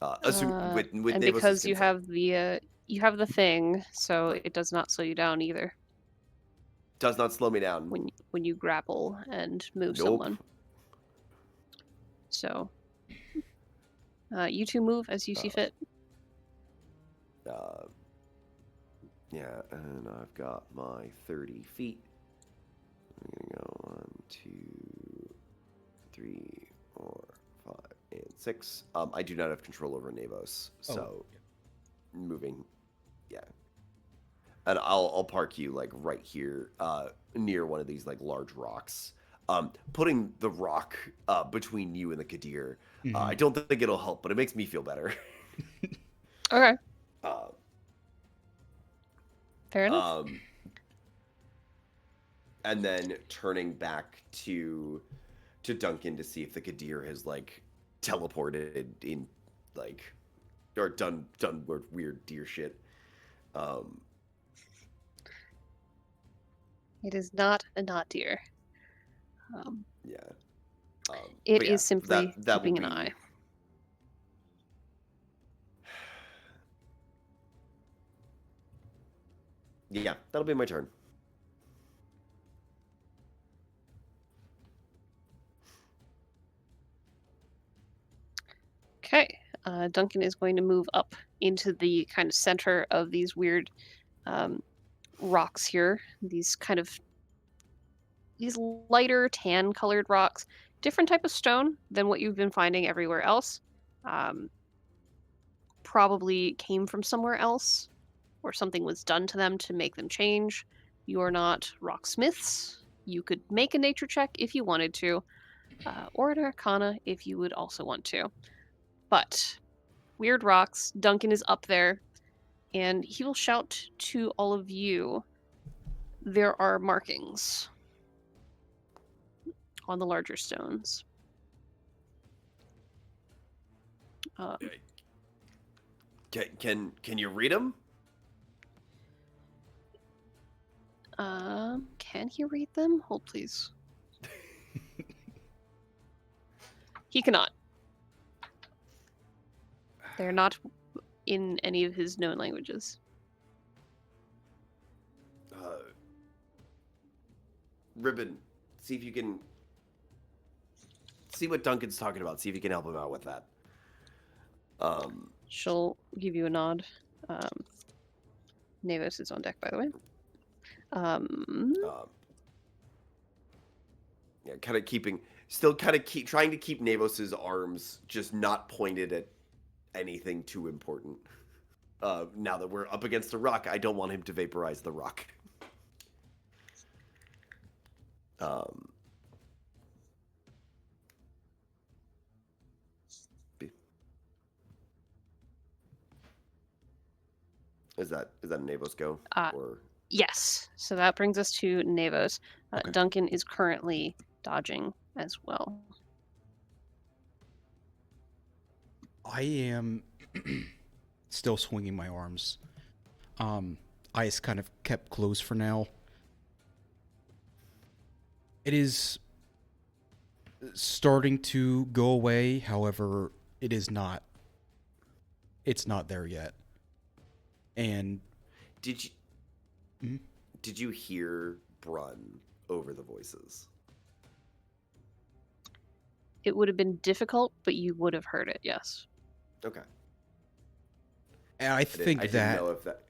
Assume with And Navos' because you consent. have the thing, so it does not slow you down either Does not slow me down. when you grapple and move Nope. someone. So you two move as you see fit. Yeah, and I've got my 30 feet. I'm gonna go 1, 2, 3, 4, 5, and 6. I do not have control over Navos, so moving, yeah. And I'll park you right here, near one of these large rocks. Putting the rock between you and the Kadir. I don't think it'll help, but it makes me feel better. Okay. Fair enough. And then turning back to Duncan to see if the Kadir has teleported in, or done weird deer shit. It is not a not deer. Yeah. It but yeah, is simply that keeping will an eye. Yeah, that'll be my turn. Okay. Duncan is going to move up into the kind of center of these weird rocks here. These lighter tan colored rocks. Different type of stone than what you've been finding everywhere else. Probably came from somewhere else, or something was done to them to make them change. You are not rocksmiths. You could make a nature check if you wanted to, or an arcana if you would also want to. But weird rocks. Duncan is up there, and he will shout to all of you. There are markings on the larger stones. Can you read them? Can he read them? Hold, please. He cannot. They're not in any of his known languages. Ribbon, see if you can see what Duncan's talking about. See if you can help him out with that. She'll give you a nod. Navos is on deck, by the way. Yeah, trying to keep Navos's arms just not pointed at anything too important. Now that we're up against a rock, I don't want him to vaporize the rock. Is that Navos go? Or yes. So that brings us to Navos. Okay. Duncan is currently dodging as well. I am still swinging my arms. Eyes kind of kept closed for now. It is starting to go away, however, it is not. It's not there yet. And did you hear Brun over the voices? It would have been difficult, but you would have heard it, yes. Okay. I think I didn't know if that.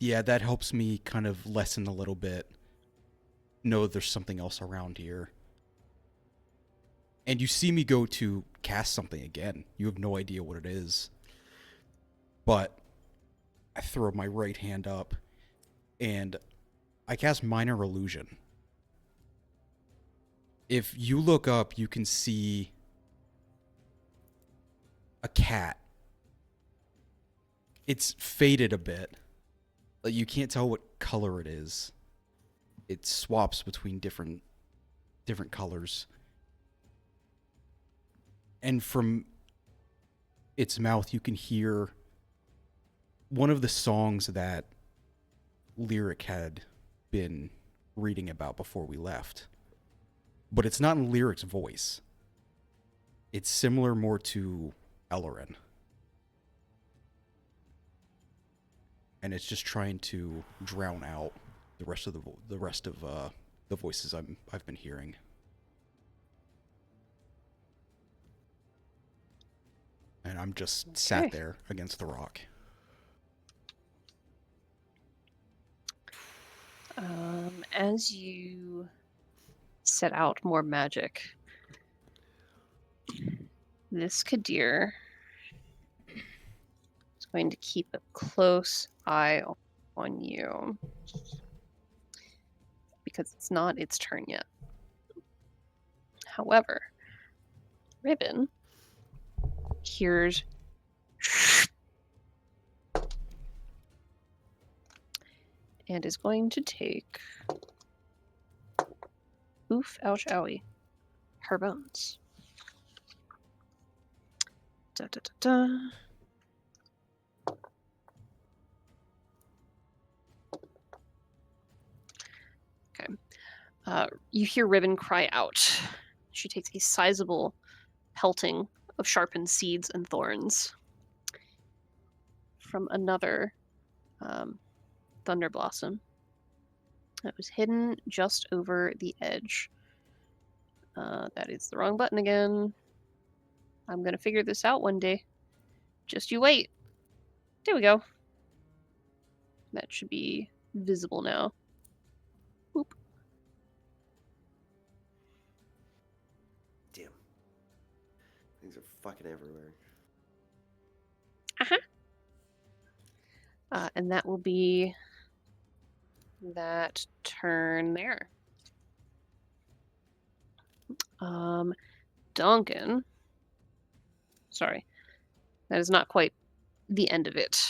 Yeah, that helps me kind of lessen a little bit. Know there's something else around here. And you see me go to cast something again. You have no idea what it is. But I throw my right hand up and I cast Minor Illusion. If you look up, you can see a cat. It's faded a bit. Like, you can't tell what color it is. It swaps between different colors. And from its mouth, you can hear one of the songs that Lyric had been reading about before we left. But it's not in Lyric's voice. It's similar more to Elloren. And it's just trying to drown out the rest of the voices I've been hearing. And I'm just sat there against the rock. As you set out more magic, this Kadir is going to keep a close eye on you because it's not its turn yet. However, Ribbon hears and is going to take oof, ouch, owie, her bones. Da, da, da, da. Okay. You hear Ribbon cry out. She takes a sizable pelting of sharpened seeds and thorns from another Thunder Blossom that was hidden just over the edge. That is the wrong button again. I'm going to figure this out one day. Just you wait. There we go. That should be visible now. Boop. Damn. Things are fucking everywhere. And that will be that turn there. Duncan. Sorry. That is not quite the end of it.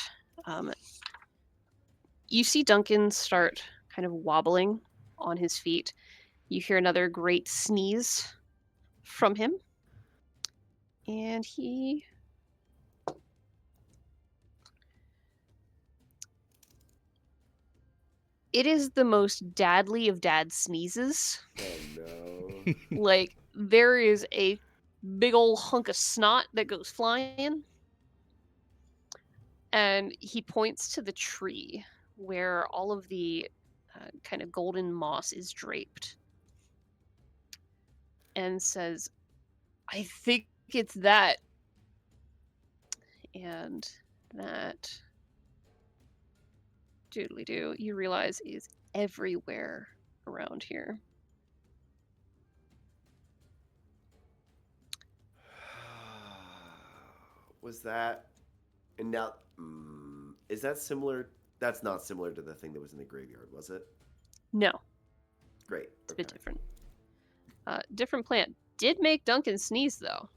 You see Duncan start kind of wobbling on his feet. You hear another great sneeze from him. And he... It is the most dadly of dad sneezes. Oh no. Like, there is a big old hunk of snot that goes flying. And he points to the tree where all of the kind of golden moss is draped. And says, I think it's that. And that... doodly-doo, you realize is everywhere around here. Was that... And now... is that similar... That's not similar to the thing that was in the graveyard, was it? No, Great. it's a bit different. Different plant. Did make Duncan sneeze, though.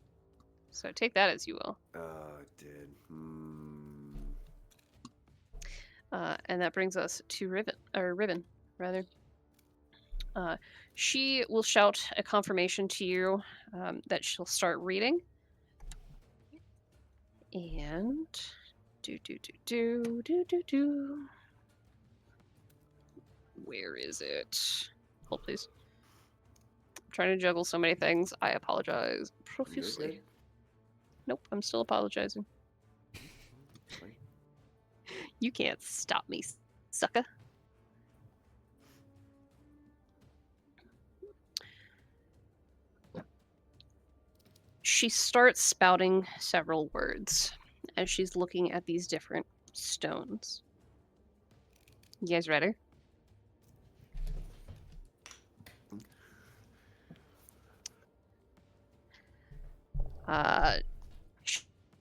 So take that as you will. It did. And that brings us to Ribbon, rather. She will shout a confirmation to you that she'll start reading. And do. Where is it? Hold, please. I'm trying to juggle so many things. I apologize profusely. Nope, I'm still apologizing. Sorry. You can't stop me, sucker. She starts spouting several words as she's looking at these different stones. You guys ready?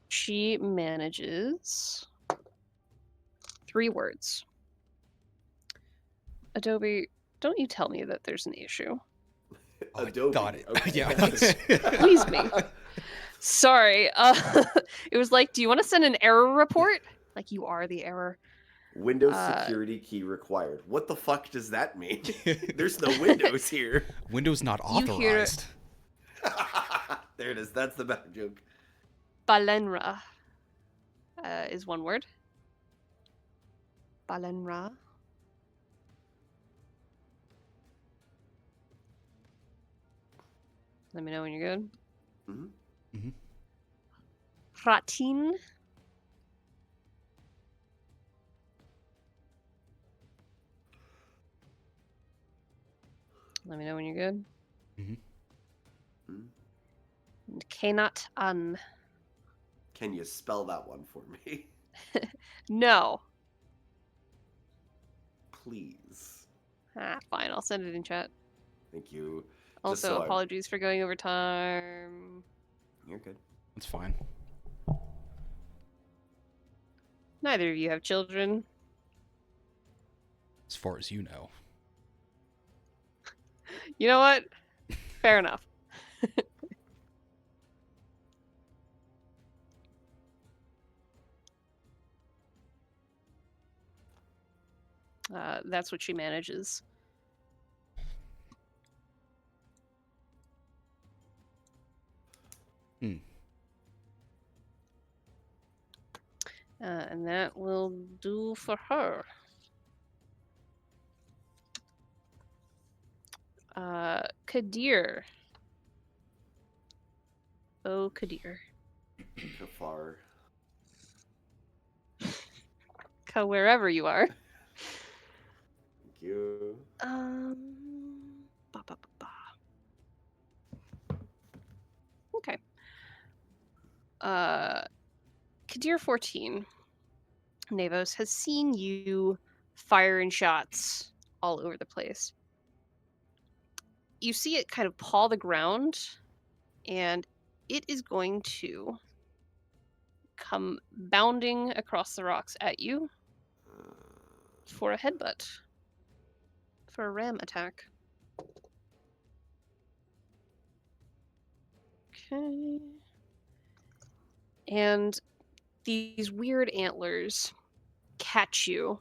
She manages 3 words. Adobe, don't you tell me that there's an issue. Oh, I Adobe. got it. Okay. Yeah. Please me. Sorry. It was like, do you want to send an error report? Like, you are the error. Windows security key required. What the fuck does that mean? There's no Windows here. Windows not You hear- authorized. There it is. That's the better joke. Balenra is 1 word. Balenra. Let me know when you're good. Mm-hmm. Pratin. Let me know when you're good. Mm-hmm. And Kenat An. Can you spell that one for me? No. Please. Fine. I'll send it in chat. Thank you. Also, so apologies for going over time. You're good. That's fine. Neither of you have children. As far as you know. You know what? Fair enough. That's what she manages. And that will do for her. Kadir. Oh, Kadir. Kafar. Wherever you are. Thank you. Ba, ba, ba, ba. Okay. Kadir 14. Navos has seen you firing shots all over the place. You see it kind of paw the ground, and it is going to come bounding across the rocks at you for a headbutt. For a ram attack. Okay. And these weird antlers catch you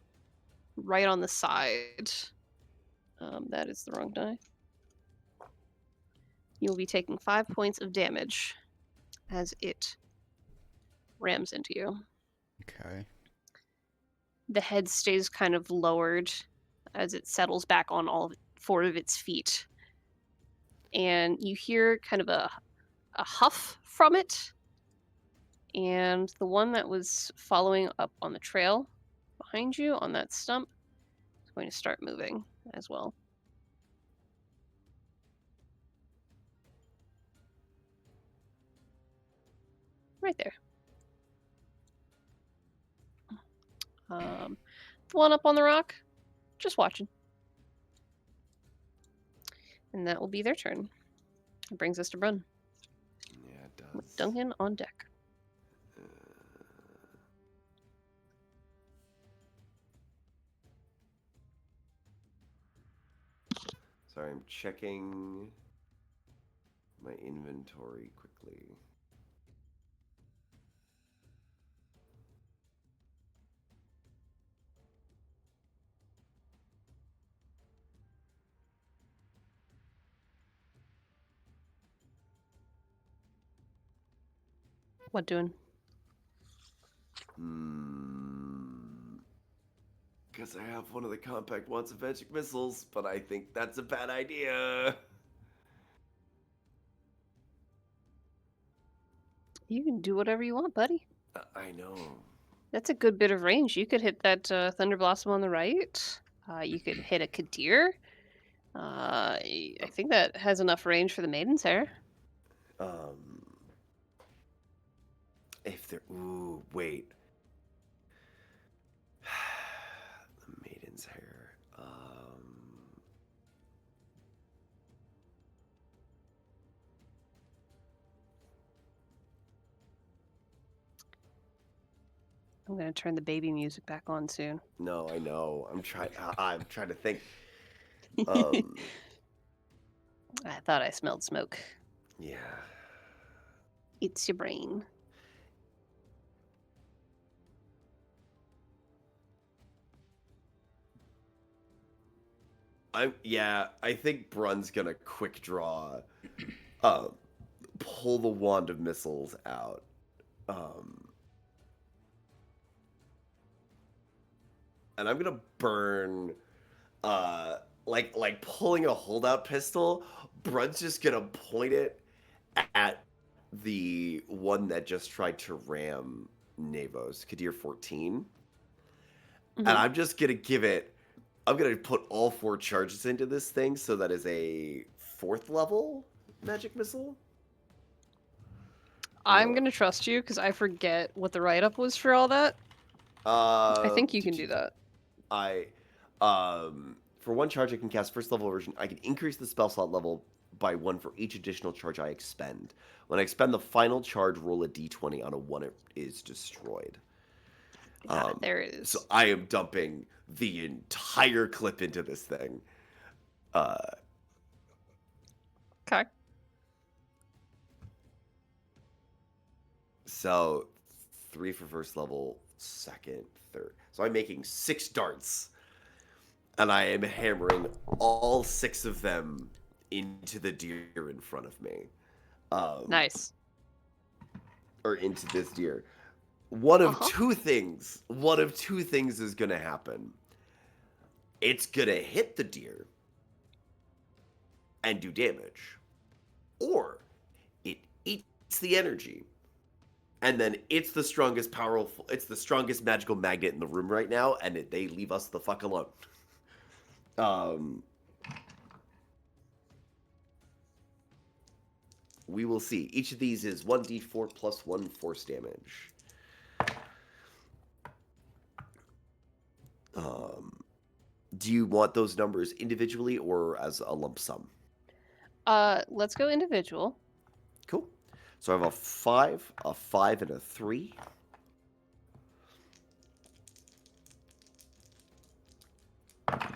right on the side. That is the wrong die. You'll be taking 5 points of damage as it rams into you. Okay. The head stays kind of lowered as it settles back on all 4 of its feet. And you hear kind of a huff from it. And the one that was following up on the trail behind you on that stump is going to start moving as well. Right there. The one up on the rock, just watching. And that will be their turn. It brings us to Brun. Yeah, it does. With Duncan on deck. Sorry, I'm checking my inventory quickly. What doing? Because I have one of the compact Watson-Ventric missiles, but I think that's a bad idea. You can do whatever you want, buddy. I know. That's a good bit of range. You could hit that Thunder Blossom on the right. You could hit a Kadir. I think that has enough range for the Maiden's Hair. If there... Ooh, wait. The Maiden's his hair. I'm gonna turn the baby music back on soon. No, I know. I'm trying. I'm trying to think. Um, I thought I smelled smoke. yeah. It's your brain. I think Brun's gonna quick draw, pull the wand of missiles out. And I'm gonna burn, like pulling a holdout pistol. Brun's just gonna point it at the one that just tried to ram Navos, Kadir 14. And Mhm. I'm just gonna give it. I'm gonna put all 4 charges into this thing, so that is a 4th level magic missile. I'm gonna trust you because I forget what the write-up was for all that. I think you can do that. For 1 charge, I can cast 1st level version. I can increase the spell slot level by 1 for each additional charge I expend. When I expend the final charge, roll a d20. On a 1, it is destroyed. Got it. There it is. So I am dumping the entire clip into this thing. Okay. So 3 for 1st level, 2nd, 3rd. So I'm making 6 darts. And I am hammering all 6 of them into the deer in front of me. Nice. Or into this deer. One of two things is going to happen. It's going to hit the deer and do damage. Or it eats the energy. And then it's the strongest magical magnet in the room right now, and they leave us the fuck alone. We will see. Each of these is 1d4 plus 1 force damage. Do you want those numbers individually or as a lump sum? Let's go individual. Cool. So I have a 5, and a 3.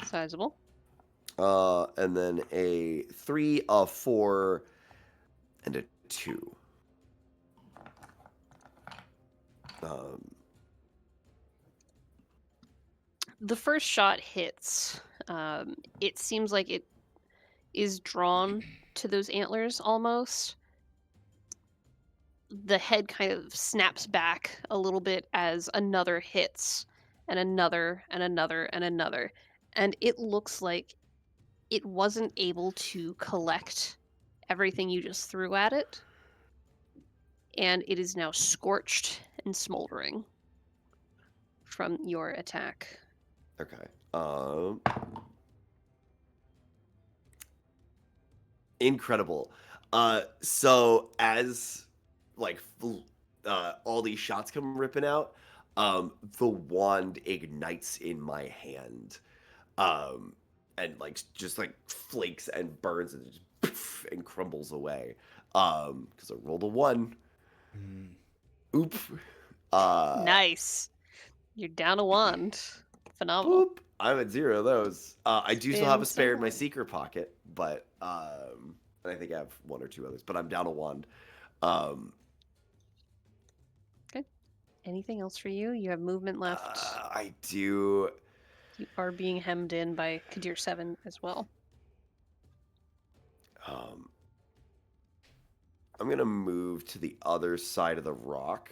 Sizable. And then a 3, a 4, and a 2. The first shot hits. It seems like it is drawn to those antlers almost. The head kind of snaps back a little bit as another hits, and another, and another, and another. And it looks like it wasn't able to collect everything you just threw at it. And it is now scorched and smoldering from your attack. Okay. Incredible. So as like all these shots come ripping out, the wand ignites in my hand, and like just like flakes and burns and just poof, and crumbles away. Because I rolled a 1. Oop. Nice. You're down a wand. Phenomenal. Boop. I'm at 0 of those. I do still have a spare in my Fantastic. secret pocket, but I think I have 1 or 2 others. But I'm down a wand. Okay. Anything else for you? You have movement left. I do. You are being hemmed in by Kadir 7 as well. I'm gonna move to the other side of the rock.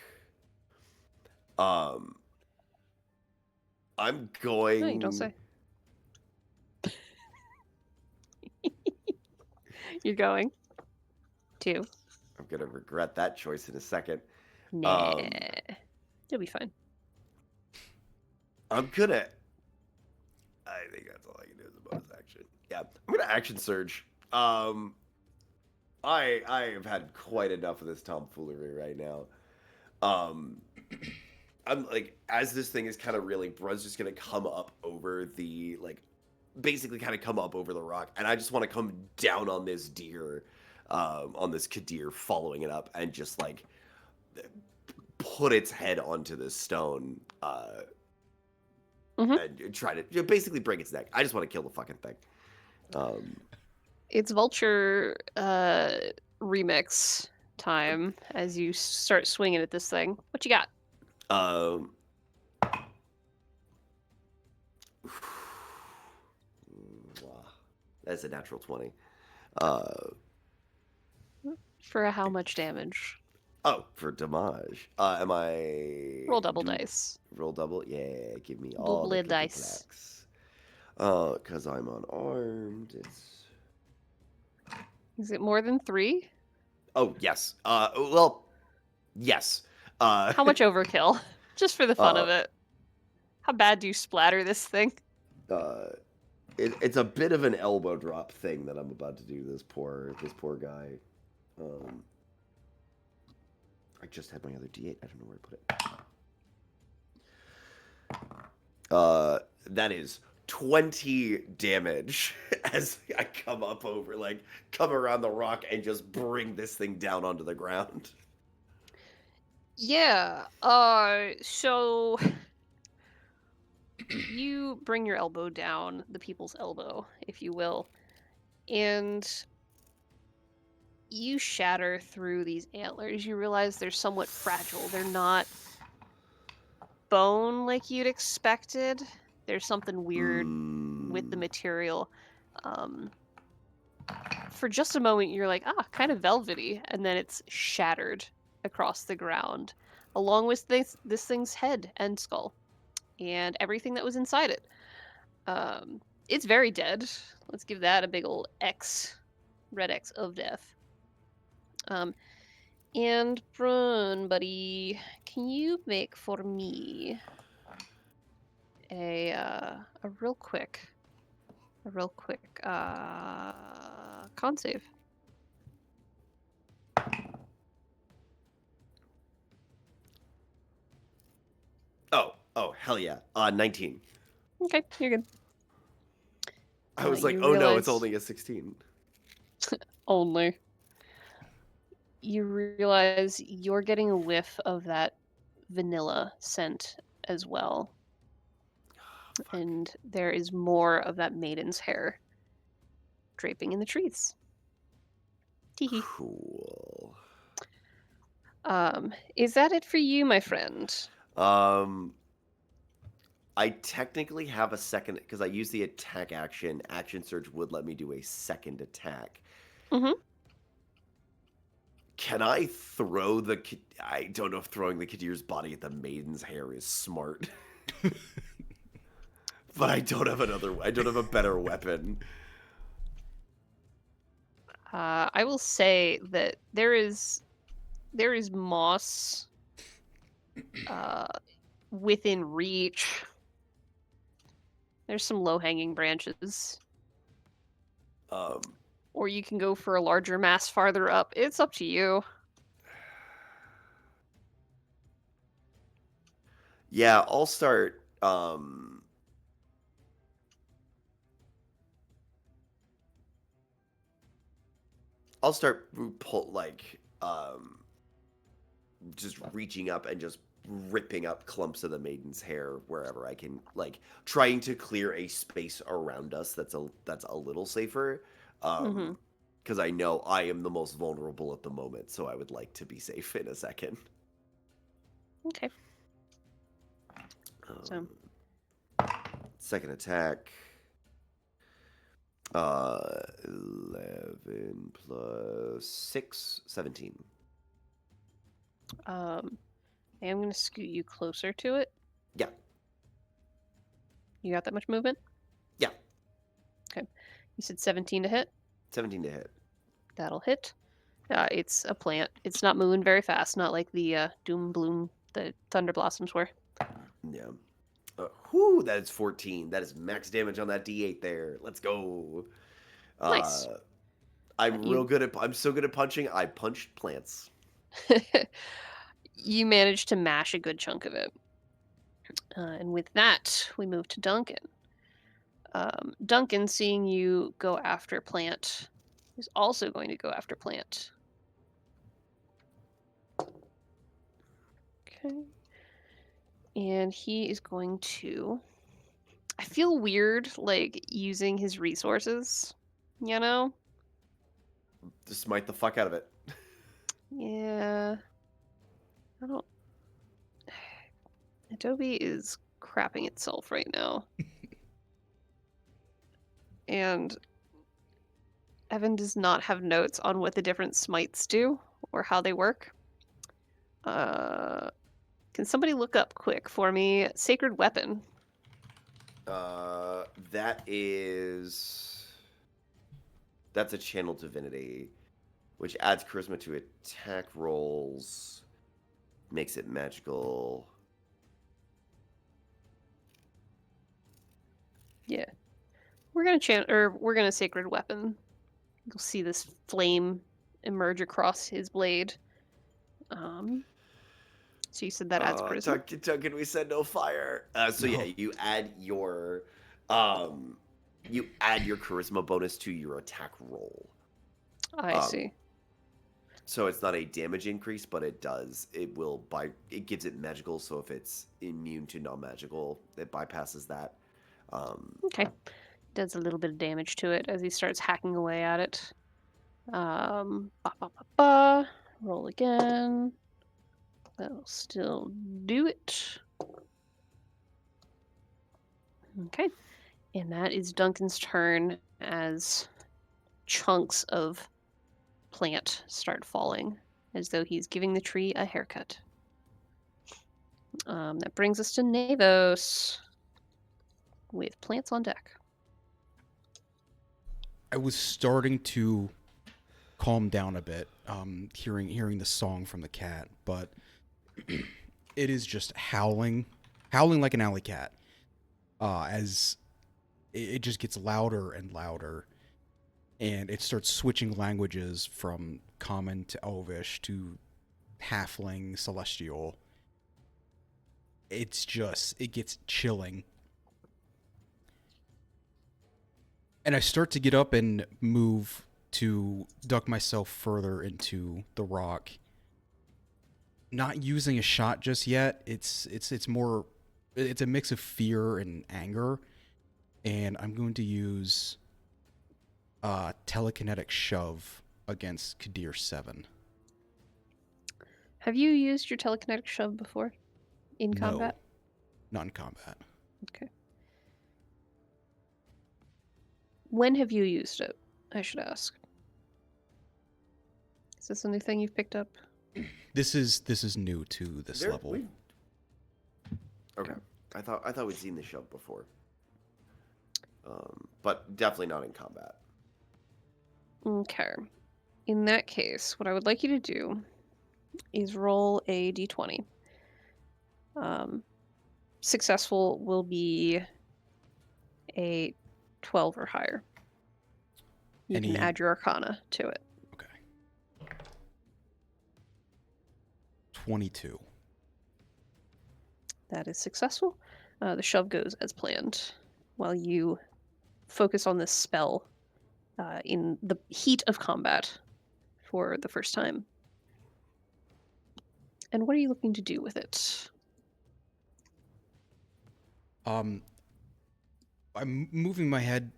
I'm going. No, you don't say. You're going to. I'm gonna regret that choice in a second. Nah. You'll be fine. I'm gonna. I think that's all I can do as a bonus action. Yeah, I'm gonna action surge. I have had quite enough of this tomfoolery right now. I'm like, as this thing is kind of reeling, Brun's just gonna come up over the like, basically kind of come up over the rock, and I just want to come down on this deer, on this Kadir, following it up, and just like put its head onto this stone, Mhm. and try to basically break its neck. I just want to kill the fucking thing. Um, It's vulture remix time as you start swinging at this thing. What you got? um, that's a natural 20. For how much damage? Oh, for damage. Am I Roll double do dice. roll double? Yeah, give me all Double the dice. plaques. Cause I'm unarmed. It's Is it more than 3? oh yes. Well, yes. How much overkill? Just for the fun uh, of it. How bad do you splatter this thing? it's a bit of an elbow drop thing that I'm about to do. This poor guy. I just had my other D8. I don't know where to put it. That is 20 damage as I come up over, like, come around the rock and just bring this thing down onto the ground. Yeah. So you bring your elbow down, the people's elbow, if you will, and you shatter through these antlers. You realize they're somewhat fragile. They're not bone like you'd expected. There's something weird with the material. Um, for just a moment, you're like, kind of velvety, and then it's shattered across the ground, along with this thing's head and skull, and everything that was inside it. It's very dead. Let's give that a big old X, red X of death. And Brun, buddy, can you make for me a real quick con save? Oh, hell yeah. 19. Okay, you're good. I was like, you oh no, it's realize- only a 16. Only. You realize you're getting a whiff of that vanilla scent as well. And there is more of that maiden's hair draping in the trees. Teehee. Cool. Is that it for you, my friend? I technically have a second because I use the attack action. Action surge would let me do a second attack. Mm-hmm. Can I throw the? I don't know if throwing the Kadir's body at the maiden's hair is smart, but I don't have I don't have a better weapon. I will say that there is moss within reach. There's some low-hanging branches. Or you can go for a larger mass farther up. It's up to you. Yeah, I'll start. I'll start just reaching up and just ripping up clumps of the maiden's hair wherever I can, like trying to clear a space around us that's a little safer. Because I know I am the most vulnerable at the moment, so I would like to be safe in a second. Okay. Second attack. 11 plus 6, 17. I am going to scoot you closer to it. Yeah. You got that much movement? Yeah. Okay. You said 17 to hit? 17 to hit. That'll hit. It's a plant. It's not moving very fast, not like the Doom Bloom, the Thunder Blossoms were. Yeah. Whew, that is 14. That is max damage on that D8 there. Let's go. Nice. I'm so good at punching. I punched plants. You managed to mash a good chunk of it. And with that, we move to Duncan. Duncan, seeing you go after Plant, is also going to go after Plant. Okay. And he is going to. I feel weird, like, using his resources, you know? Just smite the fuck out of it. Yeah. I don't. Adobe is crapping itself right now. And Evan does not have notes on what the different smites do or how they work. Can somebody look up quick for me? Sacred Weapon. That's a channel divinity, which adds charisma to attack rolls, makes it magical. Yeah. We're gonna Sacred Weapon. You'll see this flame emerge across his blade. So you said that adds charisma? Duncan, we said no fire. So yeah, No. you add your charisma bonus to your attack roll. I see. So it's not a damage increase, but it gives it magical. So if it's immune to non-magical, it bypasses that. Okay. Does a little bit of damage to it as he starts hacking away at it. Roll again. That'll still do it. Okay. And that is Duncan's turn as chunks of plant start falling, as though he's giving the tree a haircut. That brings us to Navos with plants on deck. I was starting to calm down a bit, hearing the song from the cat, but it is just howling like an alley cat, as it just gets louder and louder, and it starts switching languages from Common to Elvish to Halfling, Celestial. It gets chilling. And I start to get up and move to duck myself further into the rock. Not using a shot just yet. It's a mix of fear and anger, and I'm going to use telekinetic shove against Kadir 7. Have you used your telekinetic shove before in combat? Not in combat. Okay. When have you used it? I should ask. Is this anything you've picked up? This is new to this level. Okay. I thought we'd seen the shove before. But definitely not in combat. Okay. In that case, what I would like you to do is roll a d20. Successful will be a 12 or higher. You can add your arcana to it. Okay. 22. That is successful. The shove goes as planned while you focus on this spell in the heat of combat for the first time. And what are you looking to do with it? I'm moving my head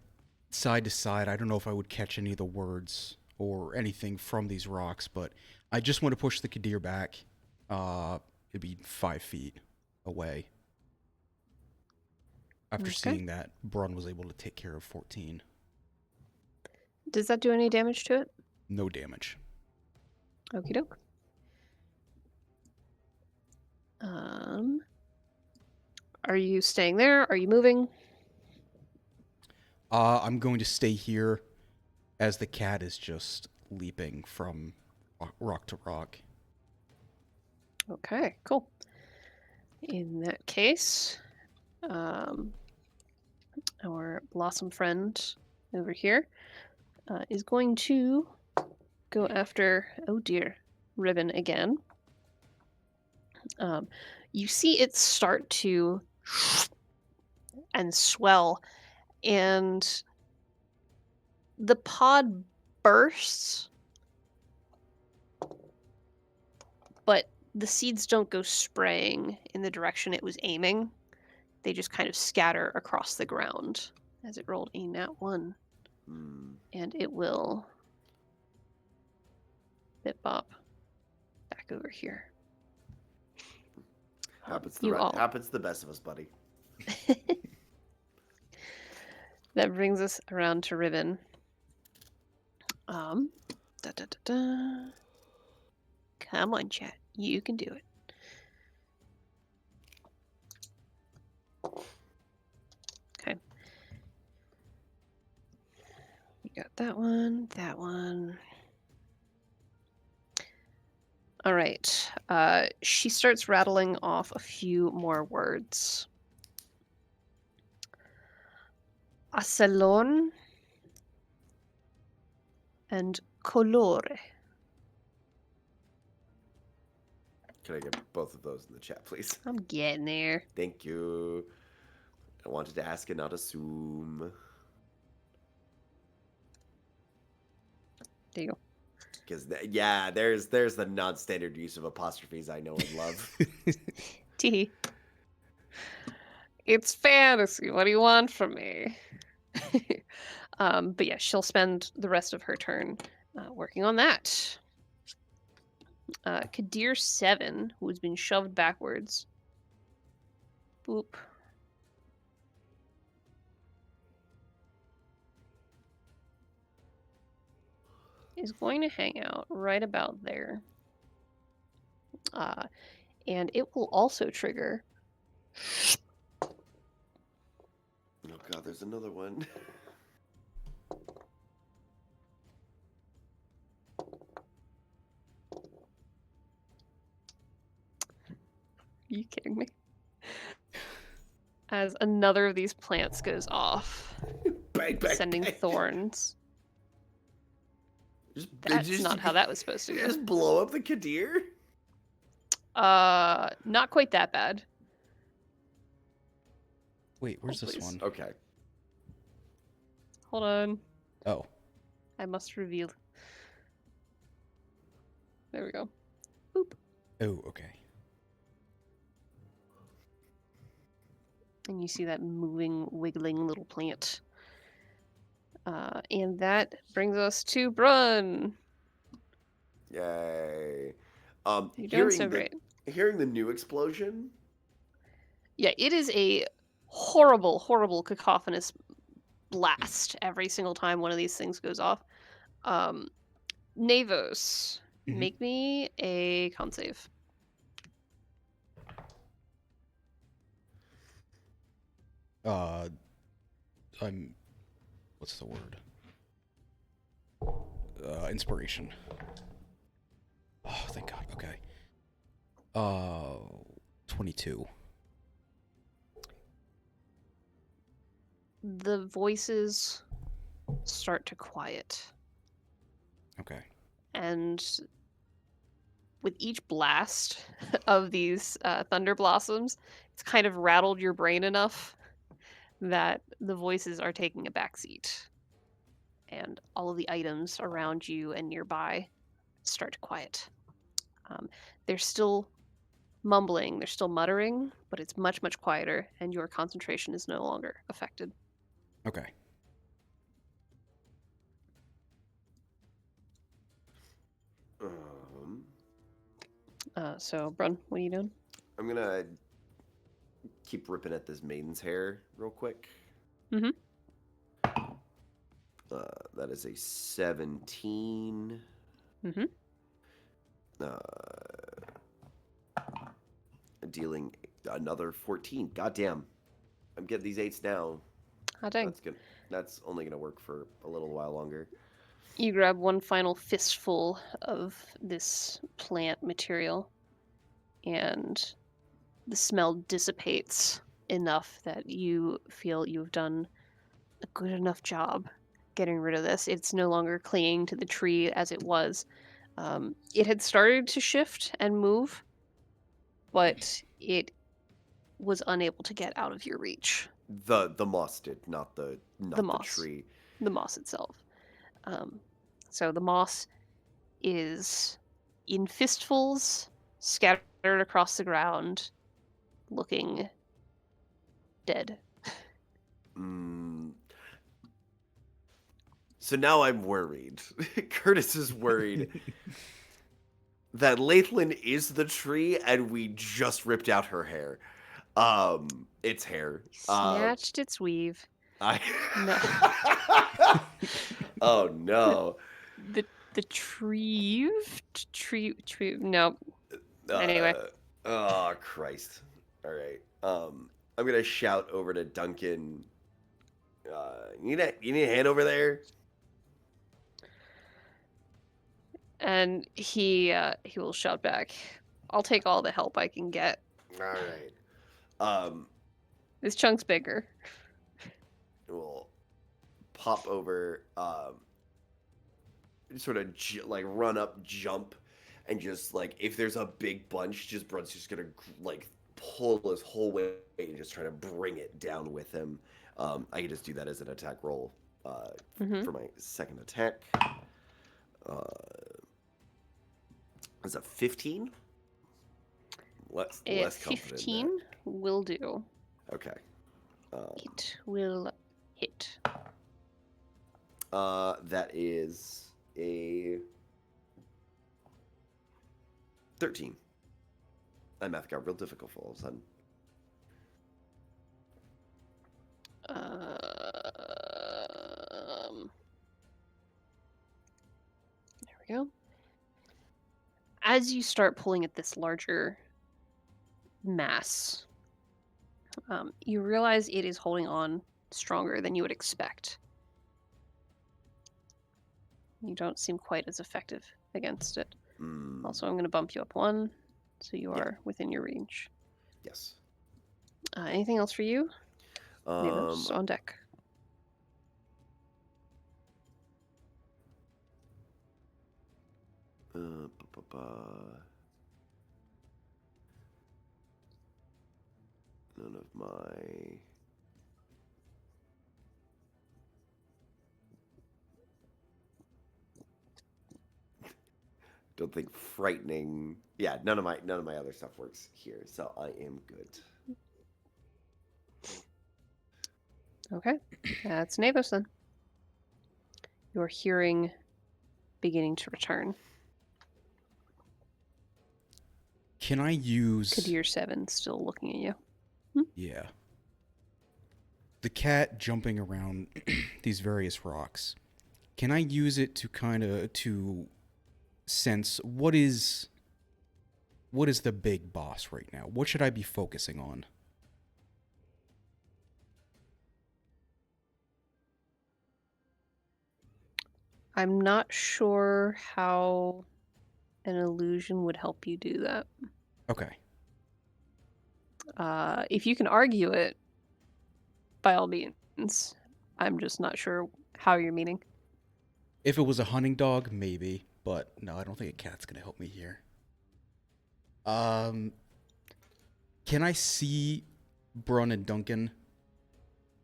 side to side. I don't know if I would catch any of the words or anything from these rocks, but I just want to push the Kadir back. It'd be 5 feet away. After seeing that, Brun was able to take care of 14. Does that do any damage to it? No damage. Okie doke. Are you staying there? Are you moving? I'm going to stay here as the cat is just leaping from rock to rock. Okay, cool. In that case, our blossom friend over here is going to go after, oh dear, Ribbon again. You see it start to and swell, and the pod bursts, but the seeds don't go spraying in the direction it was aiming. They just kind of scatter across the ground as it rolled a nat 1. Hmm. And it will bit bop back over here. Happens you all. happens to the best of us, buddy. That brings us around to Ribbon. Da, da, da, da. Come on, chat. You can do it. Okay. You got that one, that one. All right. She starts rattling off a few more words. Acelon and colore. Can I get both of those in the chat, please? I'm getting there. Thank you. I wanted to ask and not assume. There you go. Because yeah, there's the non-standard use of apostrophes I know and love. Tee. It's fantasy. What do you want from me? But yeah, she'll spend the rest of her turn working on that. Kadir 7, who has been shoved backwards. Boop. Is going to hang out right about there. And it will also trigger. Oh god, there's another one. Are you kidding me? As another of these plants goes off, Bang, bang, sending bang. thorns. That's That's not how that was supposed to You go. just blow up the Kadir? Not quite that bad. Wait, where's Oh, this please. one? Okay. Hold on. Oh. I must reveal. There we go. Oh, okay. And you see that moving, wiggling little plant. And that brings us to Brun. Yay. You're doing so great. Hearing the new explosion. Yeah, it is a horrible, horrible cacophonous blast every single time one of these things goes off. Navos, Mhm. make me a con save. What's the word? Inspiration. Oh, thank God. Okay. 22. The voices start to quiet. Okay. And with each blast of these thunder blossoms, it's kind of rattled your brain enough that the voices are taking a backseat. And all of the items around you and nearby start to quiet. They're still mumbling, they're still muttering, but it's much, much quieter, and your concentration is no longer affected. Okay. So, Brun, what are you doing? I'm gonna keep ripping at this maiden's hair real quick. Mhm. That is a 17. Mm-hmm. Dealing another 14. Goddamn. I'm getting these 8s now. Hot dang. That's good. That's only gonna work for a little while longer. You grab one final fistful of this plant material, and the smell dissipates enough that you feel you've done a good enough job getting rid of this. It's no longer clinging to the tree as it was. It had started to shift and move, but it was unable to get out of your reach. The moss did, not the moss. tree. The moss itself. So the moss is in fistfuls, scattered across the ground, looking dead. So now I'm worried. Curtis is worried that Laithlin is the tree and we just ripped out her hair. Its hair. Snatched its weave. I No. Oh no. The tree. No. Anyway. Oh Christ. All right. I'm gonna shout over to Duncan. You need a hand over there? And he will shout back, "I'll take all the help I can get. All right. This chunk's bigger." We'll pop over. Sort of like run up, jump, and just like if there's a big bunch, just Brun's just gonna like pull his whole weight and just try to bring it down with him. I can just do that as an attack roll for my second attack. Is a 15? Less confident. 15 will do. Okay. It will hit. That is a 13. My math got real difficult for all of a sudden. There we go. As you start pulling at this larger mass, you realize it is holding on stronger than you would expect. You don't seem quite as effective against it. Also, I'm going to bump you up 1, so you are within your range. Yes. Anything else for you? Neighbors on deck. None of my... Don't think frightening. Yeah, none of my other stuff works here, so I am good. Okay, that's Navos then. Your hearing beginning to return. Can I use... Kadir 7 still looking at you. Yeah. The cat jumping around these various rocks. Can I use it to kind of sense what is the big boss right now? What should I be focusing on? I'm not sure how an illusion would help you do that. Okay. If you can argue it, by all means. I'm just not sure how you're meaning. If it was a hunting dog, maybe. But no, I don't think a cat's gonna help me here. Can I see Brun and Duncan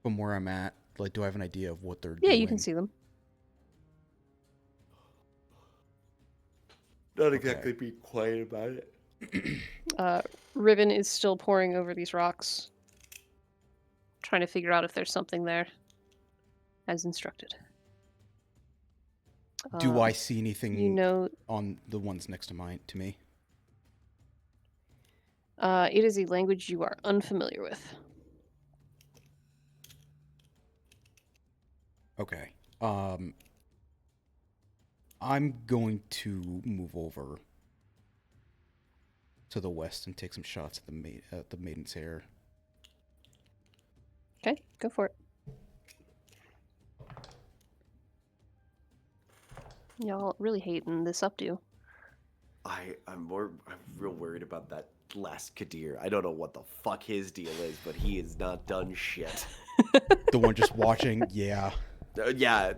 from where I'm at? Like, do I have an idea of what they're doing? Yeah, you can see them. Not exactly be quiet about it. Riven is still poring over these rocks, trying to figure out if there's something there, as instructed. Do I see anything know, on the ones next to me? It is a language you are unfamiliar with. Okay. I'm going to move over to the west and take some shots at the Maiden's Hair. Okay, go for it. Y'all really hating this updo. I'm real worried about that last Kadir. I don't know what the fuck his deal is, but he has not done shit. The one just watching, yeah. Yeah,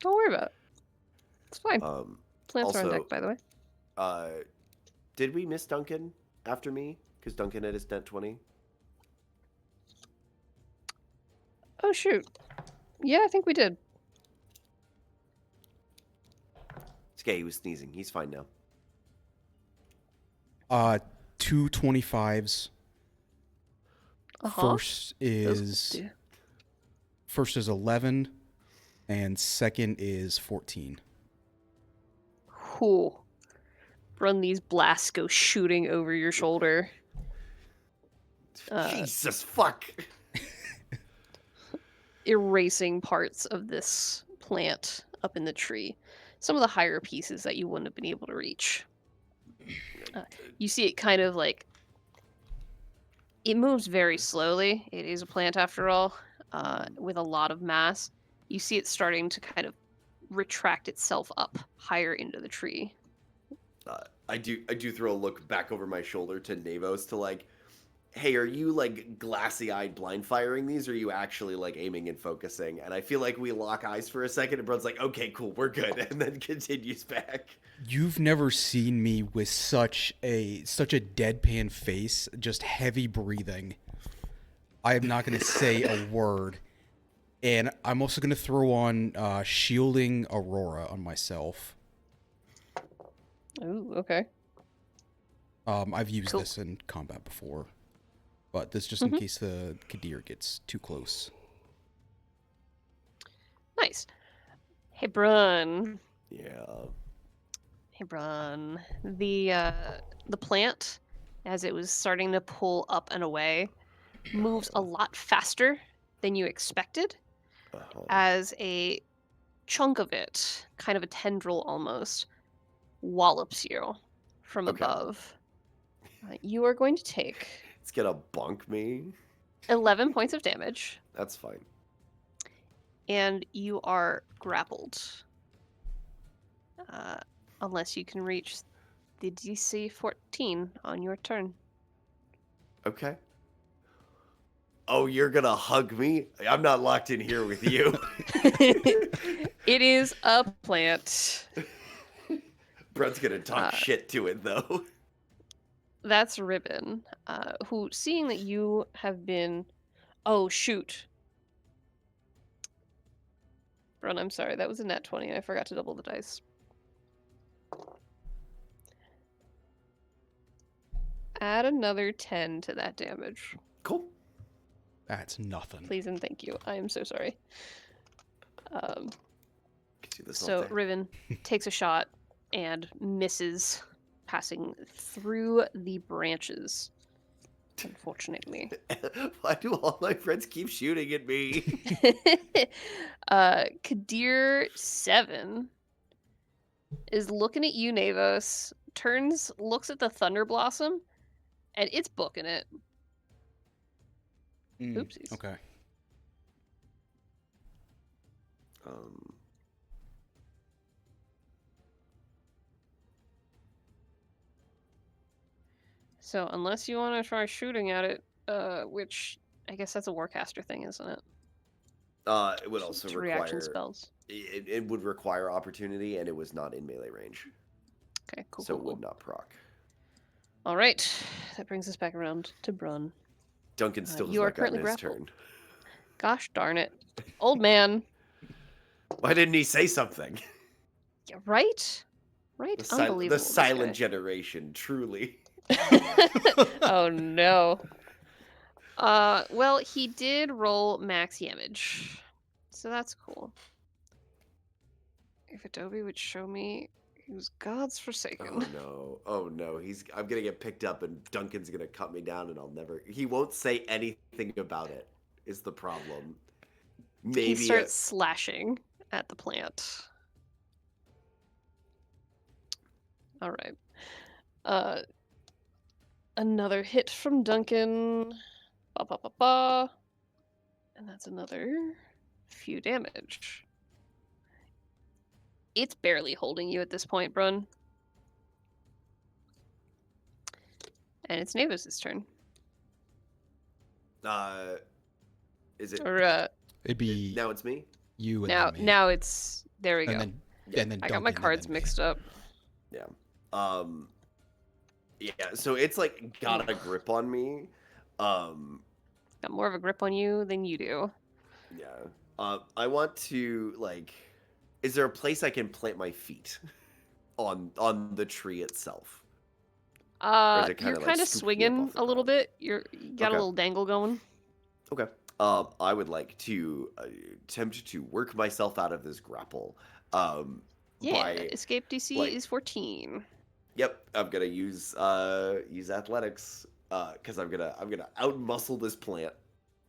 Don't worry about it. It's fine. Plants also, are on deck, by the way. Did we miss Duncan after me? Because Duncan had his net 20. Oh shoot. Yeah, I think we did. It's okay, he was sneezing. He's fine now. 2 25s. Uh-huh. First is 11, and second is 14. Cool. Run, these blasts go shooting over your shoulder. Jesus, fuck! Erasing parts of this plant up in the tree. Some of the higher pieces that you wouldn't have been able to reach. You see it kind of like... It moves very slowly. It is a plant after all, with a lot of mass. You see it starting to kind of retract itself up higher into the tree. I do throw a look back over my shoulder to Navos to like, hey, are you like glassy-eyed blind firing these, or are you actually like aiming and focusing? And I feel like we lock eyes for a second, and Bro's like, okay, cool, we're good, and then continues back. You've never seen me with such a deadpan face, just heavy breathing. I am not going to say a word. And I'm also going to throw on Shielding Aurora on myself. Ooh, okay. I've used Cool. this in combat before. But this just in case the Kadir gets too close. Nice. Hey, Brun. Yeah. Hey, Brun. The plant, as it was starting to pull up and away, moves a lot faster than you expected, as a chunk of it, kind of a tendril almost, wallops you from Okay. above. You are going to take It's gonna bonk me. 11 points of damage, That's fine. and you are grappled. Unless you can reach the DC 14 on your turn. Okay. Oh, you're gonna hug me? I'm not locked in here with you. It is a plant. Brent's gonna talk shit to it, though. That's Ribbon, who, seeing that you have been... Oh, shoot. Run, I'm sorry, that was a nat 20. I forgot to double the dice. Add another 10 to that damage. Cool. That's nothing. Please and thank you. I am so sorry. Can do this all So day. Riven takes a shot and misses, passing through the branches. Unfortunately. Why do all my friends keep shooting at me? Kadir 7 is looking at you, Navos, turns, looks at the Thunder Blossom, and it's booking it. Oopsies. Okay. So unless you want to try shooting at it, which I guess that's a Warcaster thing, isn't it? It would also It's require reaction spells. It would require opportunity, and it was not in melee range, Okay, cool. so cool, it would not proc. All right, that brings us back around to Brun. Duncan still has you are not gotten currently his grappled. turn. Gosh darn it, old man. Why didn't he say something? Yeah, right, right. Unbelievable. The this silent guy. generation, truly. Oh no. Well, he did roll max damage, so that's cool. If Adobe would show me, he was God's forsaken. Oh no! I'm gonna get picked up, and Duncan's gonna cut me down, and I'll never. He won't say anything about it. Is the problem? Maybe He starts slashing at the plant. All right. Another hit from Duncan. Ba ba ba ba. And that's another few damage. It's barely holding you at this point, Brun. And it's Navos' turn. Is it Or It'd be now? It's me. you and now then me. now it's there we go. and then I got my Duncan, and cards then me. mixed up. Yeah. Yeah, so it's like got a grip on me. Um, Got more of a grip on you than you do. yeah. I want to like. Is there a place I can plant my feet on the tree itself, or is it kind You're of like kind of scooping me up swinging off the a little ground? bit. You got a Okay. little dangle going. Okay. I would like to attempt to work myself out of this grapple. Yeah, By escape DC like, is 14. yep, I'm gonna use athletics, because I'm gonna outmuscle this plant.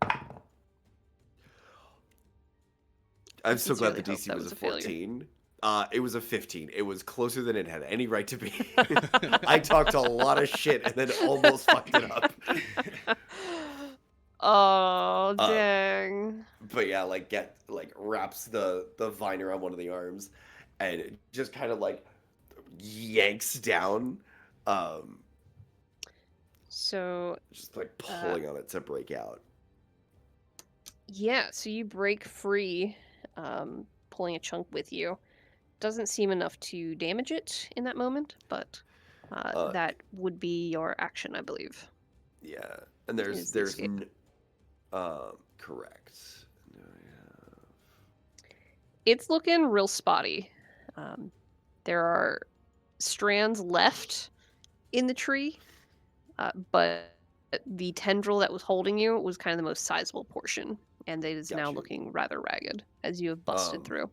I I'm so glad sincerely the hope DC that was was a a failure. 14. It was a 15. It was closer than it had any right to be. I talked a lot of shit and then almost fucked it up. Oh, Uh, dang. but yeah, like wraps the vine around one of the arms, and it just kind of like yanks down, um, So, just like uh, pulling on it to break out. yeah, so you break free, pulling a chunk with you. Doesn't seem enough to damage it in that moment, but Uh, that would be your action, I believe, yeah, and there's is the there's escape. n- correct. Yeah. It's looking real spotty. Um, there are strands left in the tree, but the tendril that was holding you was kind of the most sizable portion, and it is now Got you. looking rather ragged as you have busted Um, through.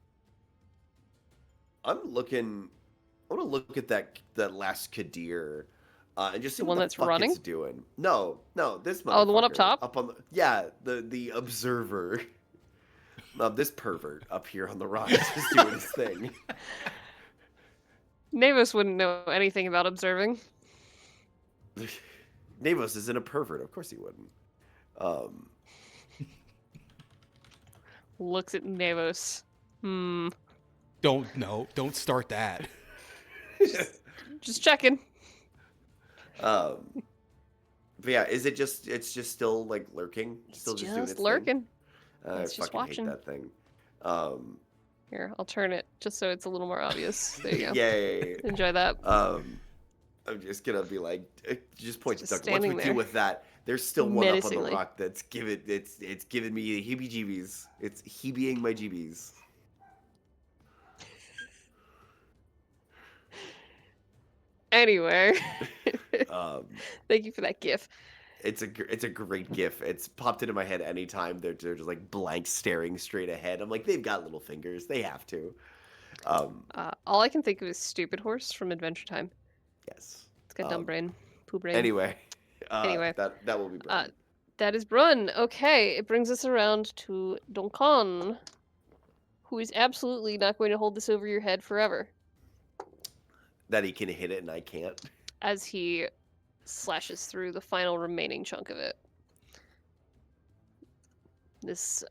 I'm looking. I want to look at that last Kadir, and just see The what one the that's fuck running? it's doing. No, no, this Oh, the one up motherfucker top? up on the observer. This pervert up here on the rock is just doing his thing. Navis wouldn't know anything about observing. Navos isn't a pervert. Of course he wouldn't. Um, Looks at Navos. Hmm. Don't start that. Just checking. um, but yeah, it's just still like lurking, It's still just doing just its thing. lurking. I It's just fucking hate watching. that thing. Um, Here, I'll turn it just so it's a little more obvious. There you go. yay. Enjoy that. I'm just gonna be like, just point to Just Duncan. Once we standing deal there. with that, there's still one up on the Menacingly. rock that's it's giving me the heebie-jeebies. It's heebieing my jeebies. Anyway. Um, Thank you for that gif. it's a great gif. It's popped into my head anytime they're just like blank staring straight ahead. I'm like, they've got little fingers. They have to. All I can think of is Stupid Horse from Adventure Time. Yes. It's got dumb brain, poo brain. Anyway, Anyway, that will be Brian. that is Brun. Okay, it brings us around to Duncan, who is absolutely not going to hold this over your head forever, That he can hit it and I can't. as he slashes through the final remaining chunk of it. This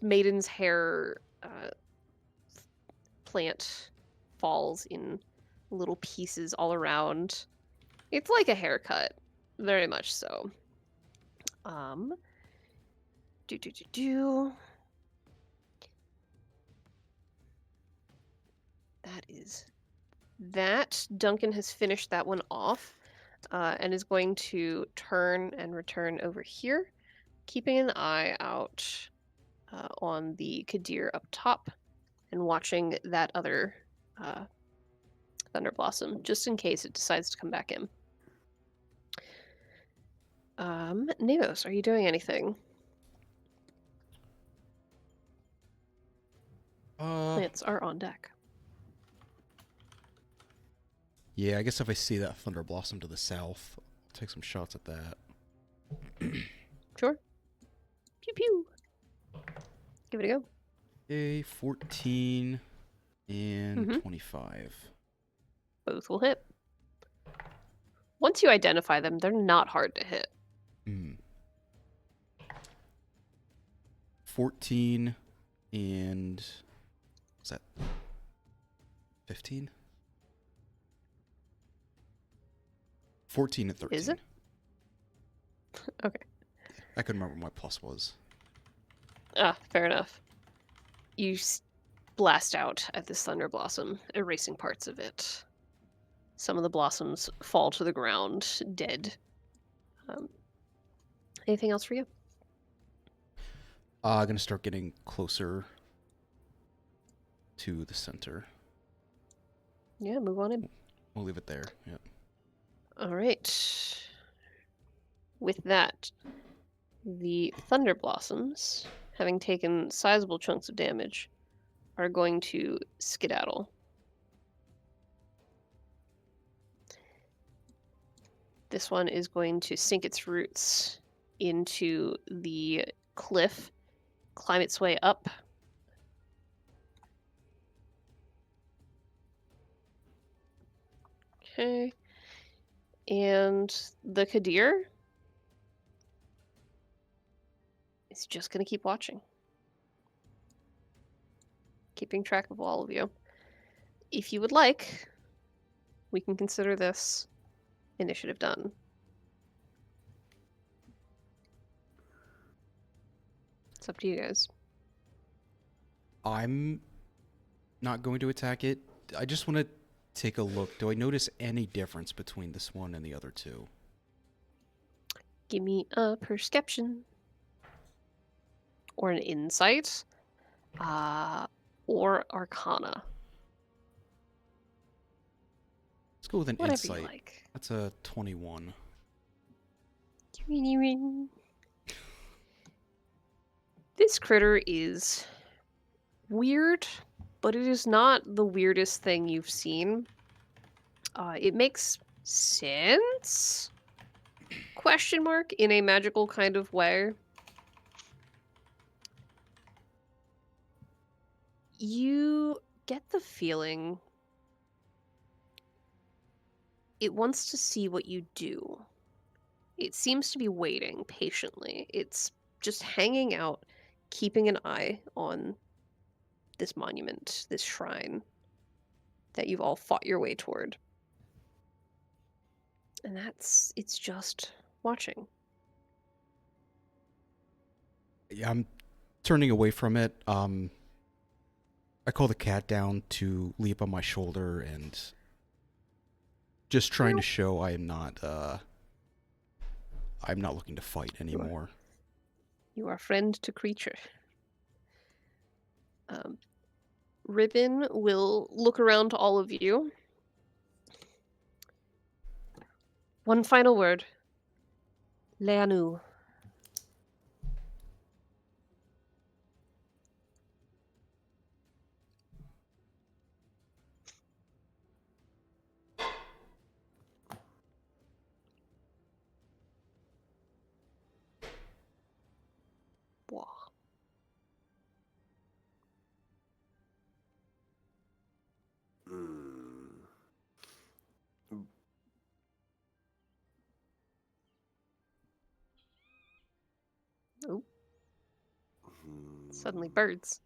maiden's hair plant falls in little pieces all around. It's like a haircut, very much so. Do. That is that. Duncan has finished that one off, and is going to turn and return over here, keeping an eye out on the Kadir up top and watching that other Thunder Blossom, just in case it decides to come back in. Navos, are you doing anything? Plants are on deck. Yeah, I guess if I see that Thunder Blossom to the south, I'll take some shots at that. Sure. Pew pew. Give it a go. Okay, 14 and 25. Both will hit. Once you identify them, they're not hard to hit. 14 and... what's that? 15? 14 and 13. Is it? Okay. I couldn't remember what my plus was. Fair enough. You blast out at this Thunder Blossom, erasing parts of it. some of the blossoms fall to the ground, dead. Um, anything else for you? I'm gonna start getting closer to the center. Yeah, move on in. We'll leave it there. Yep. All right. With that, the Thunder Blossoms, having taken sizable chunks of damage, are going to skedaddle. This one is going to sink its roots into the cliff, climb its way up. Okay. And the Kadir is just going to keep watching, keeping track of all of you. If you would like, we can consider this initiative done. It's up to you guys. I'm not going to attack it. I just want to take a look. Do I notice any difference between this one and the other two? Give me a perception or an insight, or arcana. Let's go with an Whatever insight. you like. That's a 21. This critter is weird, but it is not the weirdest thing you've seen. It makes sense? Question mark, in a magical kind of way. You get the feeling it wants to see what you do. It seems to be waiting patiently. It's just hanging out, keeping an eye on this monument, this shrine that you've all fought your way toward. And it's just watching. Yeah, I'm turning away from it. I call the cat down to leap on my shoulder and just trying to show I'm not looking to fight anymore. You are friend to creature. Ribbon will look around to all of you. One final word. Leanu. Wah. Mm. Oh, Hmm. suddenly birds.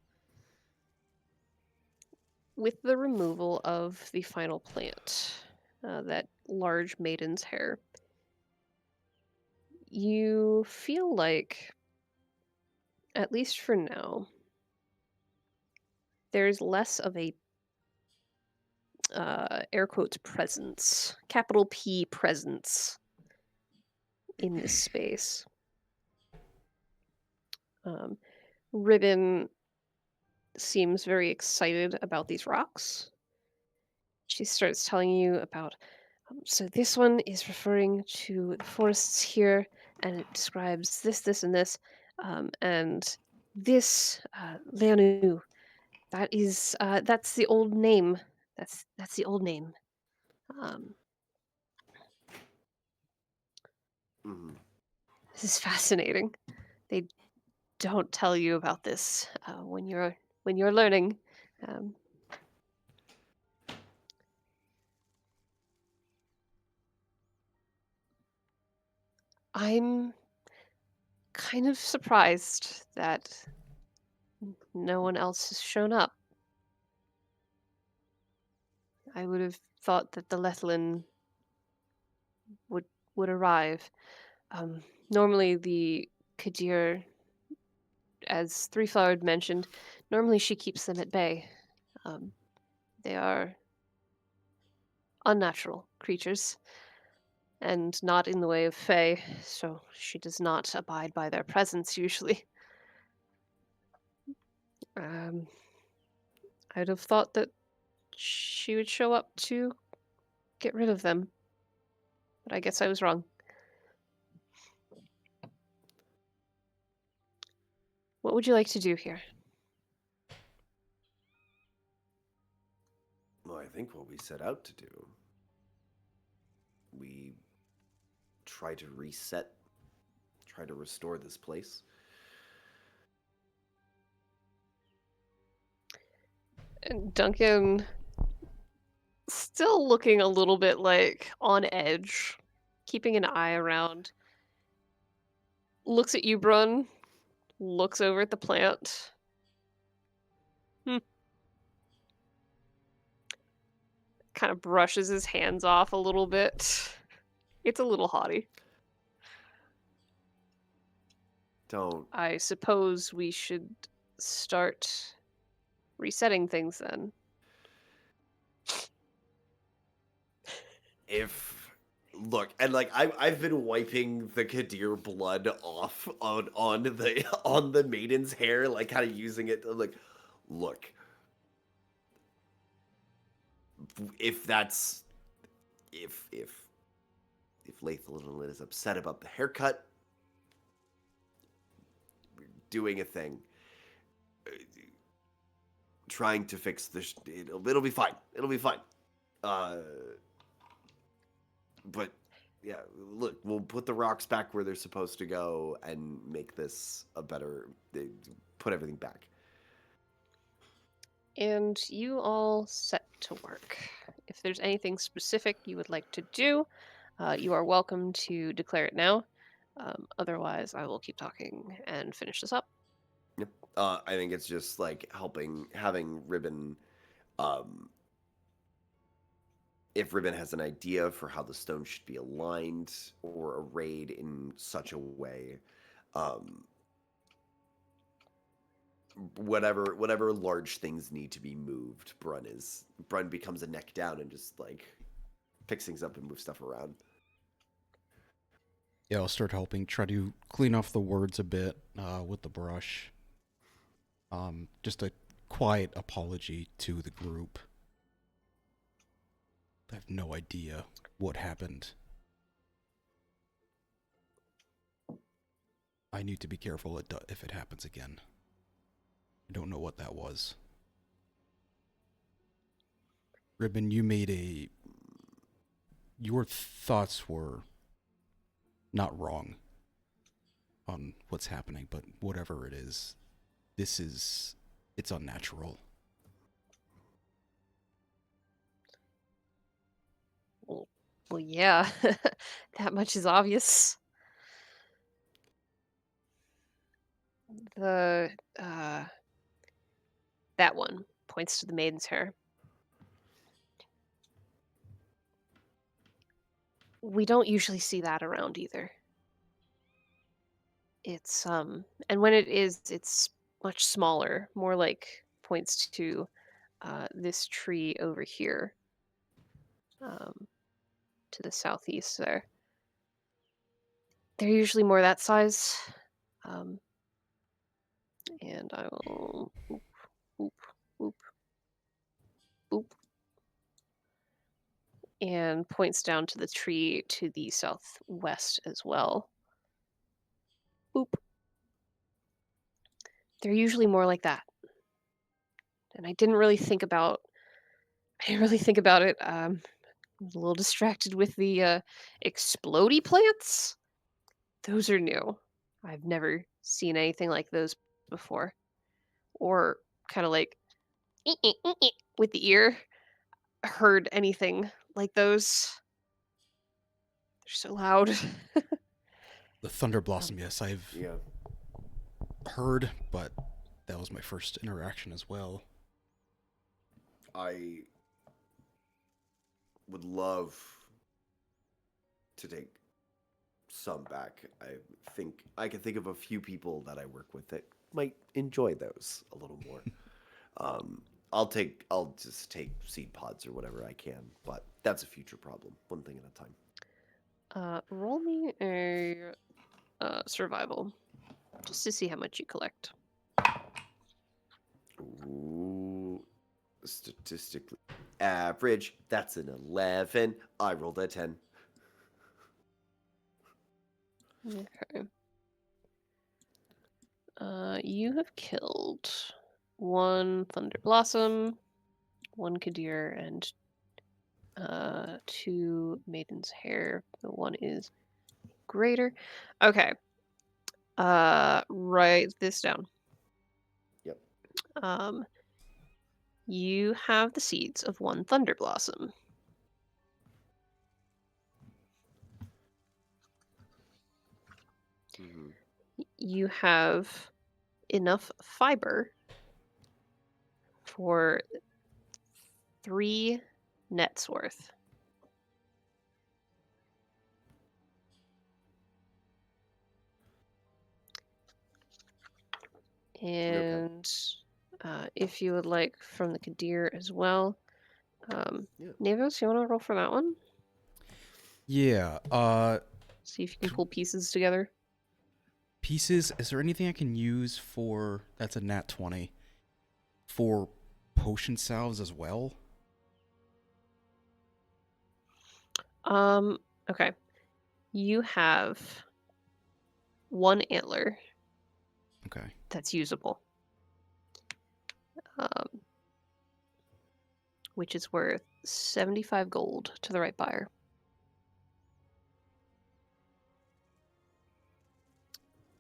With the removal of the final plant, that large maiden's hair, you feel like, at least for now, there's less of a air quotes presence, capital P presence in this space. Ribbon seems very excited about these rocks. She starts telling you about. So this one is referring to the forests here, and it describes this, this, and this, and this Leonu. That's the old name. That's the old name. Um, Mhm. this is fascinating. They don't tell you about this when you're learning. Um, I'm kind of surprised that no one else has shown up. I would have thought that the Lethlin would would arrive. Normally the Kadir, as Three Flowered mentioned, normally she keeps them at bay. They are unnatural creatures, and not in the way of Fae, so she does not abide by their presence usually. Um, I'd have thought that she would show up to get rid of them, but I guess I was wrong. What would you like to do here? Well, I think what we set out to do, we try to reset, try to restore this place. And Duncan, still looking a little bit like on edge, keeping an eye around, looks at you, Brun, looks over at the plant. Kind of brushes his hands off a little bit. It's a little haughty. Don't. I suppose we should start resetting things then. If look, and like I've been wiping the Kadir blood off on the on the maiden's hair, like kind of using it to, like, look, if that's if Lathan is upset about the haircut, we're doing a thing, trying to fix this. It'll be fine. It'll be fine. But yeah, look, we'll put the rocks back where they're supposed to go and make this a better. Put everything back. And you all set to work. If there's anything specific you would like to do, you are welcome to declare it now. Otherwise, I will keep talking and finish this up. Yep. I think it's just like having Ribbon. If Ribbon has an idea for how the stone should be aligned or arrayed in such a way, whatever large things need to be moved, Brun becomes a neck down and just like picks things up and moves stuff around. Yeah, I'll start helping try to clean off the words a bit with the brush. Just a quiet apology to the group. I have no idea what happened. I need to be careful if it happens again. I don't know what that was. Ribbon, your thoughts were not wrong on what's happening, but whatever it is, it's unnatural. Well, yeah, that much is obvious. The that one points to the maiden's hair. We don't usually see that around either. It's and when it is, it's much smaller, more like points to this tree over here, to the southeast there. They're usually more that size. And I will oop, oop, oop, oop, and points down to the tree to the southwest as well. Boop. They're usually more like that. And I didn't really think about it. I was a little distracted with the explodey plants. Those are new. I've never seen anything like those before. Or kind of like with the ear. Heard anything like those. They're so loud. The Thunder Blossom, yes, I've Yeah. heard, but that was my first interaction as well. I would love to take some back. I think I can think of a few people that I work with that might enjoy those a little more. I'll just take seed pods or whatever I can, but That's a future problem. One thing at a time. Roll me a survival, just to see how much you collect. Ooh, statistically average. That's an 11. I rolled a 10. Okay. You have killed 1 Thunder Blossom, 1 Kadir, and 2 Maiden's Hair. The one is greater. Okay. Write this down. Yep. You have the seeds of 1 Thunder Blossom. Mm-hmm. You have enough fiber for 3 nets worth. And if you would like from the Kadir as well. Yeah. Navos, you want to roll for that one? Yeah. See if you can pull pieces together. Pieces. Is there anything I can use for? That's a nat 20. For potion salves as well. Okay. You have 1 antler Okay. that's usable. Which is worth 75 gold to the right buyer.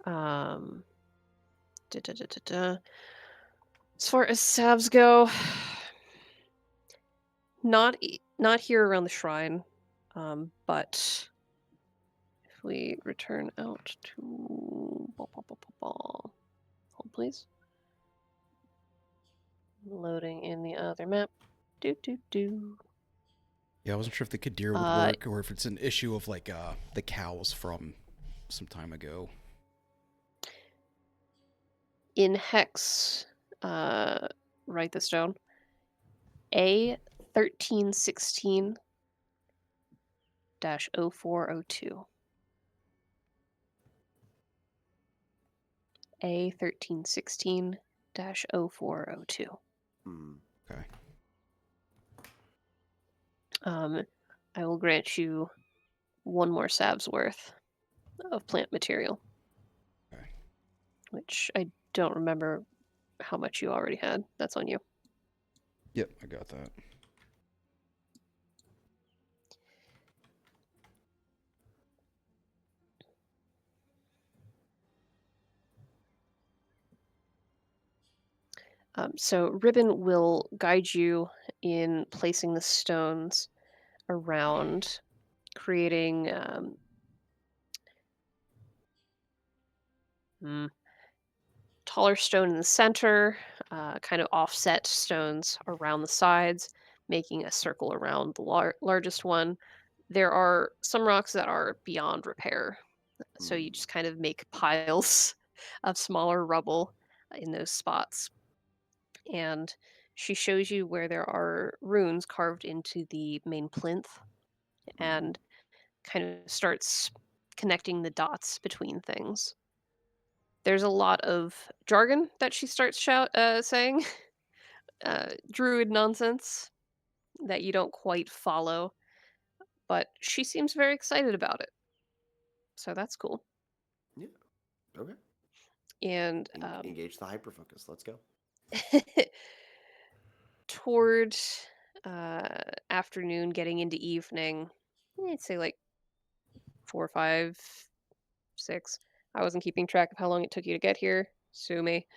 As far as salves go, not here around the shrine, but if we return out to hold, please. Loading in the other map. Do. Yeah, I wasn't sure if the Kadir would work or if it's an issue of like the cows from some time ago. In hex, write this down. A1316-0402. A1316-0402. Okay. I will grant you 1 more salve's worth of plant material. Okay. Which I don't remember how much you already had. That's on you. Yep, I got that. So Ribbon will guide you in placing the stones around, creating taller stone in the center, kind of offset stones around the sides, making a circle around the largest one. There are some rocks that are beyond repair, so you just kind of make piles of smaller rubble in those spots. And she shows you where there are runes carved into the main plinth and kind of starts connecting the dots between things. There's a lot of jargon that she starts saying, druid nonsense that you don't quite follow, but she seems very excited about it. So that's cool. Yeah. Okay. And Engage the hyperfocus. Let's go. toward afternoon, getting into evening, I'd say like 4, 5, 6. I wasn't keeping track of how long it took you to get here. Sue me.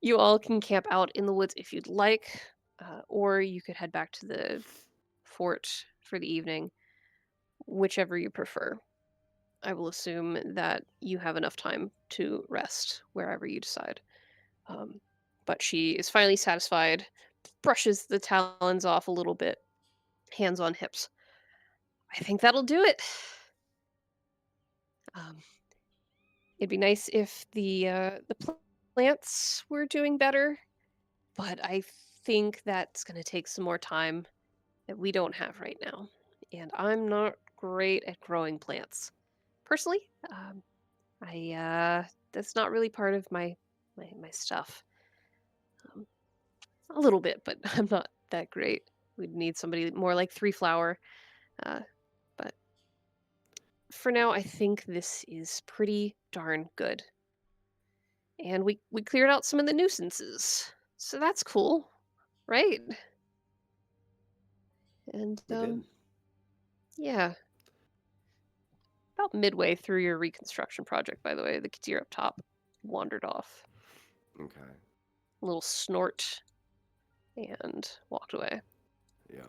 You all can camp out in the woods if you'd like, or you could head back to the fort for the evening, whichever you prefer. I will assume that you have enough time to rest wherever you decide. But she is finally satisfied, brushes the talons off a little bit, hands on hips. I think that'll do it. It'd be nice if the plants were doing better, but I think that's going to take some more time that we don't have right now. And I'm not great at growing plants. Personally, that's not really part of my stuff. Um, a little bit, but I'm not that great. We'd need somebody more like Three Flower. But for now, I think this is pretty darn good. And we cleared out some of the nuisances, so that's cool, right? And We did. yeah, about midway through your reconstruction project, by the way, the Katir up top wandered off, Okay. a little snort, and walked away. Yeah.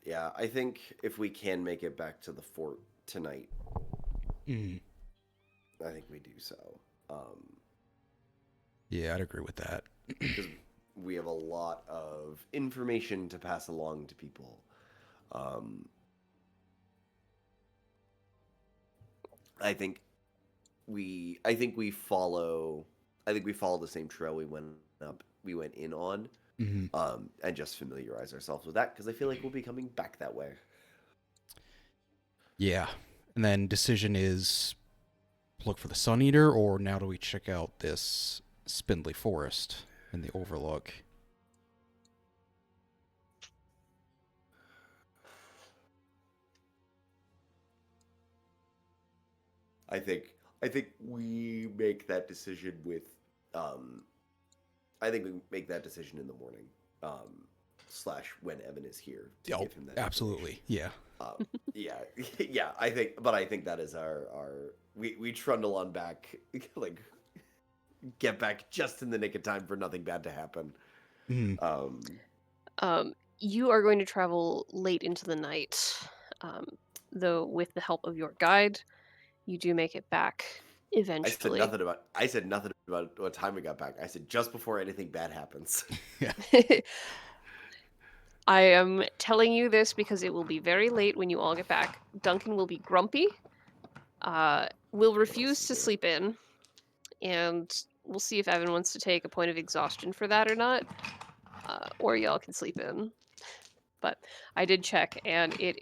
Yeah, I think if we can make it back to the fort tonight, Mm. I think we do so. Yeah, I'd agree with that. Because we have a lot of information to pass along to people. I think we follow the same trail we went in on, Hmm. and just familiarize ourselves with that because I feel like we'll be coming back that way. Yeah. And then decision is look for the Sun Eater, or now do we check out this spindly forest in the Overlook? I think we make that decision with um I think we make that decision in the morning. Slash when Evan is here to Oh, give him that absolutely. Yeah. yeah, yeah. I think that is our we trundle on back, like get back just in the nick of time for nothing bad to happen. Mhm. You are going to travel late into the night, um, though with the help of your guide, you do make it back eventually. I said nothing about what time we got back. I said just before anything bad happens. Yeah. I am telling you this because it will be very late when you all get back. Duncan will be grumpy, will refuse to sleep in, and we'll see if Evan wants to take a point of exhaustion for that or not, or y'all can sleep in. But I did check, and it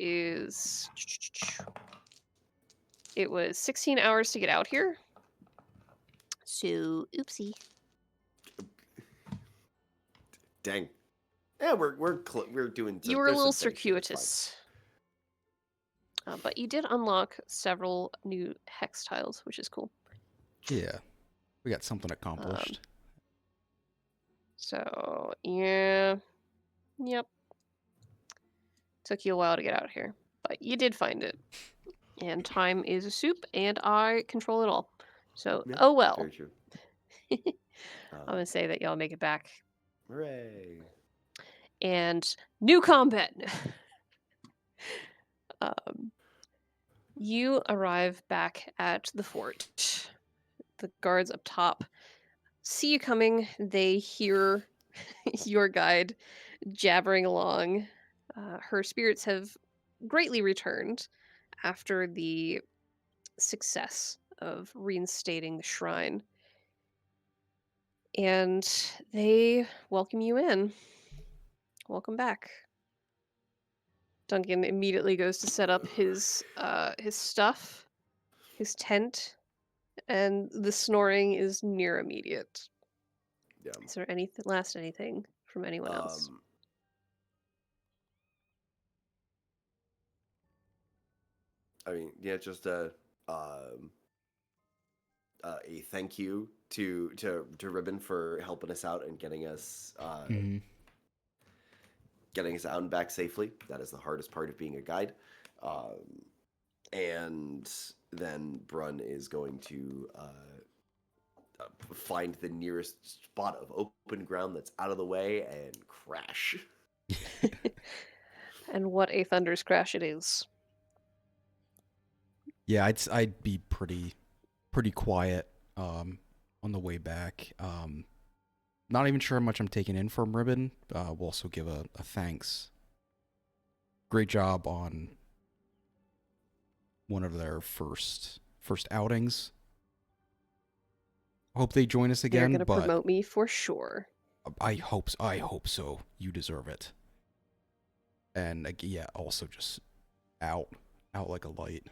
was 16 hours to get out here. So, oopsie. Dang. Yeah, we're doing. You were a there's little some finishing, it's fine. circuitous. But you did unlock several new hex tiles, which is cool. Yeah. We got something accomplished. So, yeah. Yep. Took you a while to get out here, but you did find it. And time is a soup, and I control it all. So, Yeah, oh well. very true. I'm gonna say that y'all make it back. Hooray! And new combat! You arrive back at the fort. The guards up top see you coming. They hear your guide jabbering along. Her spirits have greatly returned after the success of reinstating the shrine. And they welcome you in. Welcome back. Duncan immediately goes to set up his stuff, his tent, and the snoring is near immediate. Yeah. Is there anything from anyone else? I mean, yeah, just a thank you to Ribbon for helping us out and Mhm. getting us out and back safely. That is the hardest part of being a guide. And then Brun is going to find the nearest spot of open ground that's out of the way and crash. And what a thunderous crash it is. Yeah, I'd be pretty quiet on the way back. Not even sure how much I'm taking in from Ribbon. We'll also give a thanks. Great job on one of their first outings. Hope they join us They're again, gonna but promote me for sure. I hope so. You deserve it. And yeah, also just out like a light.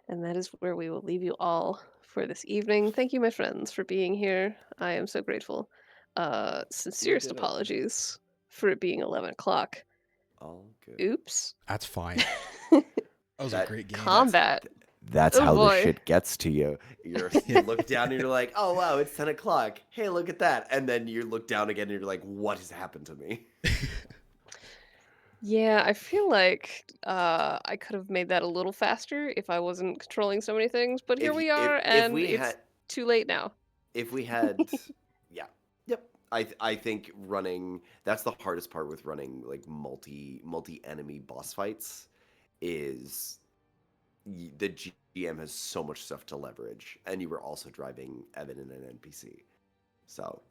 And that is where we will leave you all for this evening. Thank you, my friends, for being here. I am so grateful. Sincerest ditto. apologies for it being 11 o'clock. All good. Oops. That's fine. That was a That- great game. Combat. That's Oh, how the boy. shit gets to you. You look down and you're like, oh wow, it's 10 o'clock. Hey, look at that. And then you look down again and you're like, what has happened to me? Yeah, I feel like I could have made that a little faster if I wasn't controlling so many things, but here If we y- are, if and we it's had too late now. if we had yeah. Yep. I think running that's the hardest part with running like multi enemy boss fights is the GM has so much stuff to leverage, and you were also driving Evan in an NPC. So,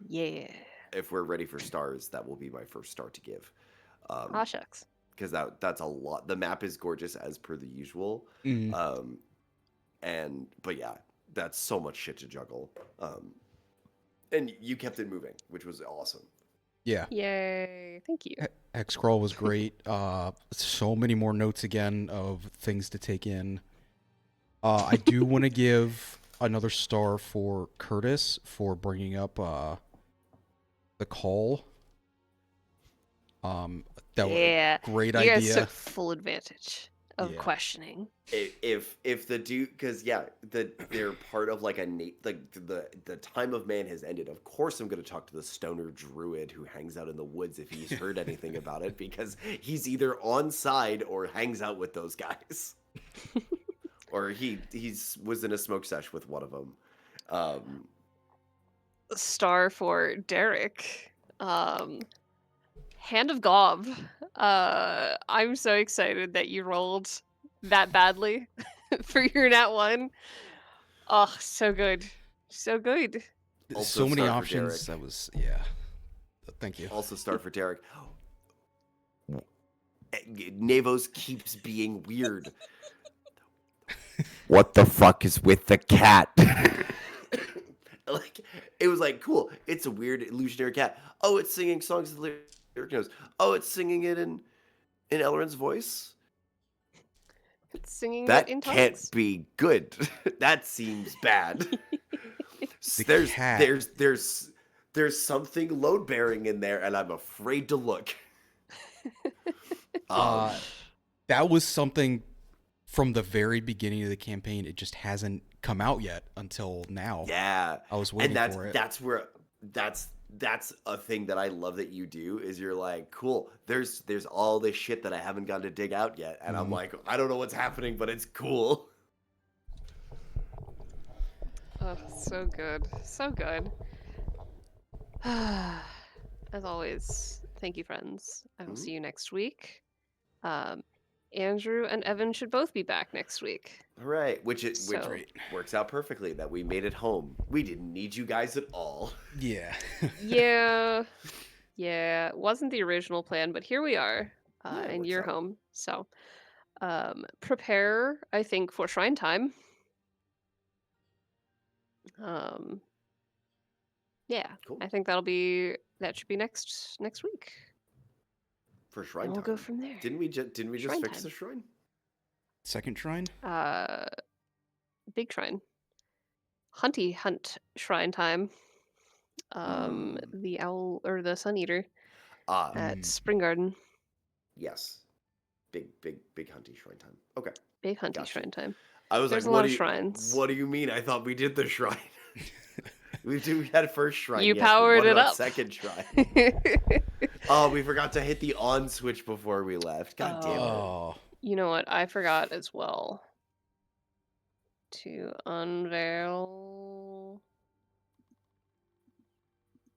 Yeah. if we're ready for stars, that will be my first star to give. Aw, shucks. Because that's a lot. The map is gorgeous as per the usual. Mm. But yeah, that's so much shit to juggle. And you kept it moving, which was awesome. Yeah. Yay. Thank you. X-Crawl was great. So many more notes again of things to take in. I do want to give another star for Curtis for bringing up the call. That was Yeah. a great You guys idea. took full advantage of Yeah. questioning. If the dude, because yeah, they're part of like the time of man has ended. Of course, I'm going to talk to the stoner druid who hangs out in the woods if he's heard anything about it, because he's either on side or hangs out with those guys, or he's was in a smoke sesh with one of them. Star for Derek. Hand of Gob. I'm so excited that you rolled that badly for your nat one. Oh, so good. So good. Also So many star for options. Derek. That was yeah. Thank you. Also, star for Derek. Navos keeps being weird. What the fuck is with the cat? Like, it was like, cool. It's a weird illusionary cat. Oh, it's singing songs of the lyric knows. Oh, it's singing it in Elrond's voice. It's singing That it in can't tongues. be good. That seems bad. The cat. There's something load bearing in there, and I'm afraid to look. That was something from the very beginning of the campaign. It just hasn't come out yet until now. Yeah, I was waiting and for it. that's a thing that I love that you do is you're like, cool, there's all this shit that I haven't gotten to dig out yet, and I'm like, I don't know what's happening, but it's cool. Oh, so good. So good. As always, thank you, friends. I will see you next week. Andrew and Evan should both be back next week. All right, which So- works out perfectly that we made it home. We didn't need you guys at all. Yeah. Yeah. Yeah. It wasn't the original plan, but here we are. Yeah, it And works you're out. home. So prepare, I think, for shrine time. Yeah. Cool. I think that should be next week. For shrine And we'll time. go from there. Didn't we just Shrine fix time. the shrine? Second shrine. Big shrine. Hunty hunt shrine time. The owl or the sun eater at Spring Garden. Yes. Big hunty shrine time. Okay. Big hunty Gotcha. shrine time. I was There's like, a lot what of do you, shrines. What do you mean? I thought we did the shrine. we had first shrine. You yes, but powered what it about up. Second shrine. Oh, we forgot to hit the on switch before we left. God damn it. Oh. You know what? I forgot as well to unveil.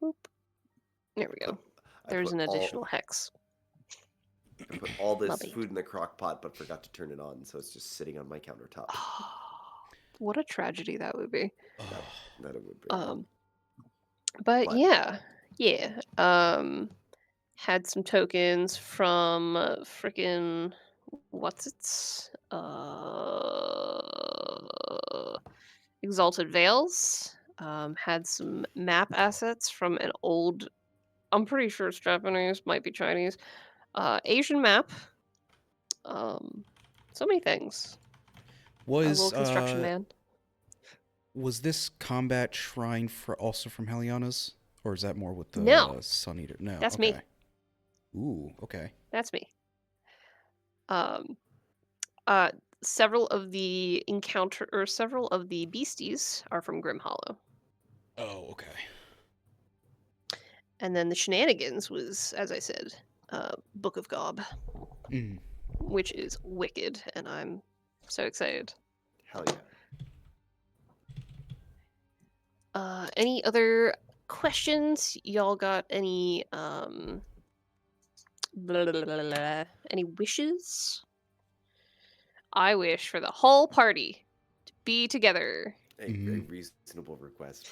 Boop. There we go. There's an additional hex. I put all this Lovely. food in the crock pot, but forgot to turn it on, so it's just sitting on my countertop. What a tragedy that would be. That it would be. But yeah. Had some tokens from frickin' what's its Exalted Vales. Had some map assets from an old, I'm pretty sure it's Japanese, might be Chinese, Asian map. So many things. A Was little construction man. was this combat shrine also from Heliana's, or is that more with the No. Sun Eater? No, That's okay. me. Ooh, okay. That's me. Several of the several of the beasties are from Grim Hollow. Oh, okay. And then the shenanigans was, as I said, Book of Gob, Mm. which is wicked, and I'm so excited. Hell yeah. Any other questions? Y'all got any any wishes? I wish for the whole party to be together. A Mhm. reasonable request.